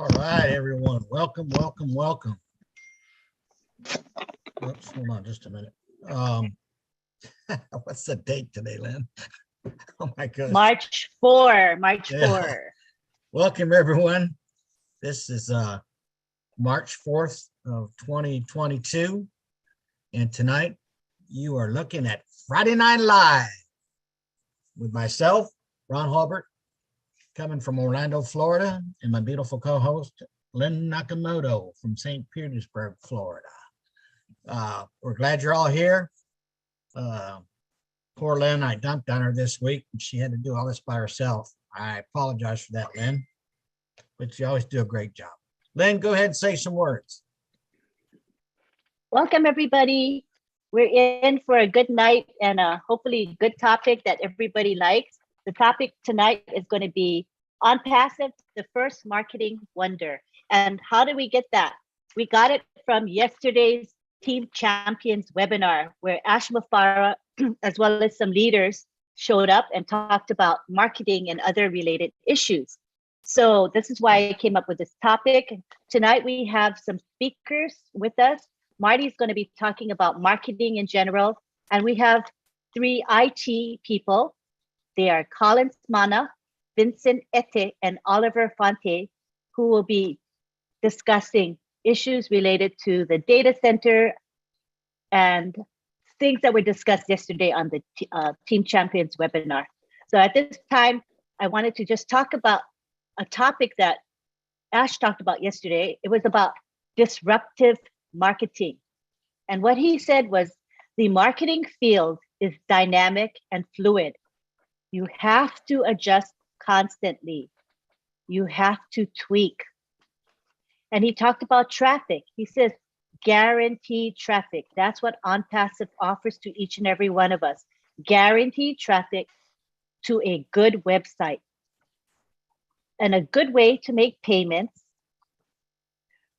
All right, everyone. Welcome, welcome, welcome. Oops, hold on just a minute. What's the date today, Lynn? Oh my goodness. March 4. Yeah. Welcome, everyone. This is March 4th of 2022. And tonight you are looking at Friday Night Live with myself, Ron Hulbert, coming from Orlando, Florida, and my beautiful co-host, Lynn Nakamoto from St. Petersburg, Florida. We're glad you're all here. Poor Lynn, I dumped on her this week and she had to do all this by herself. I apologize for that, Lynn, but you always do a great job. Lynn, go ahead and say some words. Welcome, everybody. We're in for a good night and hopefully good topic that everybody likes. The topic tonight is going to be Onpassive, the first marketing wonder. And how did we get that? We got it from yesterday's Team Champions webinar, where Mufareh, as well as some leaders, showed up and talked about marketing and other related issues. So this is why I came up with this topic. Tonight we have some speakers with us. Marty's going to be talking about marketing in general. And we have 3 IT people. They are Collins Mana, Vincent Ete, and Oliver Fonte, who will be discussing issues related to the data center and things that were discussed yesterday on the Team Champions webinar. So at this time, I wanted to just talk about a topic that Ash talked about yesterday. It was about disruptive marketing. And what he said was the marketing field is dynamic and fluid. You have to adjust constantly. You have to tweak. And he talked about traffic. He says, guaranteed traffic. That's what Onpassive offers to each and every one of us. Guaranteed traffic to a good website. And a good way to make payments,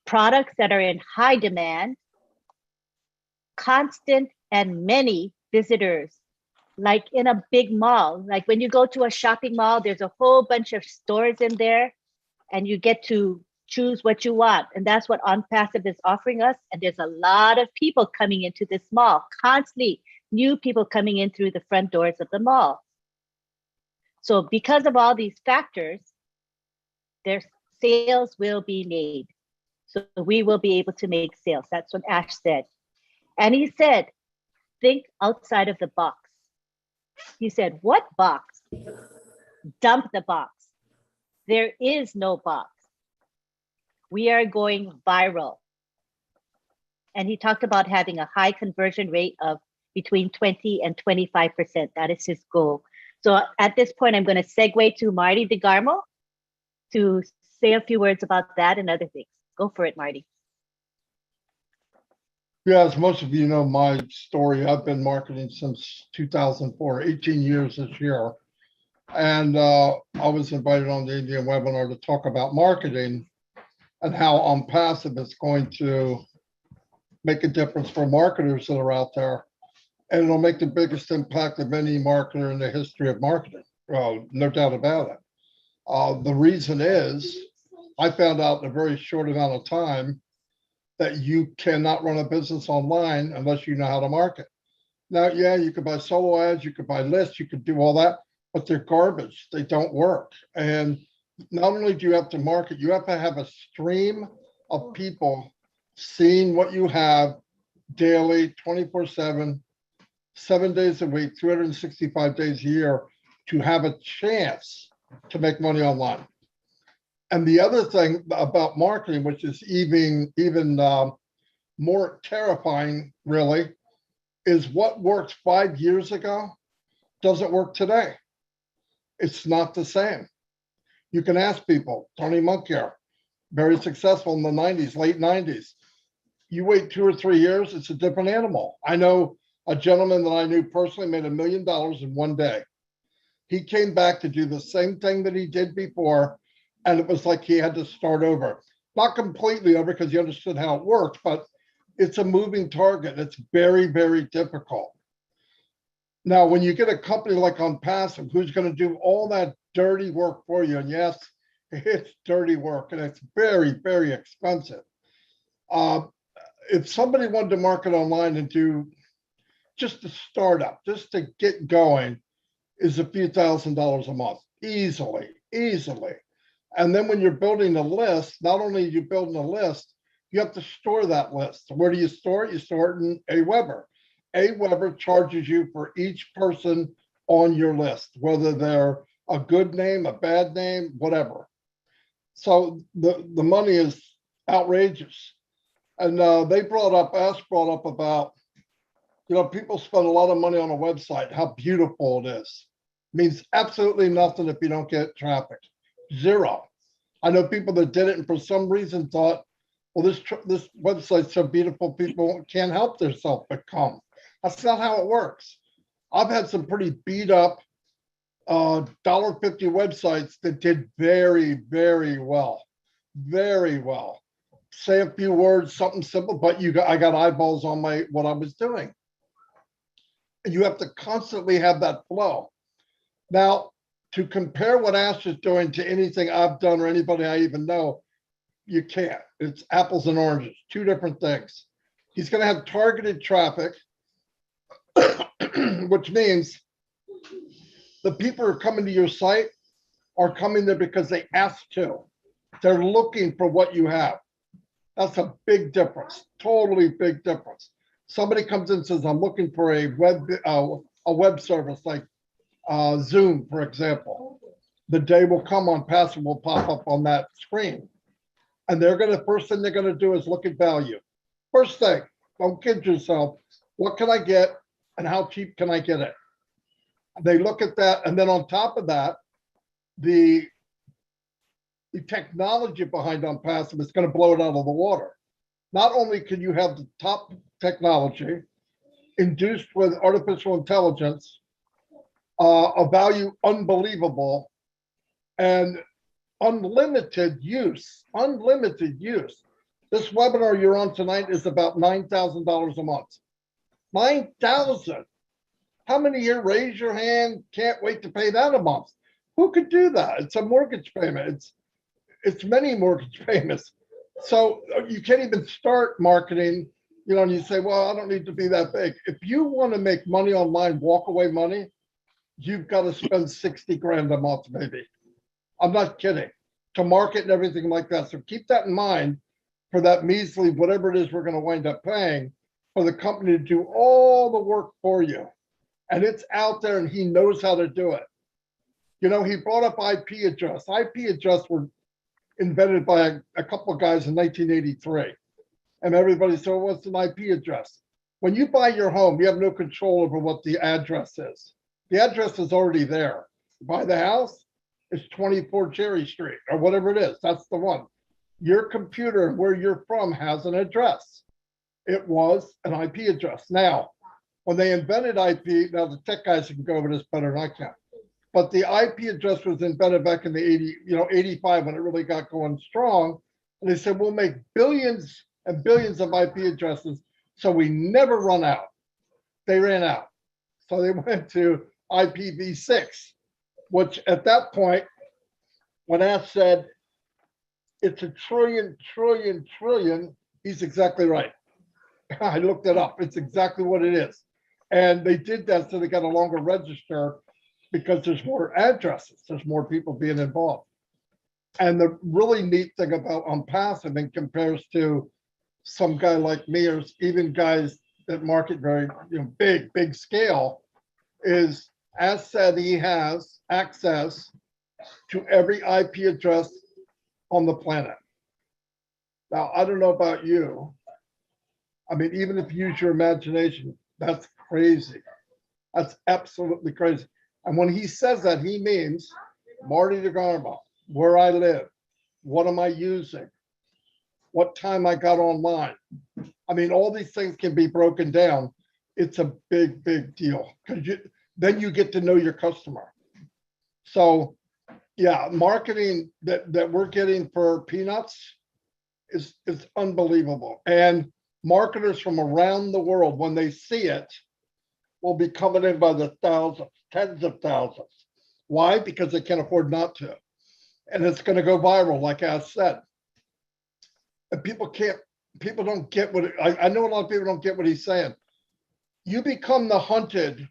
products that are in high demand, constant and many visitors, like in a big mall. Like when you go to a shopping mall, there's a whole bunch of stores in there and you get to choose what you want. And that's what Onpassive is offering us. And there's a lot of people coming into this mall, constantly new people coming in through the front doors of the mall. So because of all these factors, their sales will be made. So we will be able to make sales. That's what Ash said. And he said, think outside of the box. He said, what box? Dump the box. There is no box. We are going viral. And he talked about having a high conversion rate of between 20 and 25%. That is his goal. So at this point, I'm going to segue to Marty DeGarmo to say a few words about that and other things. Go for it, Marty. Yeah, as most of you know my story, I've been marketing since 2004, 18 years this year. And I was invited on the Indian webinar to talk about marketing and how Onpassive is going to make a difference for marketers that are out there. And it'll make the biggest impact of any marketer in the history of marketing. Well, no doubt about it. The reason is I found out in a very short amount of time that you cannot run a business online unless you know how to market. Now, yeah, you could buy solo ads, you could buy lists, you could do all that, but they're garbage. They don't work. And not only do you have to market, you have to have a stream of people seeing what you have daily, 24/7, 7 days a week, 365 days a year to have a chance to make money online. And the other thing about marketing, which is even more terrifying, really, is what worked 5 years ago doesn't work today. It's not the same. You can ask people. Tony Monkier, very successful in the 90s, late 90s. You wait 2 or 3 years, it's a different animal. I know a gentleman that I knew personally made $1 million in one day. He came back to do the same thing that he did before, and it was like he had to start over. Not completely over because he understood how it worked, but it's a moving target. It's very, very difficult. Now, when you get a company like Onpassive, who's going to do all that dirty work for you, and yes, It's dirty work and it's very, very expensive. If somebody wanted to market online and do just a startup, just to get going, is a few $1,000s a month, easily, easily. And then when you're building a list, not only are you building a list, you have to store that list. Where do you store it? You store it in Aweber. Aweber charges you for each person on your list, whether they're a good name, a bad name, whatever. So the money is outrageous. And Ash brought up about, people spend a lot of money on a website, how beautiful it is. Means absolutely nothing if you don't get traffic. Zero. I know people that did it and for some reason thought, well, this website's so beautiful, people can't help themselves but come. That's not how it works. I've had some pretty beat up $1.50 websites that did very, very well. Very well. Say a few words, something simple, but I got eyeballs on what I was doing. You have to constantly have that flow. Now, to compare what Ash is doing to anything I've done or anybody I even know, you can't. It's apples and oranges, two different things. He's going to have targeted traffic, which means the people who are coming to your site are coming there because they asked to. They're looking for what you have. That's a big difference, totally big difference. Somebody comes in and says, I'm looking for a web service like Zoom, for example. The day will come, Onpassive will pop up on that screen. And first thing they're gonna do is look at value. First thing, don't kid yourself. What can I get and how cheap can I get it? They look at that, and then on top of that, the technology behind Onpassive is going to blow it out of the water. Not only can you have the top technology induced with artificial intelligence, a value unbelievable, and unlimited use. This webinar you're on tonight is about $9,000 a month. 9,000. How many here, raise your hand, can't wait to pay that a month? Who could do that? It's a mortgage payment. It's many mortgage payments. So you can't even start marketing, and you say, well, I don't need to be that big. If you want to make money online, walk away money, you've got to spend 60 grand a month, maybe. I'm not kidding, to market and everything like that. So keep that in mind for that measly, whatever it is we're going to wind up paying for the company to do all the work for you. And it's out there and he knows how to do it. He brought up IP address. IP address were invented by a couple of guys in 1983. And everybody said, well, what's an IP address? When you buy your home, you have no control over what the address is. The address is already there. You buy the house, it's 24 Cherry Street or whatever it is. That's the one. Your computer and where you're from has an address. It was an IP address. Now, when they invented IP, now the tech guys can go over this better than I can. But the IP address was invented back in the 85 when it really got going strong. And they said, we'll make billions and billions of IP addresses so we never run out. They ran out. So they went to IPv6, which at that point, when Ash said, it's a trillion, he's exactly right. I looked it up. It's exactly what it is. And they did that so they got a longer register because there's more addresses. There's more people being involved. And the really neat thing about Onpassive in compares to some guy like me or even guys that market very big scale is, as said, he has access to every IP address on the planet. Now, I don't know about you. I mean, even if you use your imagination, that's crazy. That's absolutely crazy. And when he says that, he means Marty DeGarmo, where I live, what am I using, what time I got online. I mean, all these things can be broken down. It's a big deal because then you get to know your customer. So yeah, marketing that we're getting for peanuts is unbelievable. And marketers from around the world, when they see it, will be coming in by the thousands, tens of thousands. Why? Because they can't afford not to. and it's going to go viral, like I said. And people don't get what, I know a lot of people don't get what he's saying. You become the hunted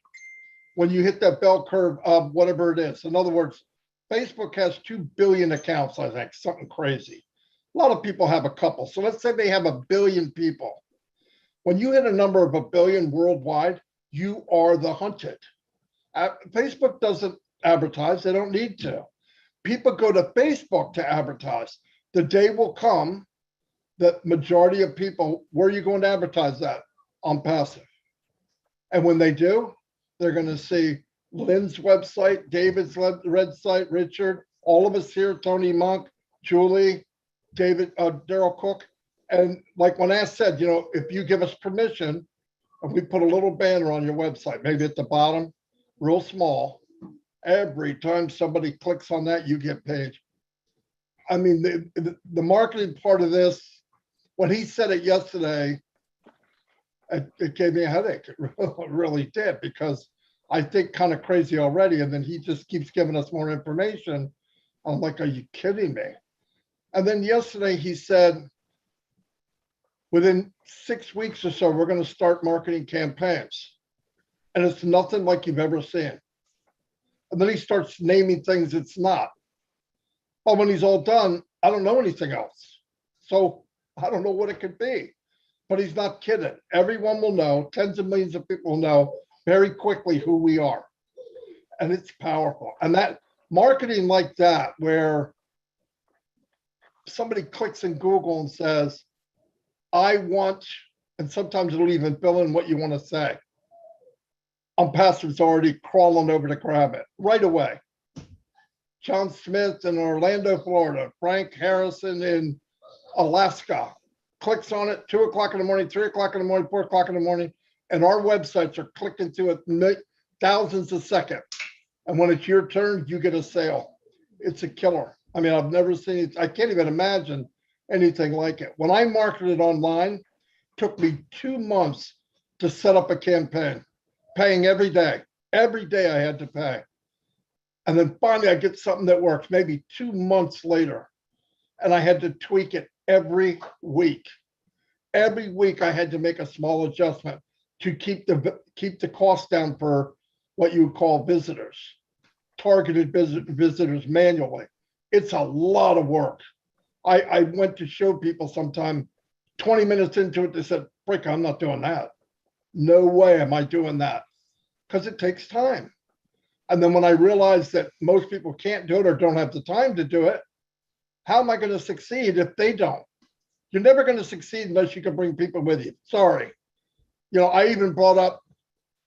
when you hit that bell curve of whatever it is. In other words, Facebook has 2 billion accounts, I think, something crazy. A lot of people have a couple. So let's say they have 1 billion people. When you hit a number of 1 billion worldwide, you are the hunted. Facebook doesn't advertise. They don't need to. People go to Facebook to advertise. The day will come that majority of people, where are you going to advertise that? Onpassive. And when they do, they're going to see Lynn's website, David's website, Richard, all of us here, Tony Monk, Julie, David, Daryl Cook. And like when I said, you know, if you give us permission, and we put a little banner on your website, maybe at the bottom, real small, every time somebody clicks on that, you get paid. I mean, the marketing part of this, when he said it yesterday, it gave me a headache. It really did, because I think kind of crazy already. And then he just keeps giving us more information. I'm like, are you kidding me? And then yesterday he said, within 6 weeks or so, we're going to start marketing campaigns. And it's nothing like you've ever seen. And then he starts naming things it's not. But when he's all done, I don't know anything else. So I don't know what it could be. But he's not kidding. Everyone will know, tens of millions of people will know very quickly who we are. And it's powerful. And that marketing like that, where somebody clicks in Google and says, I want, and sometimes it'll even fill in what you want to say. Onpassive's already crawling over to grab it right away. John Smith in Orlando, Florida, Frank Harrison in Alaska, clicks on it, 2 o'clock in the morning, 3 o'clock in the morning, 4 o'clock in the morning, and our websites are clicking to it thousands a second. And when it's your turn, you get a sale. It's a killer. I mean, I've never seen it. I can't even imagine anything like it. When I marketed online, it took me 2 months to set up a campaign, paying every day. Every day I had to pay. And then finally I get something that works, maybe 2 months later. And I had to tweak it every week. Every week I had to make a small adjustment to keep the cost down for what you would call visitors, targeted visitors manually. It's a lot of work. I went to show people sometime 20 minutes into it, they said, Frick, I'm not doing that. No way am I doing that, because it takes time. And then when I realized that most people can't do it or don't have the time to do it, how am I going to succeed if they don't? You're never going to succeed unless you can bring people with you. Sorry. You know, I even brought up,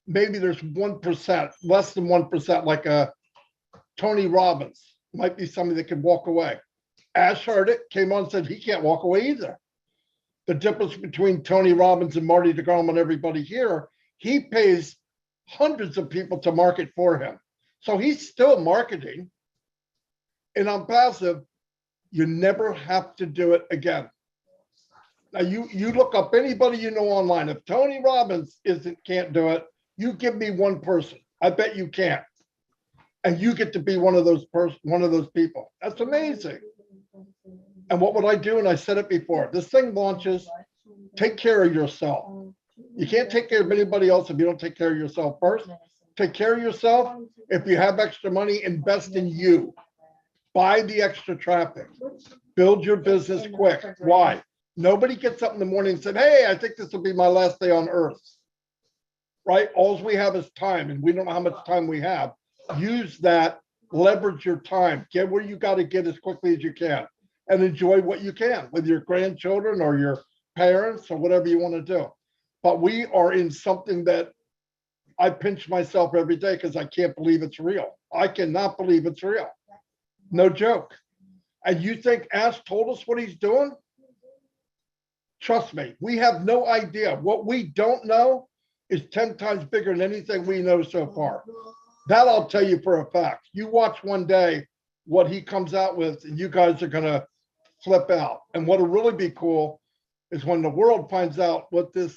maybe there's 1%, less than 1%, like a Tony Robbins, might be somebody that can walk away. Ash heard it, came on and said he can't walk away either. The difference between Tony Robbins and Marty DeGrom and everybody here, he pays hundreds of people to market for him. So he's still marketing. And Onpassive, you never have to do it again. Now you look up anybody you know online. If Tony Robbins can't do it, you give me one person. I bet you can't. And you get to be one of those people. That's amazing. And what would I do? And I said it before. This thing launches. Take care of yourself. You can't take care of anybody else if you don't take care of yourself first. Take care of yourself. If you have extra money, invest in you. Buy the extra traffic. Build your business quick. Why? Nobody gets up in the morning and said, hey, I think this will be my last day on earth. Right? All we have is time, and we don't know how much time we have. Use that. Leverage your time. Get where you got to get as quickly as you can, and enjoy what you can with your grandchildren or your parents or whatever you want to do. But we are in something that I pinch myself every day because I can't believe it's real. I cannot believe it's real. No joke. And you think Ash told us what he's doing? Trust me, we have no idea. What we don't know is 10 times bigger than anything we know so far. That I'll tell you for a fact. You watch one day what he comes out with, and you guys are going to flip out. And what'll really be cool is when the world finds out what this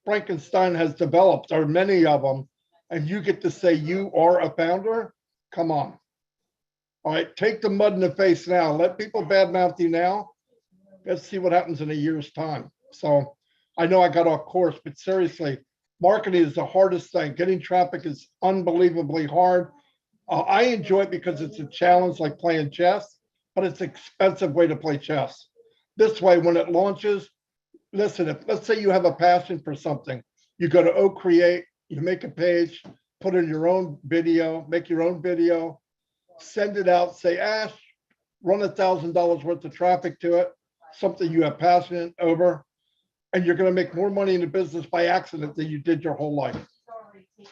Frankenstein has developed, or many of them, and you get to say you are a founder. Come on. All right, take the mud in the face now. Let people badmouth you now. Let's see what happens in a year's time. So I know I got off course, but seriously, marketing is the hardest thing. Getting traffic is unbelievably hard. I enjoy it because it's a challenge like playing chess, but it's an expensive way to play chess. This way, when it launches, listen, if let's say you have a passion for something, you go to Create, you make a page, put in your own video, make your own video, send it out, say, Ash, run $1,000 worth of traffic to it, something you have passion over, and you're going to make more money in the business by accident than you did your whole life.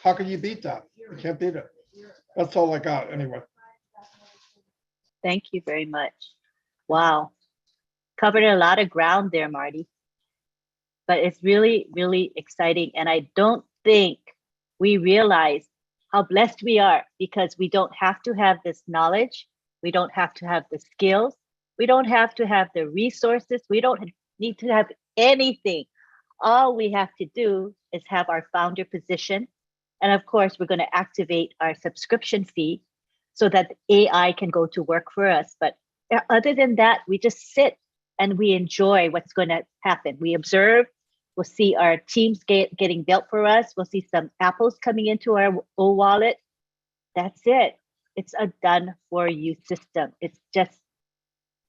How can you beat that? You can't beat it. That's all I got anyway. Thank you very much. Wow. Covered a lot of ground there, Marty. But it's really, really exciting. And I don't think we realize how blessed we are because we don't have to have this knowledge. We don't have to have the skills. We don't have to have the resources. We don't need to have anything. All we have to do is have our founder position. And of course, we're going to activate our subscription fee so that AI can go to work for us. But other than that, we just sit and we enjoy what's going to happen. We observe. We'll see our teams getting built for us. We'll see some apples coming into our wallet. That's it. It's a done for you system. It's just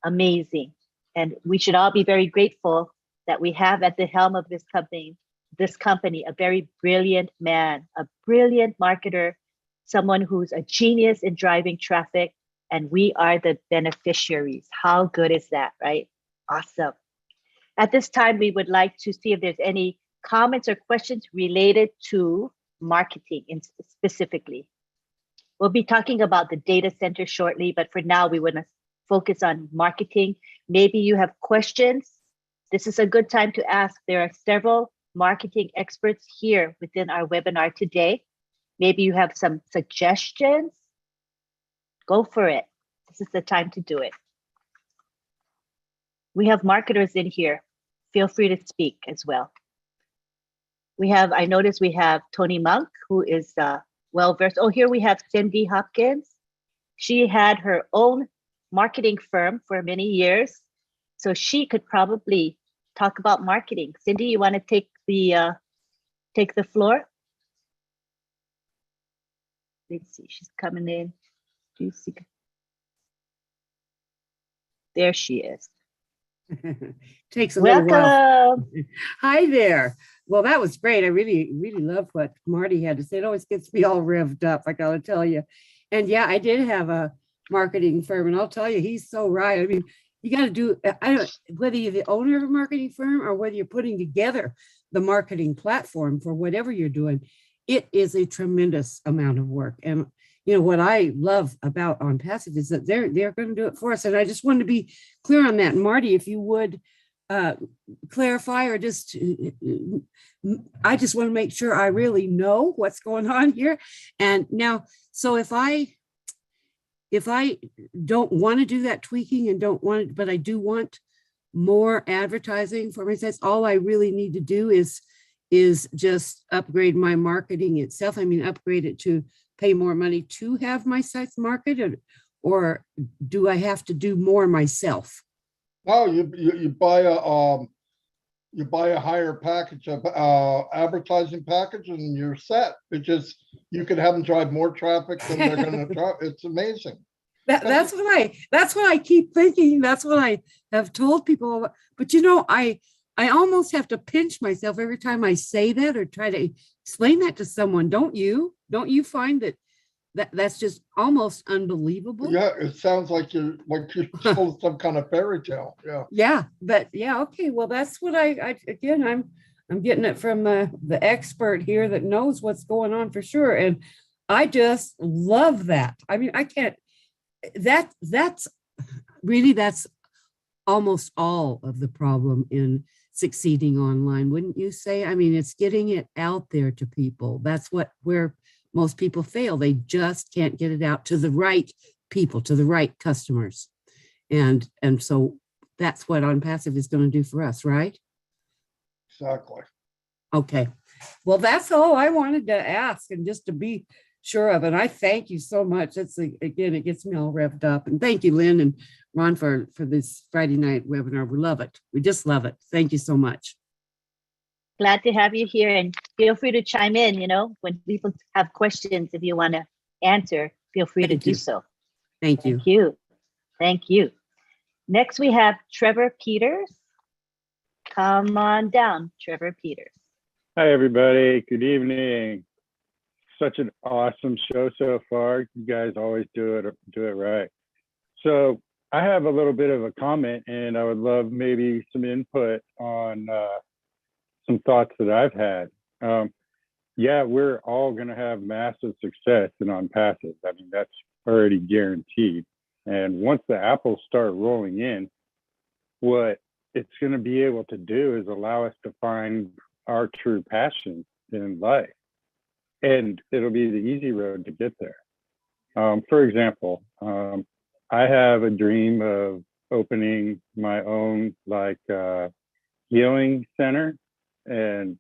amazing. And we should all be very grateful that we have at the helm of this company, a very brilliant man, a brilliant marketer, someone who's a genius in driving traffic, and we are the beneficiaries. How good is that, right? Awesome. At this time, we would like to see if there's any comments or questions related to marketing specifically. We'll be talking about the data center shortly, but for now, we want to focus on marketing. Maybe you have questions. This is a good time to ask. There are several marketing experts here within our webinar today. Maybe you have some suggestions. Go for it. This is the time to do it. We have marketers in here. Feel free to speak as well. I noticed we have Tony Monk, who is well-versed. Oh, here we have Cindy Hopkins. She had her own marketing firm for many years, so she could probably talk about marketing. Cindy, you want to take the floor? Let's see, she's coming in. Do you see? There she is. Takes a little while. Welcome. Hi there. Well, that was great. I really, really love what Marty had to say. It always gets me all revved up, I gotta tell you. And yeah, I did have a marketing firm, and I'll tell you, he's so right. I mean, you got to do, whether you're the owner of a marketing firm or whether you're putting together the marketing platform for whatever you're doing, it is a tremendous amount of work. And you know what I love about Onpassive is that they're going to do it for us. And I just wanted to be clear on that. Marty, if you would clarify or just, I just want to make sure I really know what's going on here. And now, so if I don't want to do that tweaking and don't want it, but I do want more advertising for my sites, all I really need to do is just upgrade my marketing itself. I mean, upgrade it to pay more money to have my sites marketed, or do I have to do more myself? No, you buy a higher package of advertising package and you're set. It just, you could have them drive more traffic than they're going to drive. It's amazing. That's what I keep thinking. That's what I have told people. But you know, I almost have to pinch myself every time I say that or try to explain that to someone. Don't you? Don't you find that's just almost unbelievable? Yeah, it sounds like you're told some kind of fairy tale. Yeah. Yeah, but yeah, okay. Well, that's what I'm getting it from the expert here that knows what's going on for sure. And I just love that. I mean, I can't, that's almost all of the problem in succeeding online, wouldn't you say? I mean, it's getting it out there to people. That's where most people fail. They just can't get it out to the right people, to the right customers. And so that's what Onpassive is going to do for us, right? Exactly. Okay. Well, that's all I wanted to ask, and just to be sure of. And I thank you so much. Again, it gets me all revved up. And thank you, Lynn and Ron, for this Friday night webinar. We love it. We just love it. Thank you so much. Glad to have you here, and feel free to chime in, when people have questions, if you want to answer, feel free to Thank do you. so. Thank you. Thank you. Thank you. Next, we have Trevor Peters. Come on down, Trevor Peters. Hi, everybody. Good evening. Such an awesome show so far. You guys always do it right. So I have a little bit of a comment, and I would love maybe some input on some thoughts that I've had. Yeah, we're all going to have massive success in Onpassive. I mean, that's already guaranteed. And once the apples start rolling in, what it's going to be able to do is allow us to find our true passion in life. And it'll be the easy road to get there. For example, I have a dream of opening my own healing center, and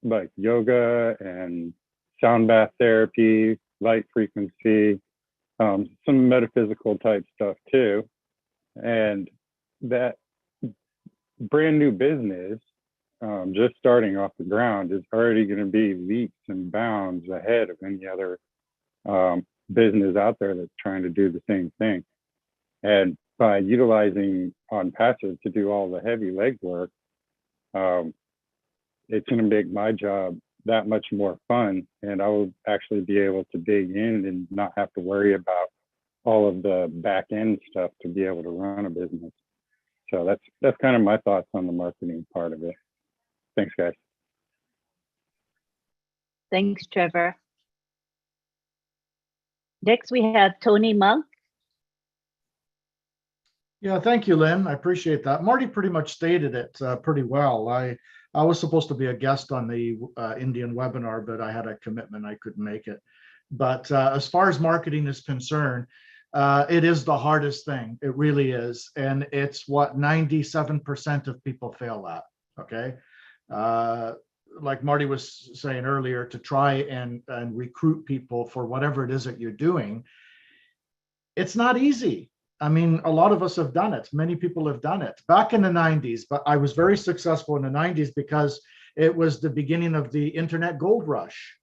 like yoga and sound bath therapy, light frequency, some metaphysical type stuff too. And that brand new business, just starting off the ground, is already going to be leaps and bounds ahead of any other business out there that's trying to do the same thing. And by utilizing Onpassive to do all the heavy legwork, it's going to make my job that much more fun, and I will actually be able to dig in and not have to worry about all of the back end stuff to be able to run a business. So that's kind of my thoughts on the marketing part of it. Thanks, guys. Thanks, Trevor. Next, we have Tony Monk. Yeah, thank you, Lynn. I appreciate that. Marty pretty much stated it pretty well. I was supposed to be a guest on the Indian webinar, but I had a commitment. I couldn't make it. But as far as marketing is concerned, it is the hardest thing. It really is. And it's what 97% of people fail at, okay? Like Marty was saying earlier, to try and recruit people for whatever it is that you're doing, it's not easy. I mean, a lot of us have done it. Many people have done it back in the 90s, but I was very successful in the 90s because it was the beginning of the internet gold rush.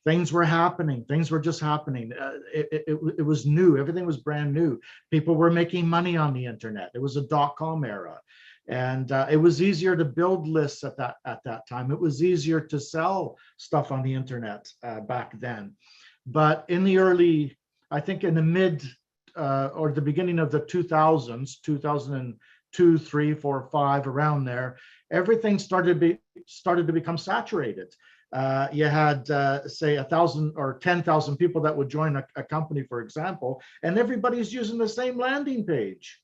Things were happening. Things were just happening. It was new. Everything was brand new. People were making money on the internet. It was a .com era. And it was easier to build lists at that time. It was easier to sell stuff on the internet back then. But in the early, I think in the mid or the beginning of the 2000s, 2002, 3, 4, 5, around there, everything started to become saturated. You had say 1,000 or 10,000 people that would join a company, for example, and everybody's using the same landing page.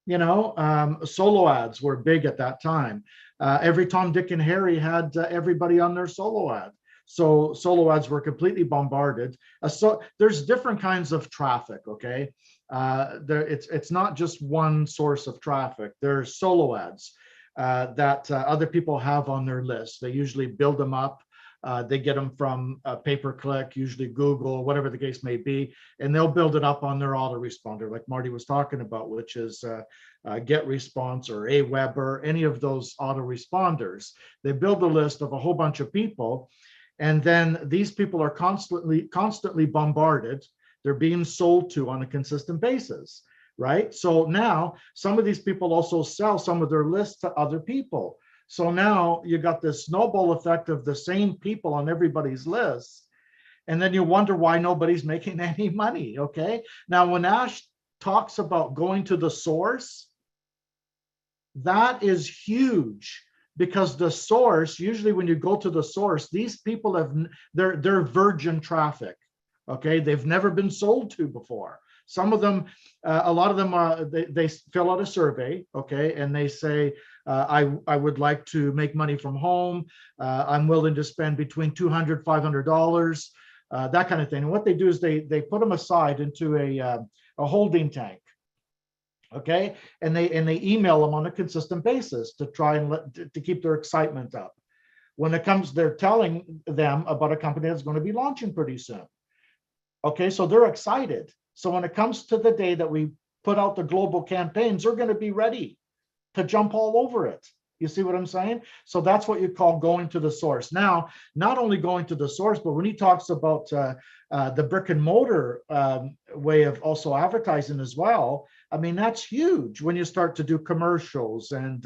You know, solo ads were big at that time. Every Tom, Dick, and Harry had everybody on their solo ad. So solo ads were completely bombarded. So there's different kinds of traffic, okay? It's not just one source of traffic. There's solo ads that other people have on their list. They usually build them up. They get them from pay-per-click, usually Google, whatever the case may be, and they'll build it up on their autoresponder, like Marty was talking about, which is GetResponse or Aweber, any of those autoresponders. They build a list of a whole bunch of people, and then these people are constantly bombarded. They're being sold to on a consistent basis, right? So now some of these people also sell some of their lists to other people. So now you got this snowball effect of the same people on everybody's list. And then you wonder why nobody's making any money, okay? Now, when Ash talks about going to the source, that is huge, because the source, usually when you go to the source, these people they're virgin traffic, okay? They've never been sold to before. Some of them, a lot of them, they fill out a survey, okay? And they say, I would like to make money from home. I'm willing to spend between $200, $500, that kind of thing. And what they do is they put them aside into a holding tank, okay? And they email them on a consistent basis to try and to keep their excitement up. When it comes, they're telling them about a company that's going to be launching pretty soon. Okay, so they're excited. So when it comes to the day that we put out the global campaigns, they're going to be ready to jump all over it. You see what I'm saying? So that's what you call going to the source. Now, not only going to the source, but when he talks about the brick and mortar way of also advertising as well, I mean, that's huge when you start to do commercials and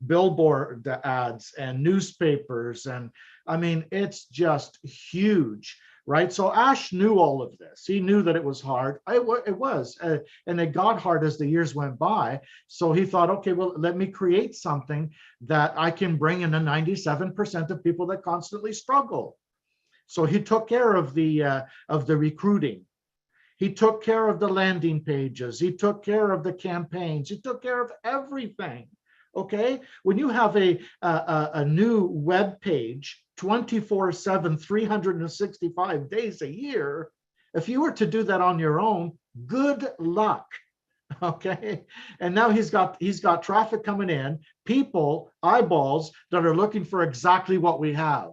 billboard ads and newspapers. And I mean, it's just huge. Right. So Ash knew all of this. He knew that it was hard. It was, and it got hard as the years went by. So he thought, okay, well, let me create something that I can bring in the 97% of people that constantly struggle. So he took care of the recruiting. He took care of the landing pages. He took care of the campaigns. He took care of everything. Okay, when you have a new web page 24/7, 365 days a year, if you were to do that on your own, good luck. Okay, and now he's got traffic coming in, people, eyeballs that are looking for exactly what we have.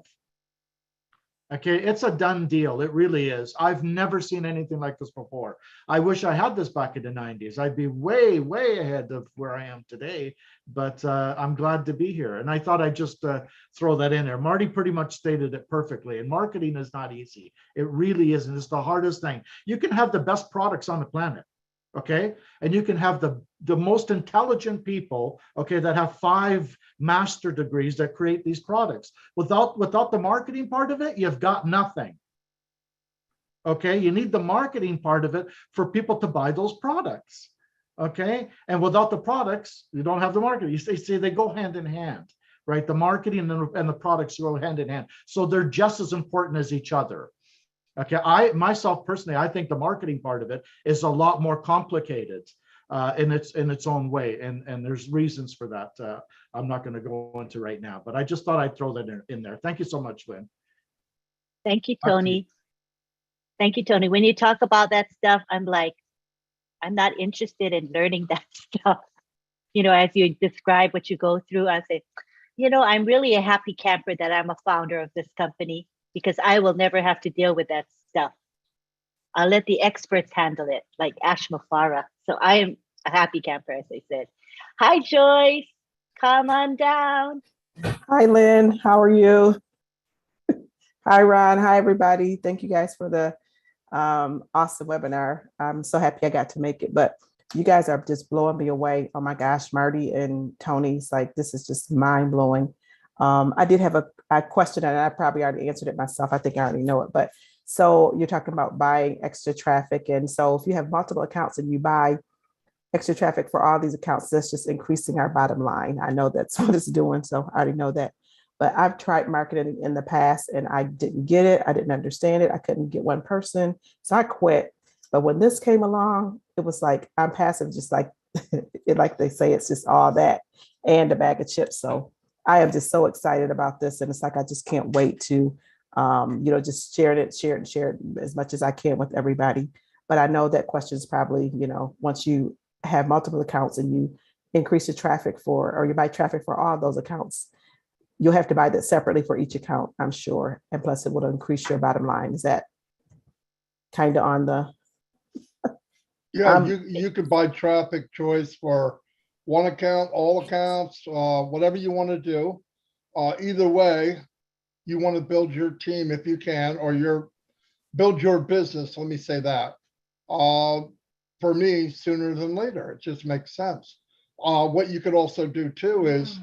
Okay, it's a done deal. It really is. I've never seen anything like this before. I wish I had this back in the 90s. I'd be way, way ahead of where I am today, but I'm glad to be here. And I thought I'd just throw that in there. Marty pretty much stated it perfectly. And marketing is not easy. It really isn't. It's the hardest thing. You can have the best products on the planet. Okay, and you can have the most intelligent people, okay, that have 5 master degrees that create these products. Without the marketing part of it, you've got nothing. Okay, you need the marketing part of it for people to buy those products. Okay, and without the products, you don't have the marketing. You see, they go hand in hand, right? The marketing and the products go hand in hand. So they're just as important as each other. Okay, myself personally, I think the marketing part of it is a lot more complicated in its own way, and there's reasons for that. I'm not going to go into right now, but I just thought I'd throw that in there. Thank you so much, Lynn. Thank you, Tony. Thank you, Tony. When you talk about that stuff, I'm like, I'm not interested in learning that stuff. You know, as you describe what you go through, I say, you know, I'm really a happy camper that I'm a founder of this company, because I will never have to deal with that stuff. I'll let the experts handle it, like Ash Mufareh. So I am a happy camper, as I said. Hi, Joyce. Come on down. Hi, Lynn. How are you? Hi, Ron. Hi, everybody. Thank you guys for the awesome webinar. I'm so happy I got to make it, but you guys are just blowing me away. Oh my gosh, Marty and Tony's like, this is just mind blowing. I did have a question, and I probably already answered it myself. I think I already know it, but so you're talking about buying extra traffic. And so if you have multiple accounts and you buy extra traffic for all these accounts, that's just increasing our bottom line. I know that's what it's doing. So I already know that, but I've tried marketing in the past and I didn't get it. I didn't understand it. I couldn't get one person. So I quit. But when this came along, it was like, Onpassive, just like, like they say, it's just all that and a bag of chips. So I am just so excited about this. And it's like, I just can't wait to, just share it as much as I can with everybody. But I know that questions probably, once you have multiple accounts and you increase the traffic or you buy traffic for all those accounts, you'll have to buy that separately for each account, I'm sure. And plus it will increase your bottom line. Is that kind of on the... Yeah, you could buy traffic choice for one account, all accounts, whatever you want to do. Either way, you want to build your team if you can, or build your business. Let me say that. For me, sooner than later, it just makes sense. What you could also do too is,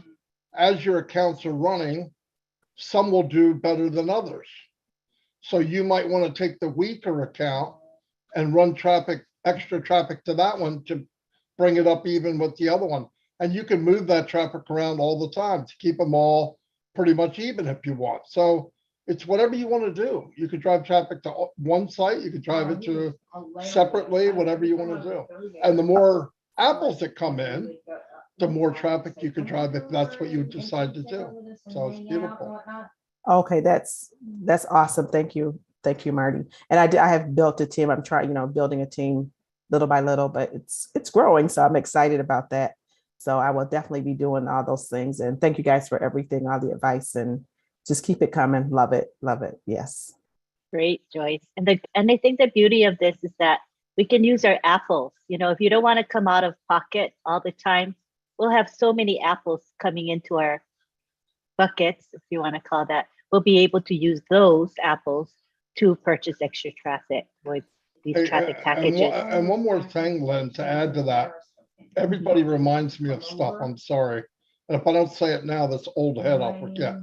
as your accounts are running, some will do better than others. So you might want to take the weaker account and run extra traffic to that one to bring it up even with the other one. And you can move that traffic around all the time to keep them all pretty much even if you want. So it's whatever you want to do. You could drive traffic to one site, you could drive it to separately, whatever you want to do. And the more apples that come in, the more traffic you could drive if that's what you decide to do. So it's beautiful. Okay, that's awesome. Thank you. Thank you, Marty. And I have built a team. I'm trying, building a team little by little, but it's growing. So I'm excited about that. So I will definitely be doing all those things. And thank you guys for everything, all the advice, and just keep it coming. Love it. Love it. Yes. Great, Joyce. And I think the beauty of this is that we can use our apples. If you don't want to come out of pocket all the time, we'll have so many apples coming into our buckets, if you want to call that. We'll be able to use those apples to purchase extra traffic with these traffic packages. And one more thing, Lynn, to add to that. Everybody reminds me of stuff, I'm sorry. And if I don't say it now, this old head, I'll forget.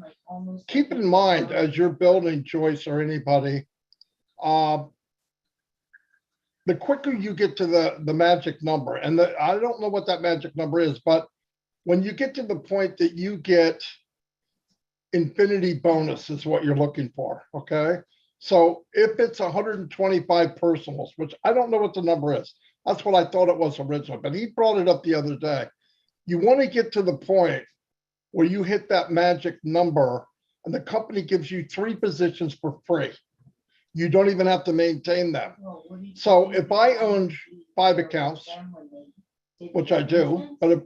Keep in mind, as you're building, Joyce, or anybody, the quicker you get to the magic number, and I don't know what that magic number is, but when you get to the point that you get infinity bonus is what you're looking for, okay? So if it's 125 personals, which I don't know what the number is, that's what I thought it was originally, but he brought it up the other day. You want to get to the point where you hit that magic number and the company gives you 3 positions for free. You don't even have to maintain them. So if I owned 5 accounts, which I do, but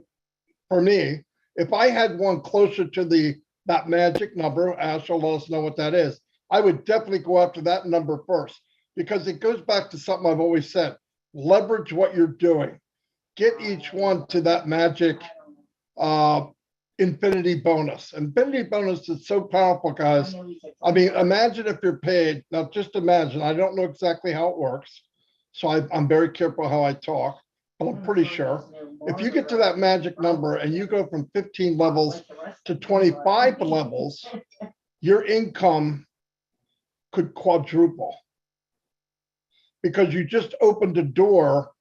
for me, if I had one closer to that magic number, Ash will let us know what that is, I would definitely go after that number first, because it goes back to something I've always said: leverage what you're doing. Get each one to that magic infinity bonus. Infinity bonus is so powerful, guys. I mean, imagine if you're paid. Now, just imagine. I don't know exactly how it works, so I'm very careful how I talk, but I'm pretty sure. If you get to that magic number and you go from 15 levels to 25 levels, your income could quadruple, because you just opened a door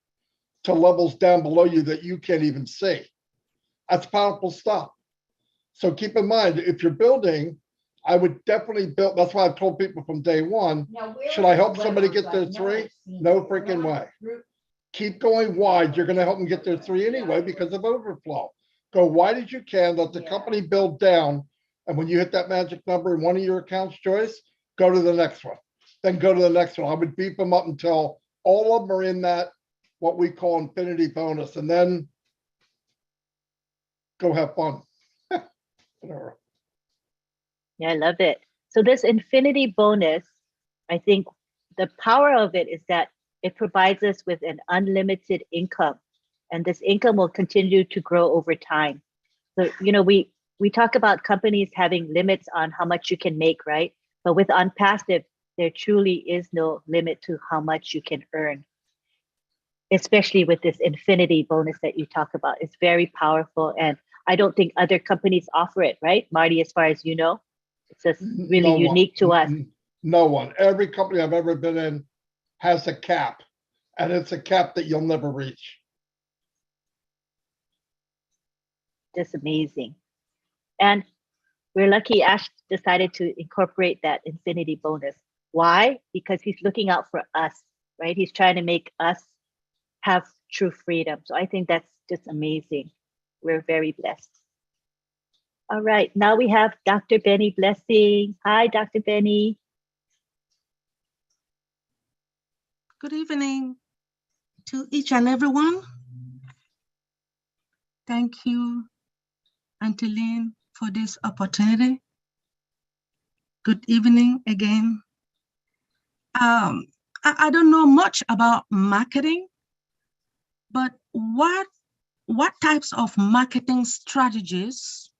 to levels down below you that you can't even see. That's powerful stuff. So keep in mind, if you're building, I would definitely build. That's why I've told people from day one, should I help somebody get their 3? No freaking way. Keep going wide. You're going to help them get their 3 anyway because of overflow. Go wide as you can. Let the company build down. And when you hit that magic number in one of your accounts, Joyce, go to the next one. Then go to the next one. I would beef them up until all of them are in that, what we call infinity bonus. And then go have fun. Whatever. Yeah, I love it. So this infinity bonus, I think the power of it is that it provides us with an unlimited income, and this income will continue to grow over time. So, we talk about companies having limits on how much you can make, right? But with OnPassive, there truly is no limit to how much you can earn, especially with this infinity bonus that you talk about. It's very powerful, and I don't think other companies offer it, right, Marty, as far as you know? It's just really unique to us. No one. Every company I've ever been in has a cap, and it's a cap that you'll never reach. Just amazing. And we're lucky Ash decided to incorporate that infinity bonus. Why? Because he's looking out for us, right? He's trying to make us have true freedom. So I think that's just amazing. We're very blessed. All right, now we have Dr. Benny Blessing. Hi, Dr. Benny. Good evening to each and everyone. Thank you, Auntie Lynn, for this opportunity. Good evening again. I don't know much about marketing, but what types of marketing strategies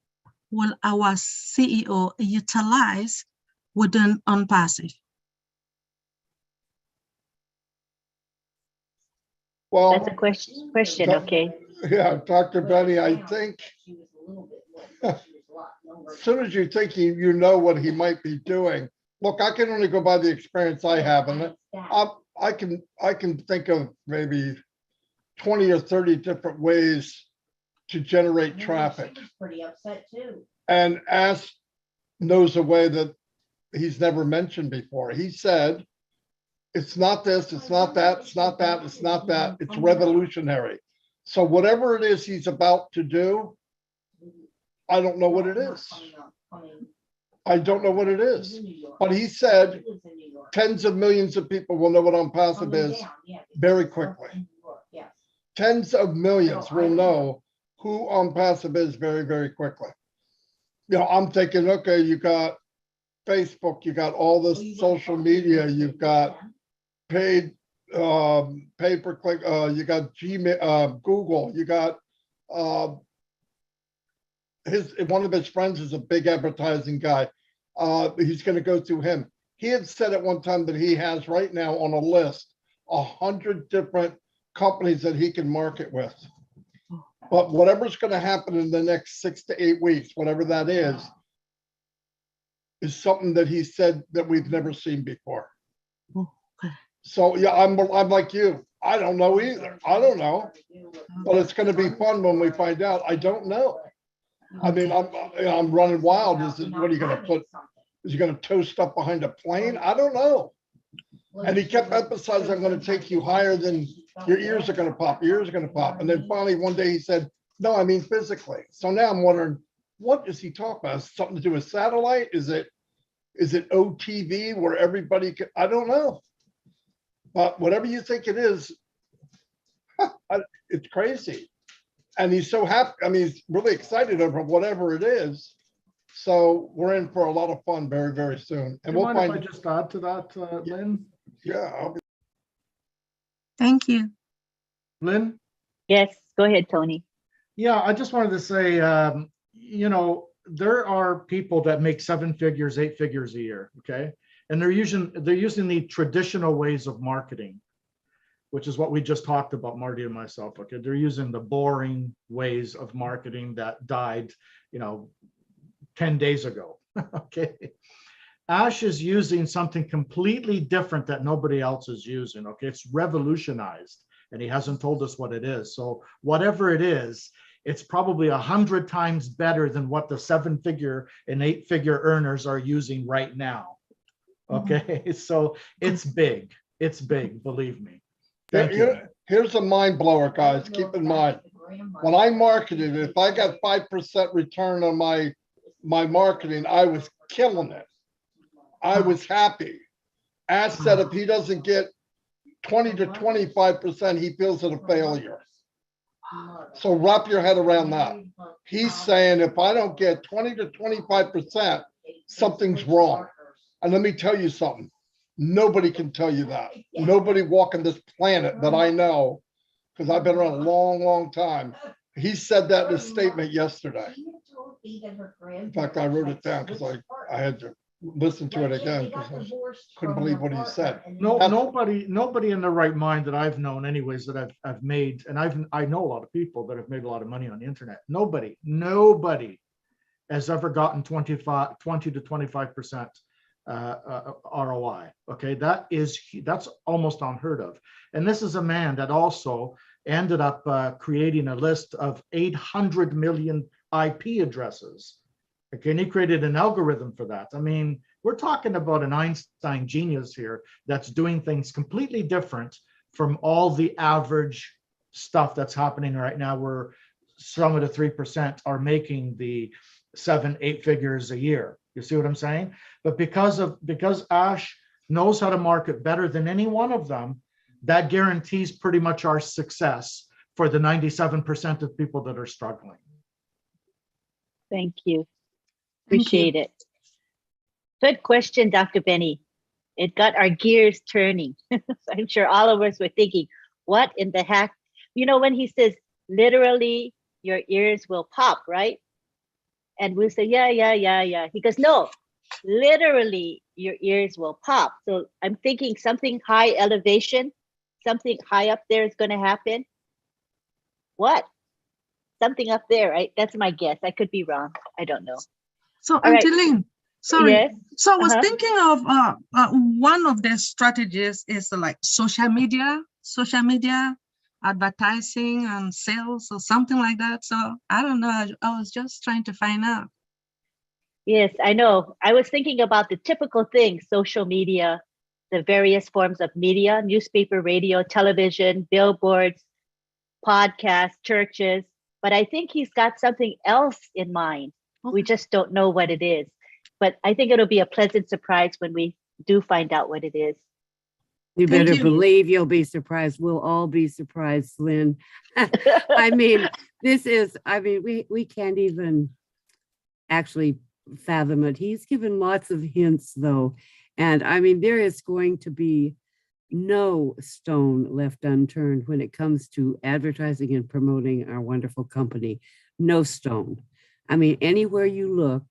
will our CEO utilize within OnPassive? Well, that's a question, okay. Yeah, Dr. Benny, I think as soon as you think you know what he might be doing, look, I can only go by the experience I have, and I can think of maybe 20 or 30 different ways to generate traffic. Pretty upset too. And Ash knows a way that he's never mentioned before. He said, it's not this, it's not that, it's not that, it's not that, it's revolutionary. So whatever it is he's about to do, I don't know what it is. I don't know what it is. But he said tens of millions of people will know what OnPassive is very quickly. Tens of millions will know who OnPassive is very, very quickly. I'm thinking, okay, you got Facebook, you got all this social media, you've got paid pay-per-click, you got Gmail, Google, you got one of his friends is a big advertising guy. He's going to go through him. He had said at one time that he has right now on a list 100 different companies that he can market with. But whatever's going to happen in the next 6 to 8 weeks, whatever that is something that he said that we've never seen before. So yeah, I'm like you. I don't know either. I don't know, but it's going to be fun when we find out. I don't know. I mean, I'm running wild. What are you going to put? Is he going to tow stuff behind a plane? I don't know. And he kept emphasizing, I'm going to take you higher than your ears are going to pop. Your ears are going to pop. And then finally one day he said, no, I mean physically. So now I'm wondering, what is he talking about? Is it something to do with satellite? Is it OTV where everybody can? I don't know. But whatever you think it is, it's crazy. And he's so happy. I mean, he's really excited over whatever it is. So we're in for a lot of fun very, very soon. And Do you we'll mind find. if I just add to that, Lynn? Yeah. Thank you. Lynn? Yes, go ahead, Tony. Yeah, I just wanted to say, there are people that make 7 figures, 8 figures a year, okay? And they're using the traditional ways of marketing, which is what we just talked about, Marty and myself, okay? They're using the boring ways of marketing that died, 10 days ago, okay? Ash is using something completely different that nobody else is using, okay? It's revolutionized, and he hasn't told us what it is. So whatever it is, it's probably 100 times better than what the 7-figure and 8-figure earners are using right now. Okay, so it's big, believe me. Thank you. Here's a mind blower, guys. Keep in mind, when I marketed, if I got 5% return on my marketing, I was killing it. I was happy. Ash said if he doesn't get 20 to 25%, he feels it a failure. So wrap your head around that. He's saying if I don't get 20 to 25%, something's wrong. And let me tell you something. Nobody can tell you that. Nobody walking this planet that I know, because I've been around a long, long time. He said that in his statement yesterday. In fact, I wrote it down because I had to listen to it again because I couldn't believe what he said. Nobody in their right mind that I've known anyways that I've made, and I know a lot of people that have made a lot of money on the internet. Nobody has ever gotten 20 to 25% ROI. Okay, that's almost unheard of. And this is a man that also ended up creating a list of 800 million IP addresses. Okay, and he created an algorithm for that. I mean, we're talking about an Einstein genius here that's doing things completely different from all the average stuff that's happening right now, where some of the 3% are making the 7-8 figures a year. You see what I'm saying? But because Ash knows how to market better than any one of them, that guarantees pretty much our success for the 97% of people that are struggling. Thank you. Thank Appreciate it. Good question, Dr. Benny. It got our gears turning. I'm sure all of us were thinking, what in the heck? When he says, literally, your ears will pop, right? And we'll say, yeah. He goes, no, literally, your ears will pop. So I'm thinking something high elevation, something high up there is going to happen. What? Something up there, right? That's my guess. I could be wrong. I don't know. So, All right. Auntie Lynn, sorry. Yes. So I was thinking of one of the strategies is like social media advertising and sales or something like that. So I don't know. I was just trying to find out. Yes, I know. I was thinking about the typical things, social media, the various forms of media, newspaper, radio, television, billboards, podcasts, churches. But I think he's got something else in mind. Okay. We just don't know what it is. But I think it'll be a pleasant surprise when we do find out what it is. You Thank better you. believe you'll be surprised. We'll all be surprised, Lynn. I mean, we can't even actually fathom it. He's given lots of hints though. And I mean, there is going to be no stone left unturned when it comes to advertising and promoting our wonderful company. No stone. I mean, anywhere you look,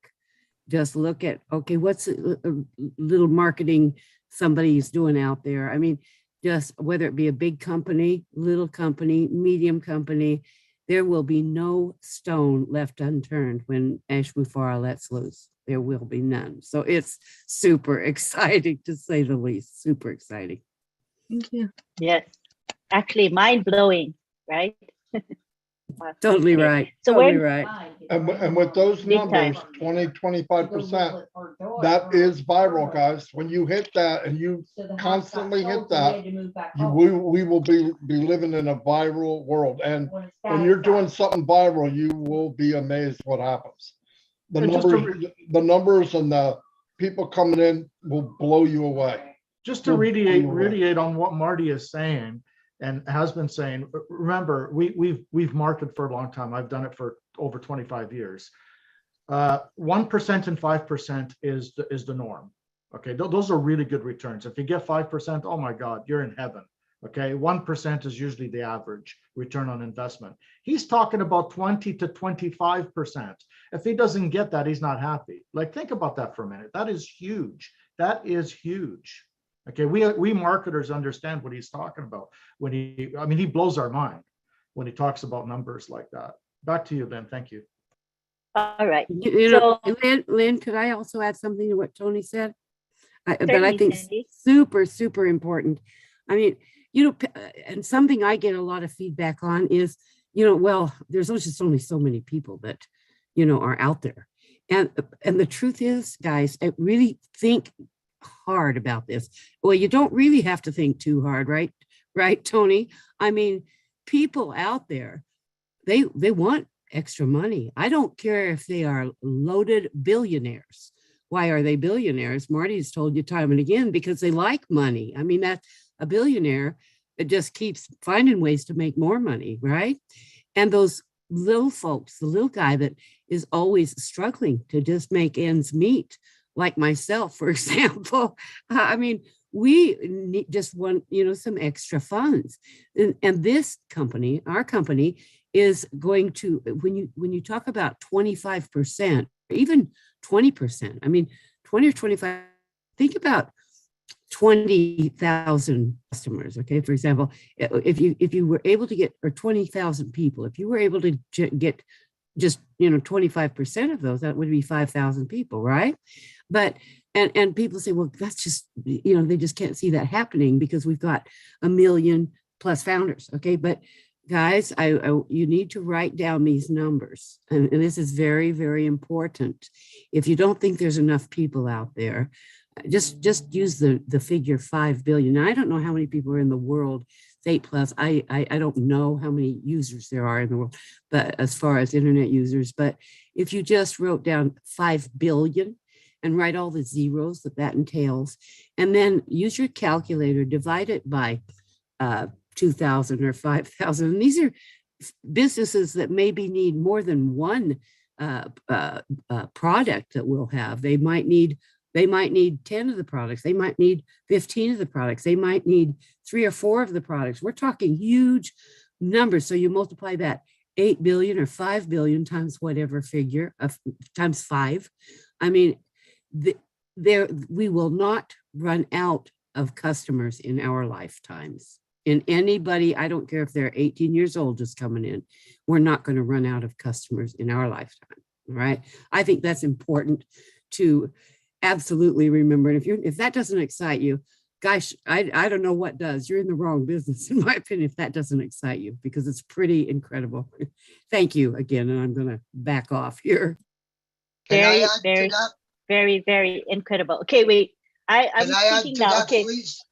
just look at, okay, what's a little marketing somebody's doing out there? I mean, just whether it be a big company, little company, medium company, there will be no stone left unturned when Ash Mufareh lets loose. There will be none. So it's super exciting, to say the least. Super exciting. Thank you. Yes, actually mind blowing, right? Totally Okay. right. So Totally we're right. And with those Big time. numbers, 20-25%, that is viral, guys. When you hit that and you constantly hit that, we will be living in a viral world. And when you're doing something viral, you will be amazed what happens. The And just to numbers and the people coming in will blow you away. Just to radiate on what Marty is saying and has been saying, remember, we've marketed for a long time. I've done it for over 25 years. 1% and 5% is the norm. Okay, those are really good returns. If you get 5%, oh my God, you're in heaven. Okay, 1% is usually the average return on investment. He's talking about 20 to 25%. If he doesn't get that, he's not happy. Like, think about that for a minute. That is huge. That is huge. Okay, we marketers understand what he's talking about when he blows our mind when he talks about numbers like that. Back to you, Lynn. Thank you. all right. You know, Lynn, could I also add something to what Tony said? That I Certainly, think Cindy. super, super important. I mean, you know, and something I get a lot of feedback on is, you know, well, there's just only so many people that, you know, are out there. And the truth is, guys, I really think hard about this. Well, you don't really have to think too hard, right? Right, Tony? I mean, people out there, they want extra money. I don't care if they are loaded billionaires. Why are they billionaires? Marty's told you time and again, because they like money. I mean, that's a billionaire. It just keeps finding ways to make more money, right? And those little folks, the little guy that is always struggling to just make ends meet, like myself, for example. I mean, we just want, you know, some extra funds. And this company, our company, is going to, when you talk about 25%, even 20%, I mean, 20 or 25, think about 20,000 customers. Okay, for example, if you were able to get, or 20,000 people, if you were able to get just, you know, 25% of those, that would be 5,000 people, right? But and people say, well, that's just, you know, they just can't see that happening because we've got 1 million plus founders. Okay, but guys, you need to write down these numbers, and this is very, very important. If you don't think there's enough people out there, just use the figure 5 billion. Now, I don't know how many people are in the world. It's 8 plus. I don't know how many users there are in the world, but as far as internet users, but if you just wrote down 5 billion and write all the zeros that entails, and then use your calculator, divide it by 2,000 or 5,000. And these are businesses that maybe need more than one product that we'll have. They might need 10 of the products. They might need 15 of the products. They might need 3 or 4 of the products. We're talking huge numbers. So you multiply that 8 billion or 5 billion times whatever figure of times 5. I mean, we will not run out of customers in our lifetimes. And anybody, I don't care if they're 18 years old just coming in, we're not going to run out of customers in our lifetime, right? I think that's important to absolutely remember. And if that doesn't excite you, gosh, I don't know what does. You're in the wrong business, in my opinion, if that doesn't excite you, because it's pretty incredible. Thank you again, and I'm going to back off here. Very, very, very, very incredible. Okay, wait. I'm speaking now. Okay. Please?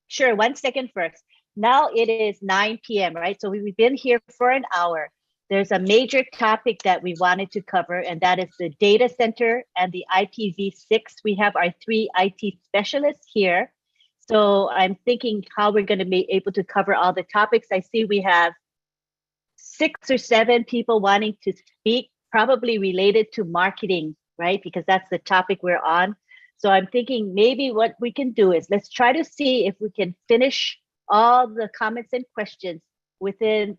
Sure, 1 second first. Now it is 9 p.m., right? So we've been here for an hour. There's a major topic that we wanted to cover, and that is the data center and the IPv6. We have our 3 IT specialists here. So I'm thinking how we're going to be able to cover all the topics. I see we have 6 or 7 people wanting to speak, probably related to marketing right? Because that's the topic we're on. So I'm thinking maybe what we can do is let's try to see if we can finish all the comments and questions in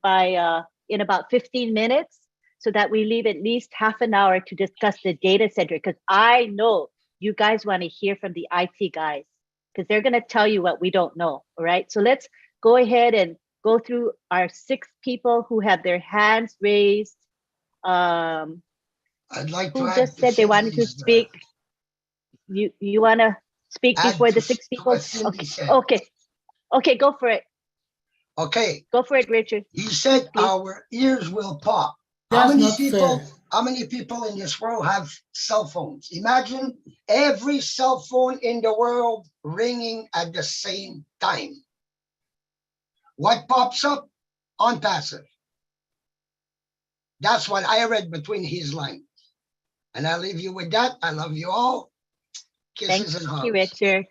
about 15 minutes, so that we leave at least half an hour to discuss the data center. Because I know you guys want to hear from the IT guys, because they're going to tell you what we don't know. All right. So let's go ahead and go through our 6 people who have their hands raised. I'd like to Who add just said they wanted to speak? You want to speak add before the to 6 to people? what Cindy Okay. said. Okay, go for it. Okay, Go for it, Richard. he said Please. our ears will pop. That's How many not people? fair. How many people in this world have cell phones? Imagine every cell phone in the world ringing at the same time. What pops up? Onpassive. That's what I read between his lines. And I'll leave you with that. I love you all. Kisses and Thank you, hugs. Richard.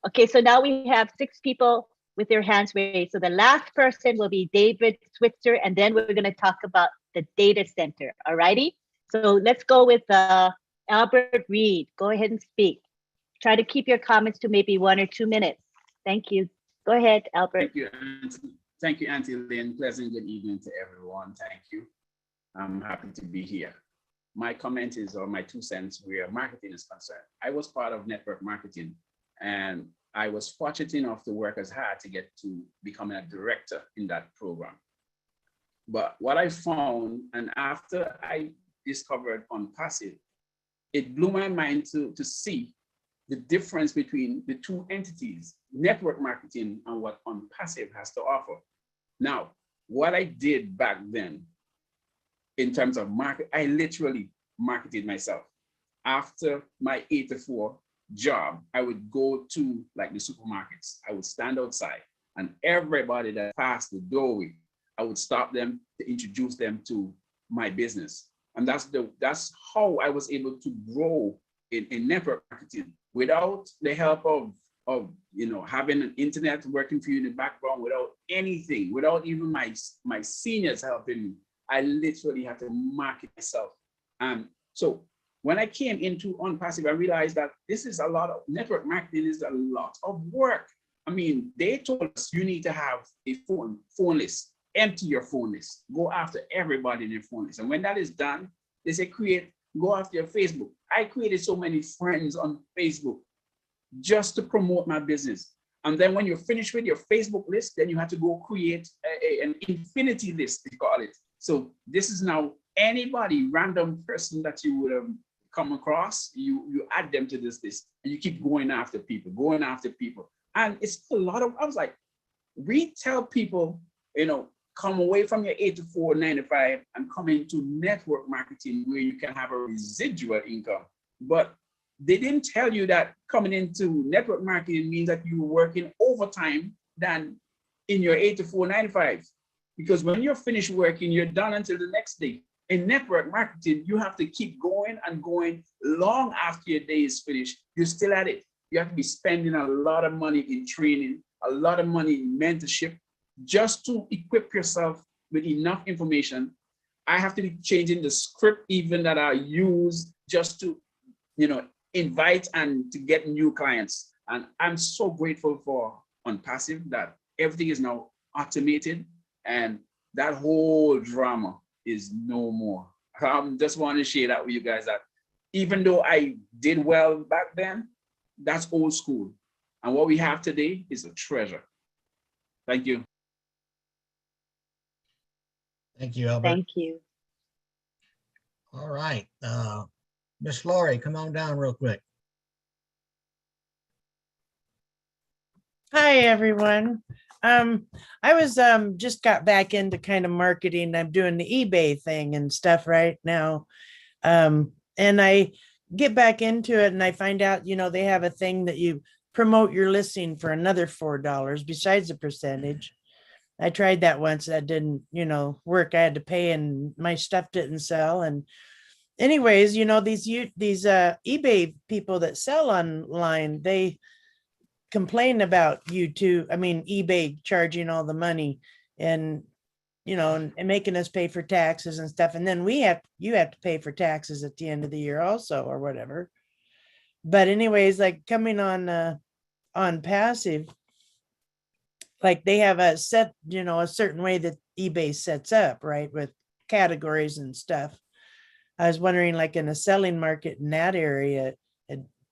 Okay, so now we have 6 people with their hands raised. So the last person will be David Switzer, and then we're going to talk about the data center. All righty. So let's go with Albert Reed. Go ahead and speak. Try to keep your comments to maybe 1 or 2 minutes. Thank you. Go ahead, Albert. Thank you, Auntie. Thank you, Auntie Lynn. Pleasant good evening to everyone. Thank you. I'm happy to be here. My comment is, or my 2 cents, where marketing is concerned. I was part of network marketing, and I was fortunate enough to work as hard to get to becoming a director in that program. But what I found, and after I discovered Onpassive, it blew my mind to see the difference between the 2 entities, network marketing and what Onpassive has to offer. Now, what I did back then in terms of market, I literally marketed myself. After my 8 to 4 job, I would go to like the supermarkets. I would stand outside, and everybody that passed the doorway, I would stop them to introduce them to my business. And that's how I was able to grow in network marketing without the help of having an internet working for you in the background, without anything, without even my seniors helping me. I literally had to market myself. So when I came into Onpassive, I realized that this is a lot of network marketing is a lot of work. I mean, they told us you need to have a phone list, empty your phone list, go after everybody in your phone list. And when that is done, they say go after your Facebook. I created so many friends on Facebook just to promote my business. And then when you're finished with your Facebook list, then you have to go create an infinity list, they call it. So this is now anybody, random person that you would have come across, you add them to this list, and you keep going after people. And it's a lot of, I was like, we tell people, come away from your 8 to 4, 9 to 5, and come into network marketing where you can have a residual income. But they didn't tell you that coming into network marketing means that you're working overtime than in your 8 to 4, 9 to 5. Because when you're finished working, you're done until the next day. In network marketing, you have to keep going and going long after your day is finished. You're still at it. You have to be spending a lot of money in training, a lot of money in mentorship, just to equip yourself with enough information. I have to be changing the script even that I use just to, invite and to get new clients. And I'm so grateful for Onpassive that everything is now automated and that whole drama is no more. Just want to share that with you guys that even though I did well back then, that's old school. And what we have today is a treasure. Thank you. Thank you, Albert. Thank you. All right. Miss Laurie, come on down real quick. Hi, everyone. I was just got back into kind of marketing. I'm doing the eBay thing and stuff right now. And I get back into it and I find out, they have a thing that you promote your listing for another $4 besides the percentage. I tried that once. That didn't, work. I had to pay and my stuff didn't sell. And anyways, these eBay people that sell online, they complain about eBay charging all the money. And and making us pay for taxes and stuff. And then you have to pay for taxes at the end of the year also, or whatever. But anyways, like coming on passive, like they have a set, a certain way that eBay sets up, right, with categories and stuff. I was wondering, like in a selling market in that area,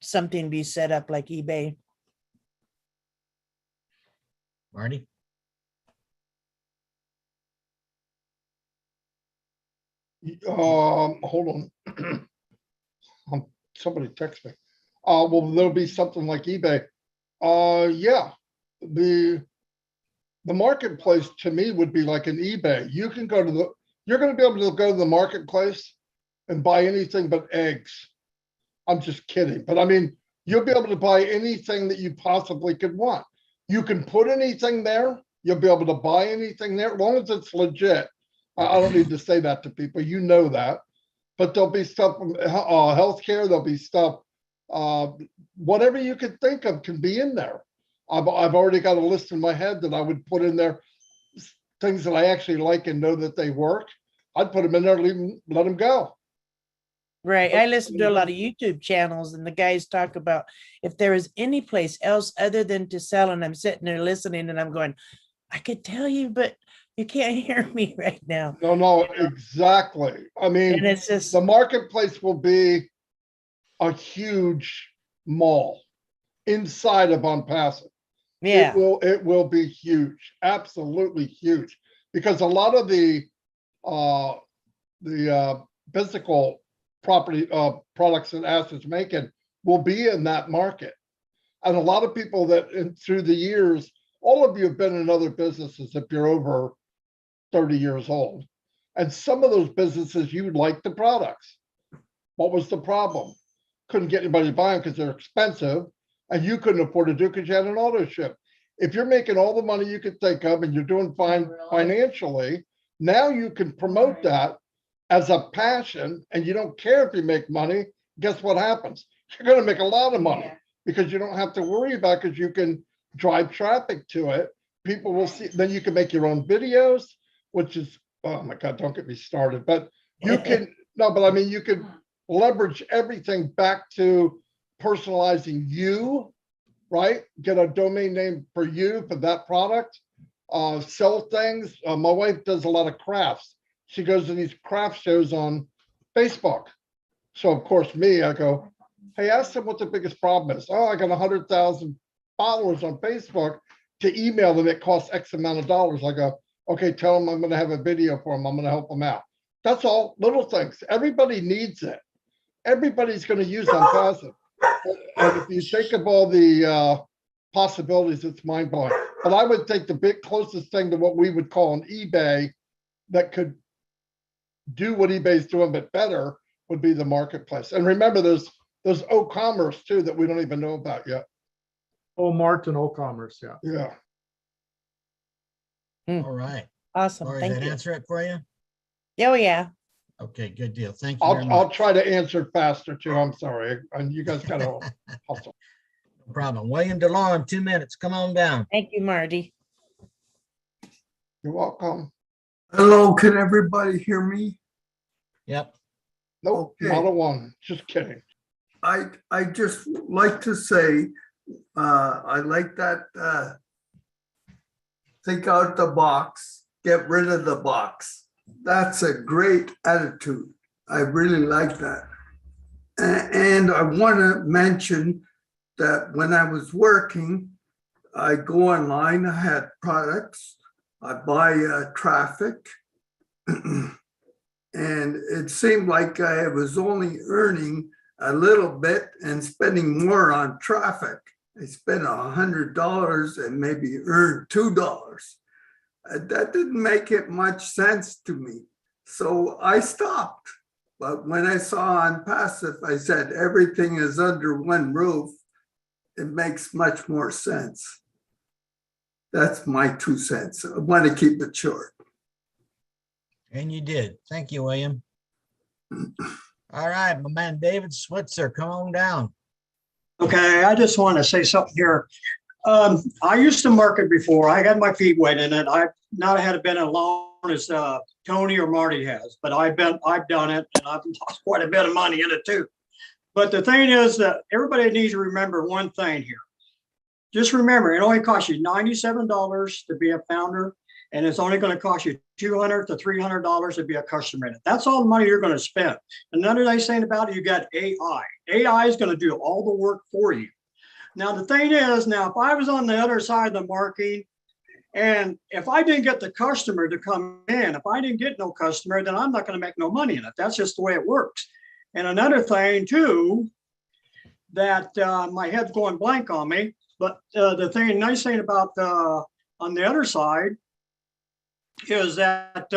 something be set up like eBay. Marty? Hold on. Somebody text me. Well, there'll be something like eBay. Yeah, the marketplace to me would be like an eBay. You're going to be able to go to the marketplace and buy anything but eggs. I'm just kidding. But I mean, you'll be able to buy anything that you possibly could want. You can put anything there. You'll be able to buy anything there, as long as it's legit. I don't need to say that to people. You know that. But there'll be stuff, healthcare, there'll be stuff, whatever you could think of can be in there. I've already got a list in my head that I would put in there, things that I actually like and know that they work. I'd put them in there, let them go. Right. I listen to a lot of YouTube channels, and the guys talk about if there is any place else other than to sell, and I'm sitting there listening and I'm going, I could tell you, but you can't hear me right now. No, exactly. I mean, And it's just the marketplace will be a huge mall inside of Onpassive. Yeah. It will be huge, absolutely huge, because a lot of the physical property products that Assets making will be in that market. And a lot of people that through the years, all of you have been in other businesses if you're over 30 years old. And some of those businesses, you like the products. What was the problem? Couldn't get anybody to buy them because they're expensive, and you couldn't afford to do because you had an auto ship. If you're making all the money you could think of and you're doing fine financially, now you can promote that as a passion, and you don't care if you make money. Guess what happens? You're going to make a lot of money because you don't have to worry about, because you can drive traffic to it. People will see, then you can make your own videos, which is, oh my God, don't get me started. But you can, no, but I mean, you can leverage everything back to personalizing you, right? Get a domain name for you, for that product, sell things. My wife does a lot of crafts. She goes to these craft shows on Facebook. So of course I go, hey, ask them what the biggest problem is. Oh, I got 100,000 followers on Facebook. To email them, it costs X amount of dollars. I go, okay, tell them I'm going to have a video for them. I'm going to help them out. That's all, little things. Everybody needs it. Everybody's going to use Onpassive. And if you think of all the possibilities, it's mind blowing. But I would think the big closest thing to what we would call an eBay that could do what eBay's doing, but better, would be the marketplace. And remember, there's O-commerce too that we don't even know about yet. Mart and O-commerce, yeah. Yeah. All right. Awesome. Sorry, Thank that you. answer it for you? Oh, yeah. Okay, good deal. Thank you very I'll much. try to answer faster too. I'm sorry. And you guys got to hustle. No problem. William DeLorme, 2 minutes. Come on down. Thank you, Marty. You're welcome. Hello, can everybody hear me? Yep. Nope, Okay. not a one. Just kidding. I just like to say, I like that think out the box, get rid of the box. That's a great attitude. I really like that. And I want to mention that when I was working, I go online, I had products, I buy traffic, and it seemed like I was only earning a little bit and spending more on traffic. I spent $100 and maybe earned $2. That didn't make it much sense to me. So I stopped. But when I saw Onpassive, I said, everything is under one roof. It makes much more sense. That's my 2 cents. I want to keep it short. And you did. Thank you, William. All right, my man David Switzer, come on down. Okay, I just want to say something here. I used to market before. I got my feet wet in it. I've not had been in a long as Tony or Marty has, but I've done it, and I've lost quite a bit of money in it too. But the thing is that everybody needs to remember one thing here. Just remember, it only costs you $97 to be a founder, and it's only going to cost you $200 to $300 to be a customer in it. That's all the money you're going to spend. Another nice thing about it, you got AI. AI is going to do all the work for you. Now, the thing is, now, if I was on the other side of the marketing, and if I didn't get the customer to come in, if I didn't get no customer, then I'm not going to make no money in it. That's just the way it works. And another thing too, that my head's going blank on me, but nice thing about on the other side is that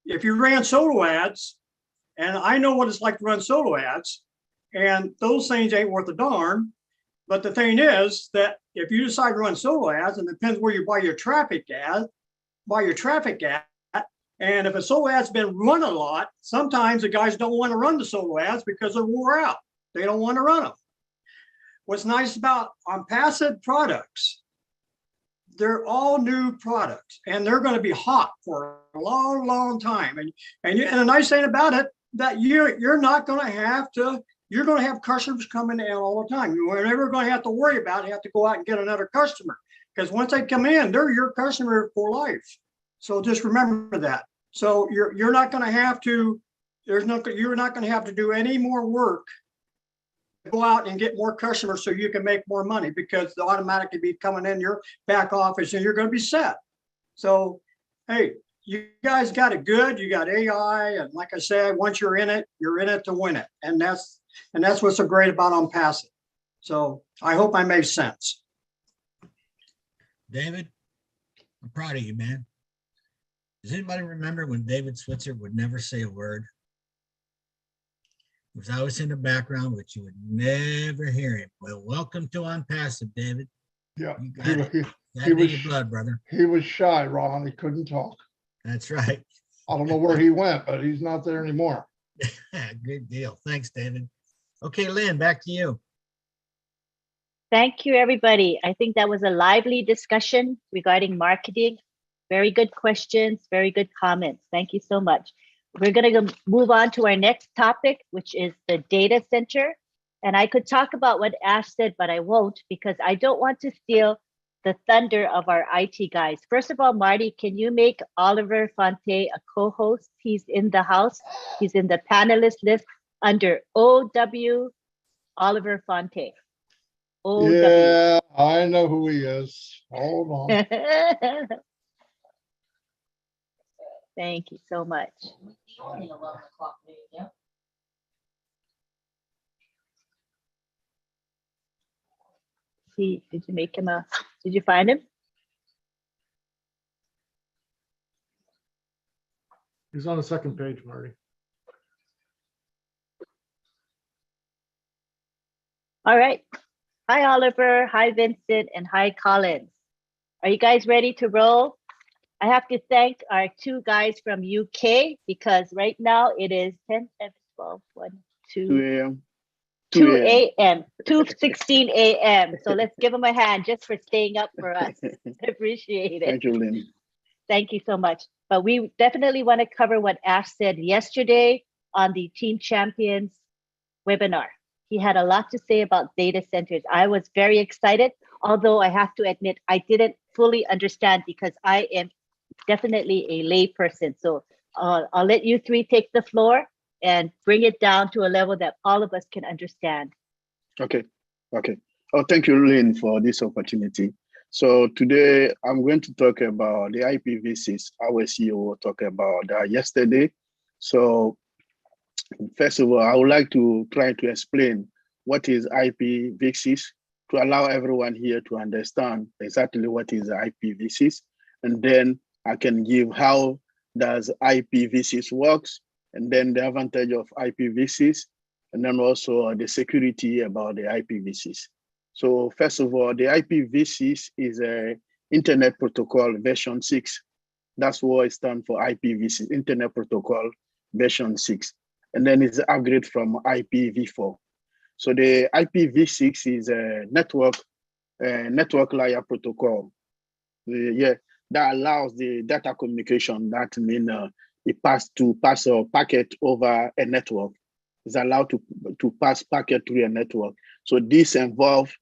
if you ran solo ads, and I know what it's like to run solo ads, and those things ain't worth a darn. But the thing is that if you decide to run solo ads, and it depends where you buy your traffic at, and if a solo ad's been run a lot, sometimes the guys don't want to run the solo ads because they're wore out. They don't want to run them. What's nice about Onpassive products, they're all new products, and they're going to be hot for a long, long time. And the nice thing about it, that you're not going to have to. You're going to have customers coming in all the time. You're never going to have to worry about it. You have to go out and get another customer, because once they come in, they're your customer for life. So just remember that. So you're not going to have to. You're not going to have to do any more work. Go out and get more customers so you can make more money, because they'll automatically be coming in your back office and you're going to be set. So, hey, you guys got it good. You got AI, and like I said, once you're in it to win it, and that's what's so great about Onpassive. So I hope I made sense. David, I'm proud of you, man. Does anybody remember when David Switzer would never say a word? He was always in the background, but you would never hear him. Well, welcome to Onpassive, David. Yeah, You got he was your blood, brother. He was shy, Ron. He couldn't talk. That's right. I don't know where he went, but he's not there anymore. Good deal. Thanks, David. Okay, Lynn, back to you. Thank you, everybody. I think that was a lively discussion regarding marketing. Very good questions, very good comments. Thank you so much. We're going to move on to our next topic, which is the data center. And I could talk about what Ash said, but I won't, because I don't want to steal the thunder of our IT guys. First of all, Marty, can you make Oliver Fonte a co-host? He's in the house. He's in the panelist list under OW Oliver Fonte. OW. Yeah, I know who he is. Hold on. Thank you so much. Did you make him did you find him? He's on the second page, Marty. All right. Hi, Oliver. Hi, Vincent. And hi, Collins. Are you guys ready to roll? I have to thank our two guys from UK, because right now it is 10, 11, 12, 1, 2 a.m. 2 a.m. 2:16 a.m. So let's give them a hand just for staying up for us. Appreciate it. Thank you, Lynn. Thank you so much. But we definitely want to cover what Ash said yesterday on the Team Champions webinar. He had a lot to say about data centers. I was very excited, although I have to admit I didn't fully understand, because I am definitely a lay person. So I'll let you three take the floor and bring it down to a level that all of us can understand. Okay. Oh, thank you, Lynn, for this opportunity. So today I'm going to talk about the IPv6. Our CEO talked about that yesterday. So first of all, I would like to try to explain what is IPv6 to allow everyone here to understand exactly what is IPv6. And then I can give how does IPv6 works, and then the advantage of IPv6, and then also the security about the IPv6. So first of all, the IPv6 is a Internet Protocol version 6. That's what it stands for, IPv6, Internet Protocol version 6. And then it's an upgrade from IPv4. So the IPv6 is a network layer protocol. that allows the data communication. That means it pass a packet over a network. It's allowed to pass packet through a network. So this involves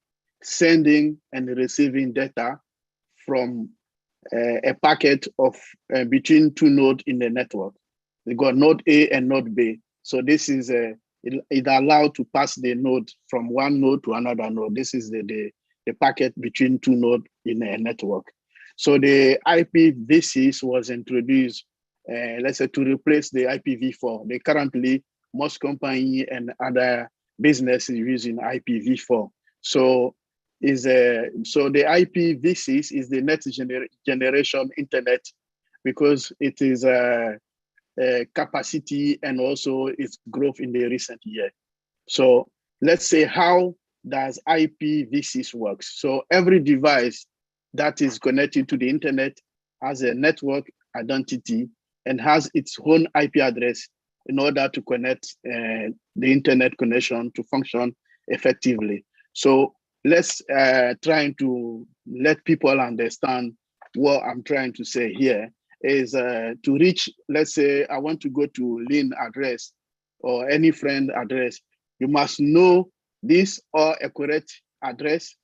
sending and receiving data from a packet of between two nodes in the network. We got node A and node B. So this is it allowed to pass the node from one node to another node. This is the packet between two nodes in a network. So the IPv6 was introduced, let's say, to replace the IPv4. They currently, most companies and other businesses using IPv4. So the IPv6 is the next generation internet because it is capacity and also its growth in the recent year. So let's say, how does IPv6 works? So every device that is connected to the internet has a network identity and has its own IP address in order to connect the internet connection to function effectively. So let's try to let people understand what I'm trying to say here is to reach, let's say I want to go to Lynn address or any friend address, you must know this or a correct address,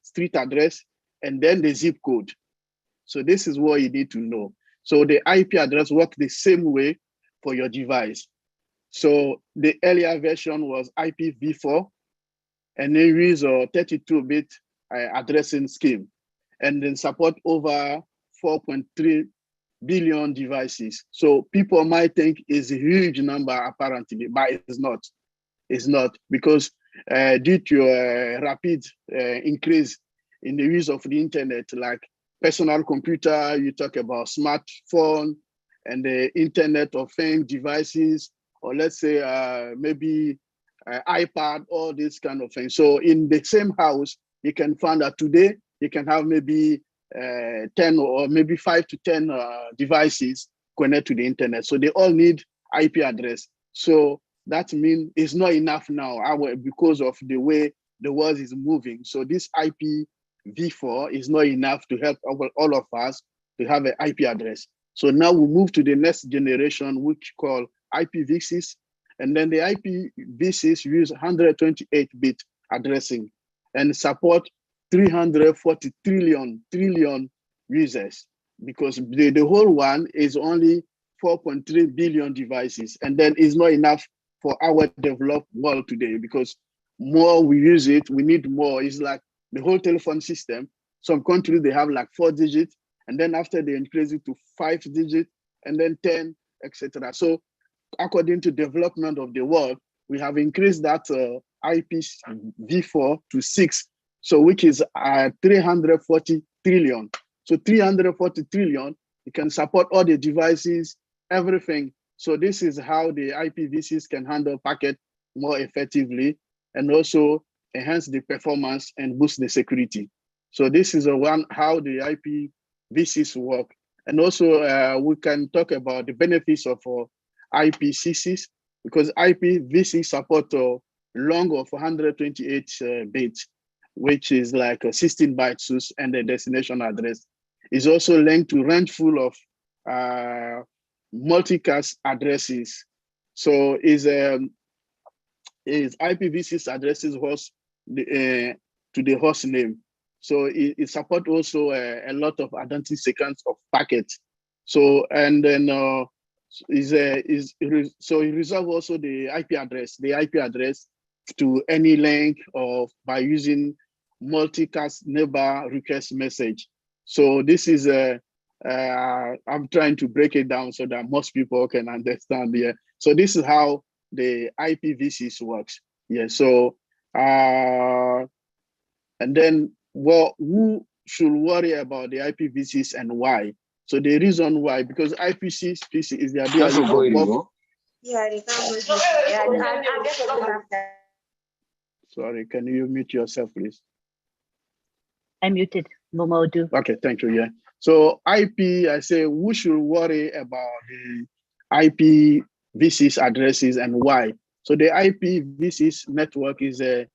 street address, and then the zip code. So this is what you need to know. So the IP address works the same way for your device. So the earlier version was IPv4, and they use a 32-bit addressing scheme, and then support over 4.3 billion devices. So people might think it's a huge number apparently, but it's not. It's not, because due to a rapid increase in the use of the internet, like personal computer, you talk about smartphone and the Internet of Things devices, or let's say maybe iPad, all these kind of things. So in the same house, you can find that today you can have maybe 10 or maybe 5 to 10 devices connect to the internet. So they all need IP address. So that means it's not enough now because of the way the world is moving. So this IPv4 is not enough to help all of us to have an IP address. So now we move to the next generation, which call IPv6. And then the IPv6 use 128-bit addressing and support 340 trillion users, because the whole one is only 4.3 billion devices. And then it's not enough for our developed world today, because more we use it, we need more. It's like the whole telephone system. Some countries, they have like 4 digits, and then after they increase it to 5 digits, and then 10, etc. So according to development of the world, we have increased that IPv4 to 6, so which is 340 trillion. So 340 trillion, it can support all the devices, everything. So this is how the IPv6 can handle packet more effectively and also enhance the performance and boost the security. So this is how the IPv6 work. And also we can talk about the benefits of IPv6, because IPv6 support long of 128 bits, which is like a 16 bytes and the destination address. Is also linked to range full of multicast addresses. So is IPv6 addresses host to the host name. So it supports also a lot of identity sequence of packets. So and then so it resolve also the IP address to any link of by using multicast neighbor request message. So this is I'm trying to break it down so that most people can understand here. So this is how the IPv6 works. Yeah. So and then who should worry about the IPv6 and why? So the reason why, because IPv6 is the ability of both. Sorry, can you mute yourself, please? I muted Momodu. Okay, thank you. Yeah. So IP, I say, who should worry about the IPv6 addresses and why? So the IPv6 network is a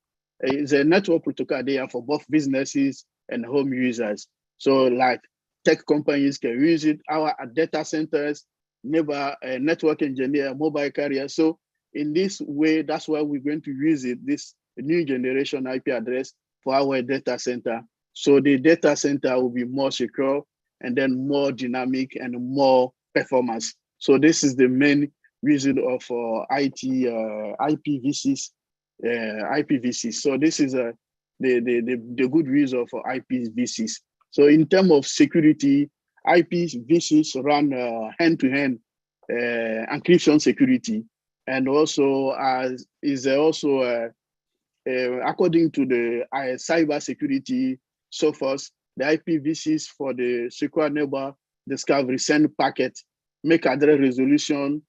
network protocol there for both businesses and home users. So like tech companies can use it, our data centers, neighbor, network engineer, mobile carrier. So in this way, that's why we're going to use it, this new generation IP address for our data center. So the data center will be more secure and then more dynamic and more performance. So this is the main reason of IPv6. So this is the good reason for IPv6. So in terms of security, IPv6 run hand-to-hand encryption security, and also according to the cyber security softwares, the IPv6 for the secure neighbor discovery, send packet, make address resolution,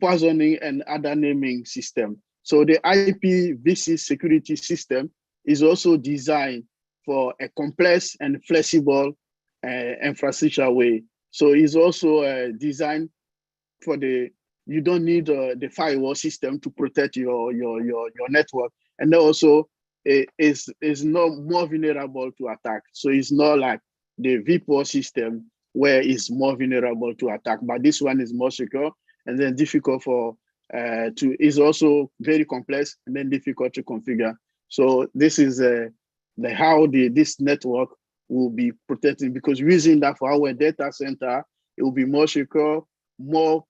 poisoning, and other naming system. So the IPv6 security system is also designed for a complex and flexible infrastructure way. So it's also designed for you don't need the firewall system to protect your network. And then also is not more vulnerable to attack. So it's not like the VPOR system where it's more vulnerable to attack, but this one is more secure and then difficult is also very complex and then difficult to configure. So this is how this network will be protected, because using that for our data center, it will be more secure, more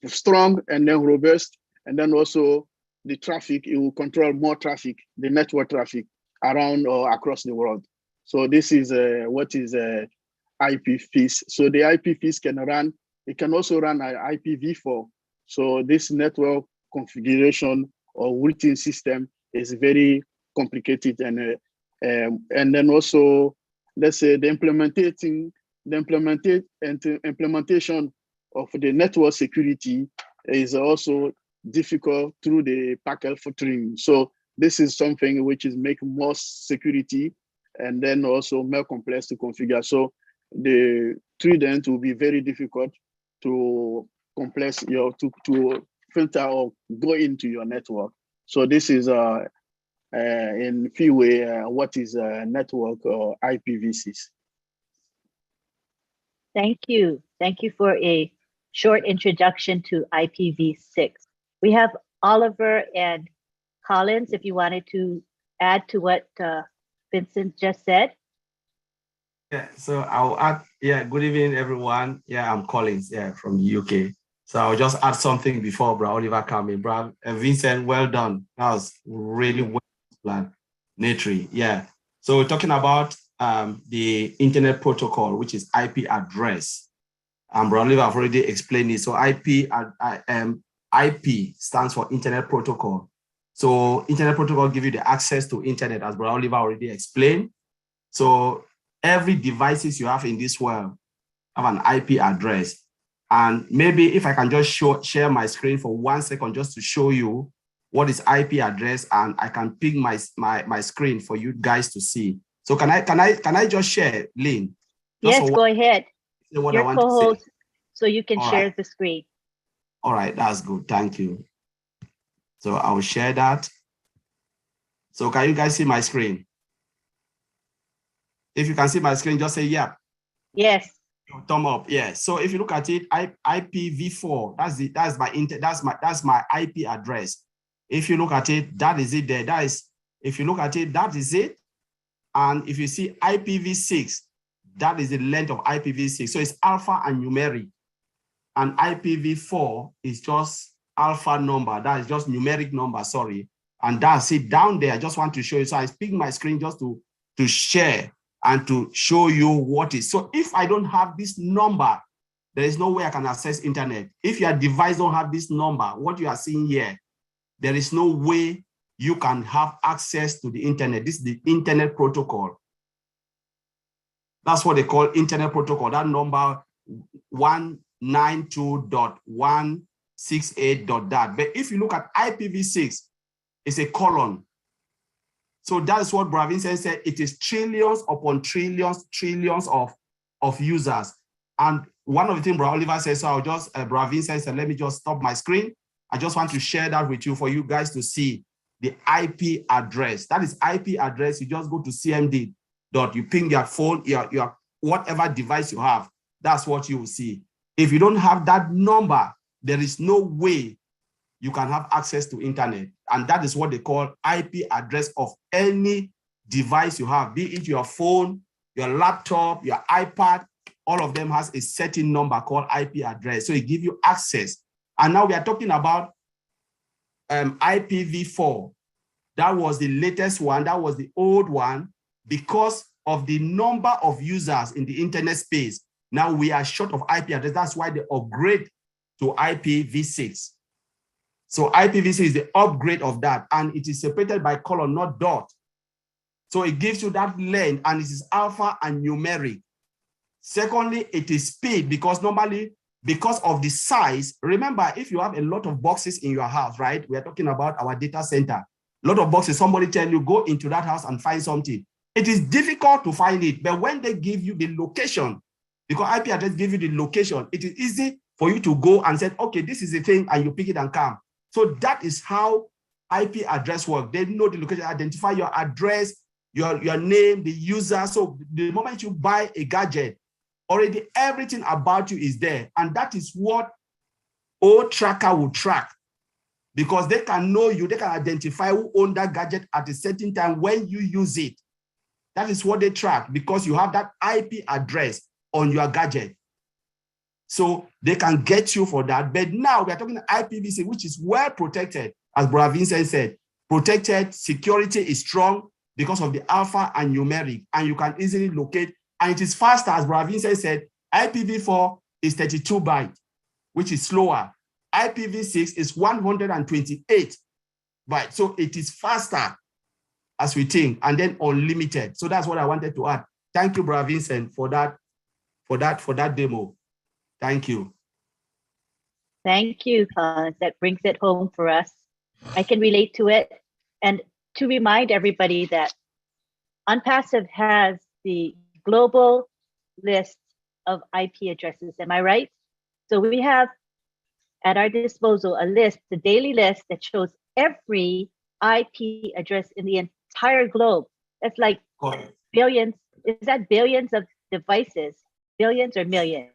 strong and then robust, and then also the traffic, it will control more traffic, the network traffic around or across the world. So this is what is IPv6. So the IPv6 can also run IPv4. So this network configuration or routing system is very complicated, and then also, let's say the implementation of the network security is also difficult through the packet filtering. So this is something which is making more security and then also more complex to configure. So the trident will be very difficult to to filter or go into your network. So this is in few way what is a network or IPv6. Thank you. Thank you for a short introduction to IPv6. We have Oliver and Collins, if you wanted to add to what Vincent just said. Yeah, so I'll add, good evening, everyone. Yeah, I'm Collins, from the UK. So I'll just add something before Bro Oliver come in. Bro Vincent, well done. That was really well explanatory. Yeah. So we're talking about the internet protocol, which is IP address. Bro Oliver, I've already explained it. So IP stands for internet protocol. So internet protocol gives you the access to internet, as Bro Oliver already explained. So every devices you have in this world have an IP address. And maybe if I can just share my screen for 1 second, just to show you what is IP address, and I can pick my screen for you guys to see. So can I just share, Lynn? Yes, go ahead. Your co-host, so you can share right. the screen. All right, that's good. Thank you. So I will share that. So can you guys see my screen? If you can see my screen, just say yeah. Yes. Thumb up. Yeah. So if you look at it, IPv4, that's my IP address. If you look at it, that is it there. If you look at it, that is it. And if you see IPv6, that is the length of IPv6. So it's alpha and numeric. And IPv4 is just alpha number. That is just numeric number, sorry. And that's it down there. I just want to show you. So I pick my screen just to share and to show you what is. So if I don't have this number, there is no way I can access internet. If your device don't have this number, what you are seeing here, there is no way you can have access to the internet. This is the internet protocol. That's what they call internet protocol. That number 192.168. But if you look at IPv6, it's a colon. So that's what Bro Vincent said. It is trillions upon trillions of users. And one of the things Bro Oliver says, so I'll just, Bro Vincent said, let me just stop my screen. I just want to share that with you for you guys to see the IP address. That is IP address. You just go to CMD. dot. You ping your phone, your whatever device you have. That's what you will see. If you don't have that number, there is no way you can have access to internet. And that is what they call IP address of any device you have, be it your phone, your laptop, your iPad, all of them has a certain number called IP address. So it gives you access. And now we are talking about IPv4. That was the latest one. That was the old one. Because of the number of users in the internet space, now we are short of IP address. That's why they upgrade to IPv6. So IPv6 is the upgrade of that, and it is separated by colon, not dot. So it gives you that length, and it is alpha and numeric. Secondly, it is speed, because normally, because of the size, remember, if you have a lot of boxes in your house, right? We are talking about our data center. A lot of boxes, somebody tell you, go into that house and find something. It is difficult to find it, but when they give you the location, because IP address give you the location, it is easy for you to go and say, okay, this is the thing, and you pick it and come. So that is how IP address work. They know the location, identify your address, your name, the user. So the moment you buy a gadget, already everything about you is there. And that is what OTracker will track, because they can know you, they can identify who owned that gadget at a certain time when you use it. That is what they track, because you have that IP address on your gadget. So they can get you for that. But now we are talking IPv6, which is well protected, as Brother Vincent said. Protected, security is strong because of the alpha and numeric, and you can easily locate. And it is faster, as Brother Vincent said. IPv4 is 32 bytes, which is slower. IPv6 is 128 bytes. So it is faster, as we think, and then unlimited. So that's what I wanted to add. Thank you, Brother Vincent, for that demo. Thank you. Thank you, Collins. That brings it home for us. I can relate to it. And to remind everybody that Onpassive has the global list of IP addresses. Am I right? So we have at our disposal a list, the daily list that shows every IP address in the entire globe. That's like billions. Is that billions of devices? Billions or millions?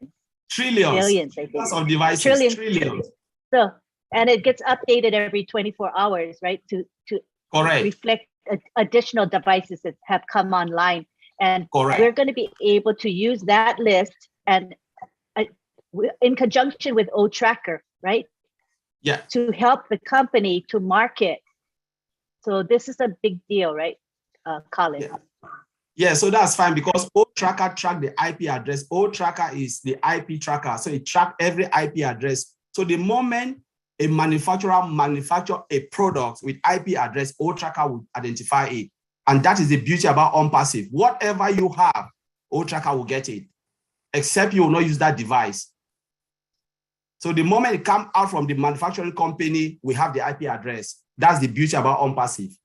Trillions. Billions, I think. Lots of devices. Trillions. So, and it gets updated every 24 hours, right? To reflect additional devices that have come online. And we're going to be able to use that list and in conjunction with OTracker, right? Yeah. To help the company to market. So this is a big deal, right, Colin? Yeah, so that's fine, because OTracker track the IP address. OTracker is the IP tracker, so it tracks every IP address. So the moment a manufacturer manufactures a product with IP address, OTracker will identify it. And that is the beauty about Onpassive. Whatever you have, OTracker will get it, except you will not use that device. So the moment it comes out from the manufacturing company, we have the IP address. That's the beauty about Onpassive.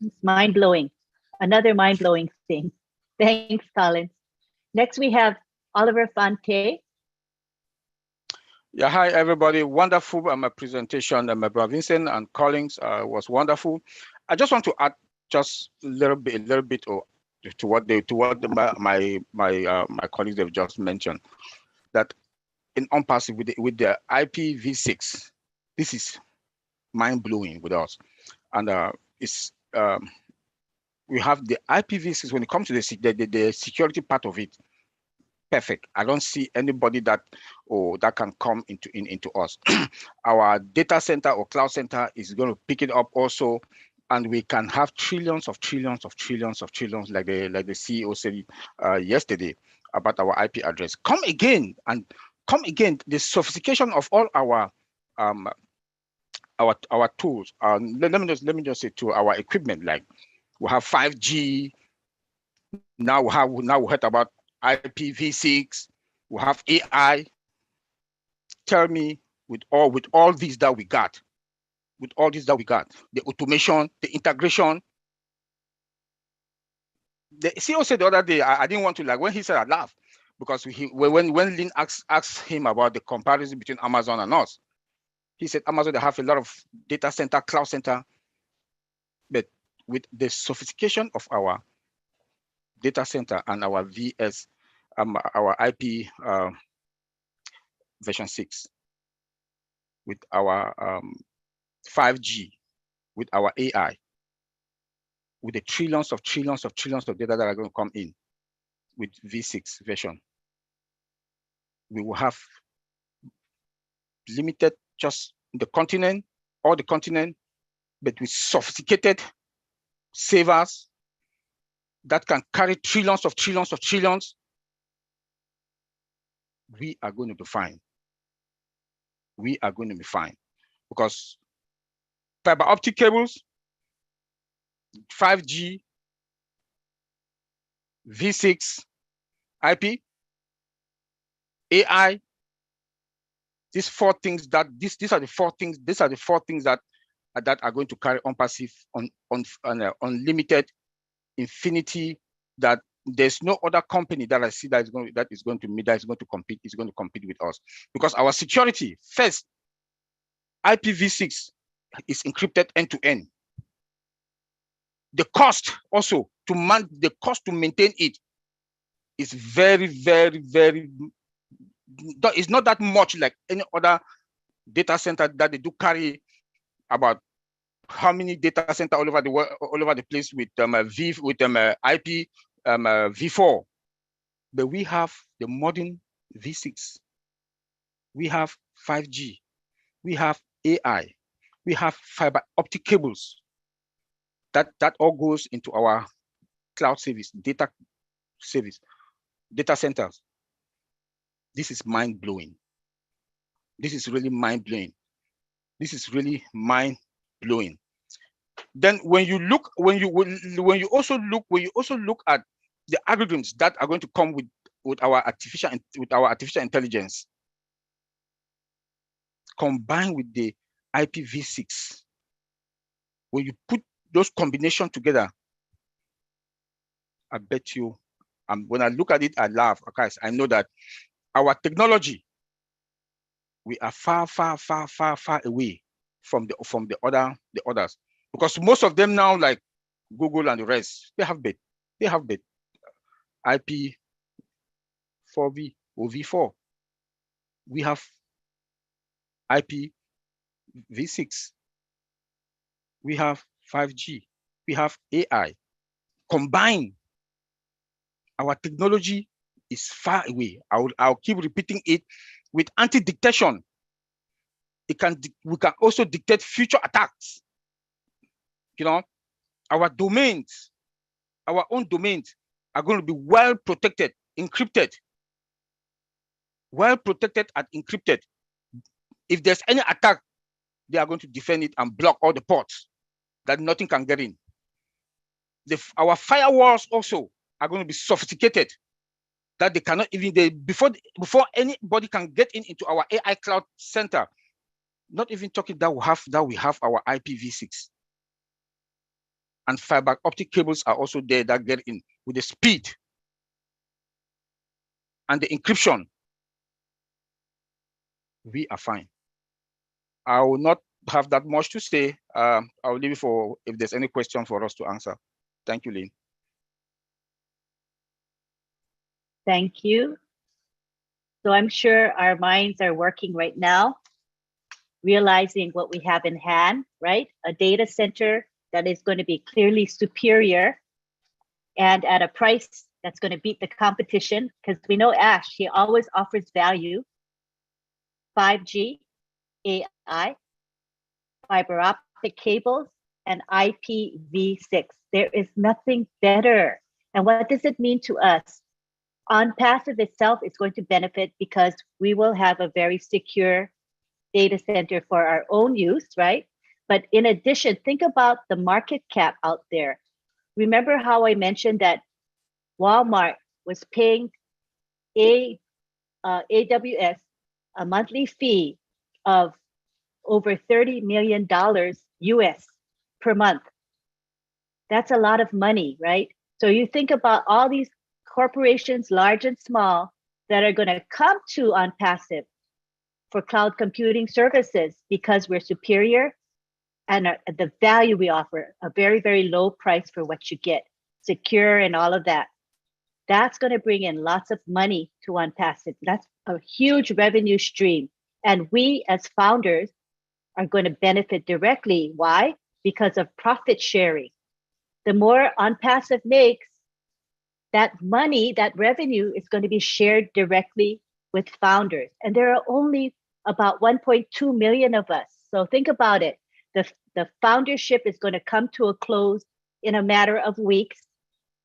It's mind-blowing. Another mind-blowing thing. Thanks, Colin. Next, we have Oliver Fonte. Yeah, hi, everybody. Wonderful presentation. My brother Vincent and Collins was wonderful. I just want to add just a little bit to what my colleagues have just mentioned. That in Onpassive with the IPv6, this is mind-blowing with us, and we have the IPv6 when it comes to the security part of it. Perfect. I don't see anybody that can come into us. Our data center or cloud center is going to pick it up also, and we can have trillions of trillions of trillions of trillions, like the CEO said yesterday about our IP address. Come again. The sophistication of all our tools. Let me just say to our equipment, like we have 5G. Now we heard about IPv6. We have AI. Tell me, with all these that we got, the automation, the integration. The CEO said the other day, I didn't want to, like when he said, I laughed, because when Lynn asked him about the comparison between Amazon and us, he said Amazon, they have a lot of data center, cloud center, but with the sophistication of our data center and our VS, our IP version 6, with our 5G, with our AI, with the trillions of data that are going to come in with V6 version, we will have limited just the continent, all the continent, but with sophisticated servers that can carry trillions, we are going to be fine. We are going to be fine because fiber optic cables, 5G, V6, IP, AI, these are the four things that are going to carry Onpassive on unlimited infinity, that there's no other company that I see that is going to compete with us, because our security first, IPv6 is encrypted end to end. The cost also to maintain it is very, very, very, it's not that much like any other data center that they do carry about how many data center all over the world, all over the place with IP V4. But we have the modern V6. We have 5G. We have AI. We have fiber optic cables. That all goes into our cloud service, data centers. This is mind-blowing. This is really mind-blowing. This is really mind-blowing. Then when you also look at the algorithms that are going to come with our artificial intelligence, combined with the IPv6, when you put those combinations together, I bet you, when I look at it, I laugh. Okay, I know that our technology, we are far, far, far, far, far away from the others, because most of them now, like Google and the rest, they have the IP 4V or V4. We have IP V6. We have 5G. We have AI. Combined, our technology is far away. I'll keep repeating it. With anti-dictation, we can also dictate future attacks. Our domains, our own domains, are going to be well protected, encrypted, well protected and encrypted. If there's any attack, they are going to defend it and block all the ports that nothing can get in. Our firewalls also are going to be sophisticated, that they cannot even, before anybody can get into our AI cloud center, not even talking that we have our IPv6. And fiber optic cables are also there that get in with the speed and the encryption. We are fine. I will not have that much to say. I will leave it for if there's any question for us to answer. Thank you, Lynn. Thank you. So I'm sure our minds are working right now, realizing what we have in hand, right? A data center that is going to be clearly superior and at a price that's going to beat the competition, because we know Ash, he always offers value. 5G, AI, fiber optic cables, and IPv6. There is nothing better. And what does it mean to us? Onpassive itself is going to benefit because we will have a very secure data center for our own use, right? But in addition, think about the market cap out there. Remember how I mentioned that Walmart was paying AWS a monthly fee of over $30 million US per month. That's a lot of money, right? So you think about all these corporations, large and small, that are going to come to Onpassive for cloud computing services because we're superior, and the value we offer, a very, very low price for what you get, secure and all of that. That's going to bring in lots of money to Onpassive. That's a huge revenue stream. And we as founders are going to benefit directly. Why? Because of profit sharing. The more Onpassive makes, that money, that revenue is going to be shared directly with founders. And there are only about 1.2 million of us. So think about it. The foundership is going to come to a close in a matter of weeks,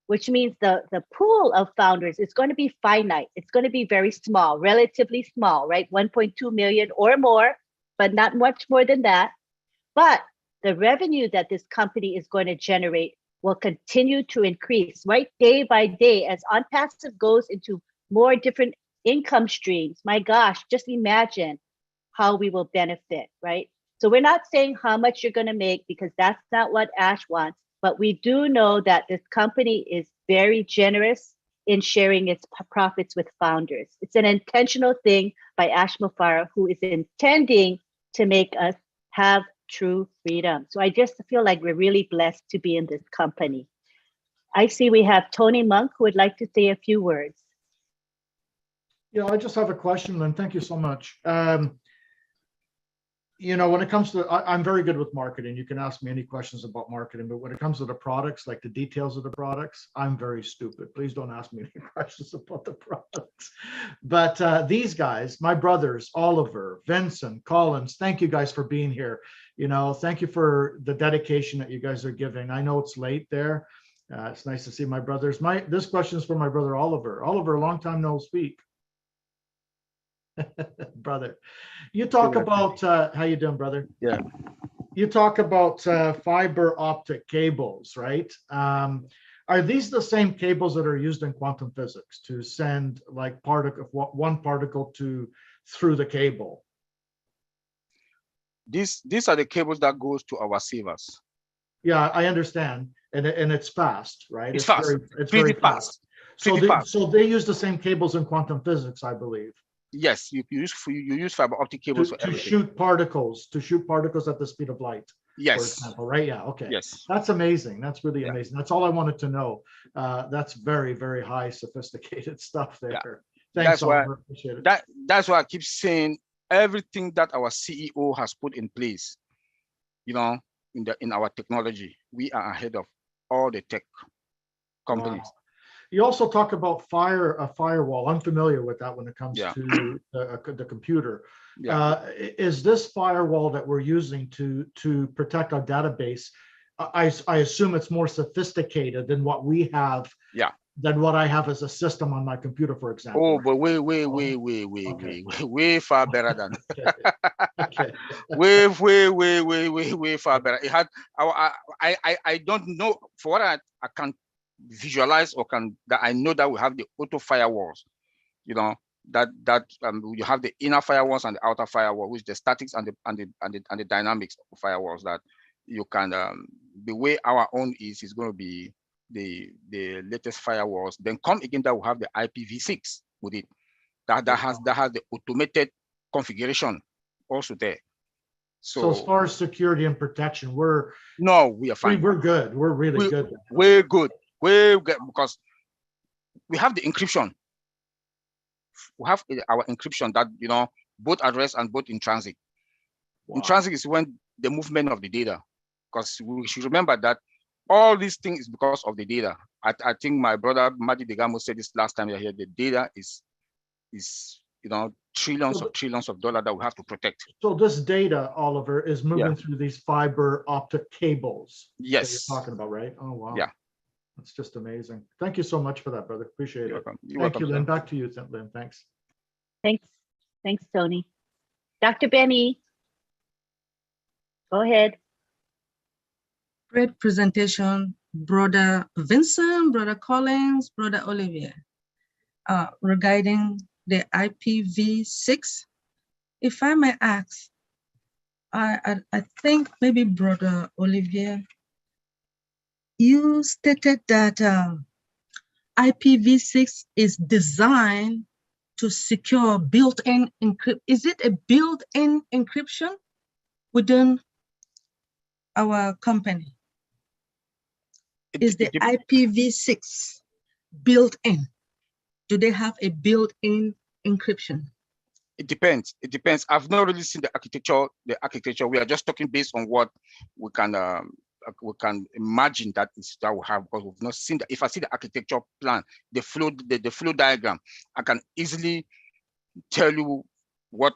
which means the pool of founders is going to be finite. It's going to be very small, relatively small, right? 1.2 million or more, but not much more than that. But the revenue that this company is going to generate will continue to increase, right? Day by day, as Onpassive goes into more different income streams. My gosh, just imagine how we will benefit, right? So we're not saying how much you're going to make because that's not what Ash wants, but we do know that this company is very generous in sharing its profits with founders. It's an intentional thing by Ash Mufareh, who is intending to make us have true freedom. So I just feel like we're really blessed to be in this company. I see we have Tony Monk who would like to say a few words. Yeah, I just have a question, Lynn. Thank you so much. You know, when it comes to, I'm very good with marketing. You can ask me any questions about marketing, but when it comes to the products, like the details of the products, I'm very stupid. Please don't ask me any questions about the products. But these guys, my brothers, Oliver, Vincent, Collins, thank you guys for being here. You know, thank you for the dedication that you guys are giving. I know it's late there. It's nice to see my brothers. This question is for my brother, Oliver. Oliver, long time no speak. Brother, you talk about how you doing, brother? Yeah. You talk about fiber optic cables, right? Are these the same cables that are used in quantum physics to send like one particle through the cable? These are the cables that goes to our servers. Yeah, I understand, and it's fast, right? It's fast. It's Pretty very fast. So they use the same cables in quantum physics, I believe. Yes, you use fiber optic cables for everything. shoot particles at the speed of light. Yes. For example, right? Yeah. Okay. Yes. That's amazing. That's really amazing. That's all I wanted to know. That's very, very high, sophisticated stuff there. Yeah. Thanks, Oliver. Appreciate it. That's why I keep saying everything that our CEO has put in place, you know, in our technology, we are ahead of all the tech companies. Wow. You also talk about a firewall. I'm familiar with that when it comes to the computer. Yeah. Is this firewall that we're using to protect our database? I assume it's more sophisticated than what we have. Yeah. Than what I have as a system on my computer, for example. Oh, but way far better than. Okay. way far better. It had. I don't know for what I can visualize or that I know that we have the auto firewalls, you know, that you have the inner firewalls and the outer firewall, which the statics and the dynamics of firewalls that you can the way our own is going to be the latest firewalls. Then come again that we have the IPv6 with it that has the automated configuration also there. So as far as security and protection, we are fine. We're good. We're really good. We're good. We're good because we have the encryption. We have our encryption that, you know, both address and both in transit. Wow. In transit is when the movement of the data, because we should remember that all these things is because of the data. I think my brother Madi Degamo said this last time here. The data is you know, trillions of dollars that we have to protect. So this data, Oliver, is moving through these fiber optic cables. Yes. That you're talking about, right? Oh wow. Yeah. That's just amazing. Thank you so much for that, brother. Appreciate it. You're Thank welcome, you, Lynn. sir. Back to you, Lynn. Thanks. Thanks, Tony. Dr. Benny, go ahead. Great presentation, Brother Vincent, Brother Collins, Brother Olivier, regarding the IPv6. If I may ask, I think maybe Brother Olivier, you stated that IPv6 is designed to secure built-in encryption. Is it a built-in encryption within our company? Is the IPv6 built in? Do they have a built-in encryption? It depends. It depends. I've not really seen the architecture. We are just talking based on what we can imagine that we have, because we've not seen that. If I see the architecture plan, the flow diagram, I can easily tell you what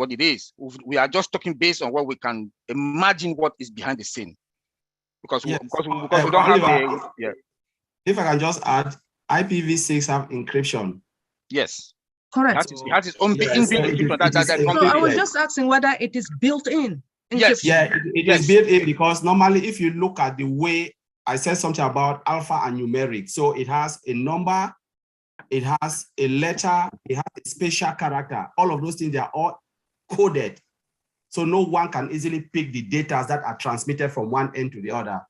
it is. We are just talking based on what we can imagine what is behind the scene, because we don't have If I can just add, IPv6 have encryption. Yes. Correct. It has its own Yes, inbuilt encryption. So I was just asking whether it is built in. Yes. Yeah, it is built in, because normally if you look at the way I said something about alpha and numeric, so it has a number, it has a letter, it has a special character. All of those things, they are all coded. So no one can easily pick the data that are transmitted from one end to the other.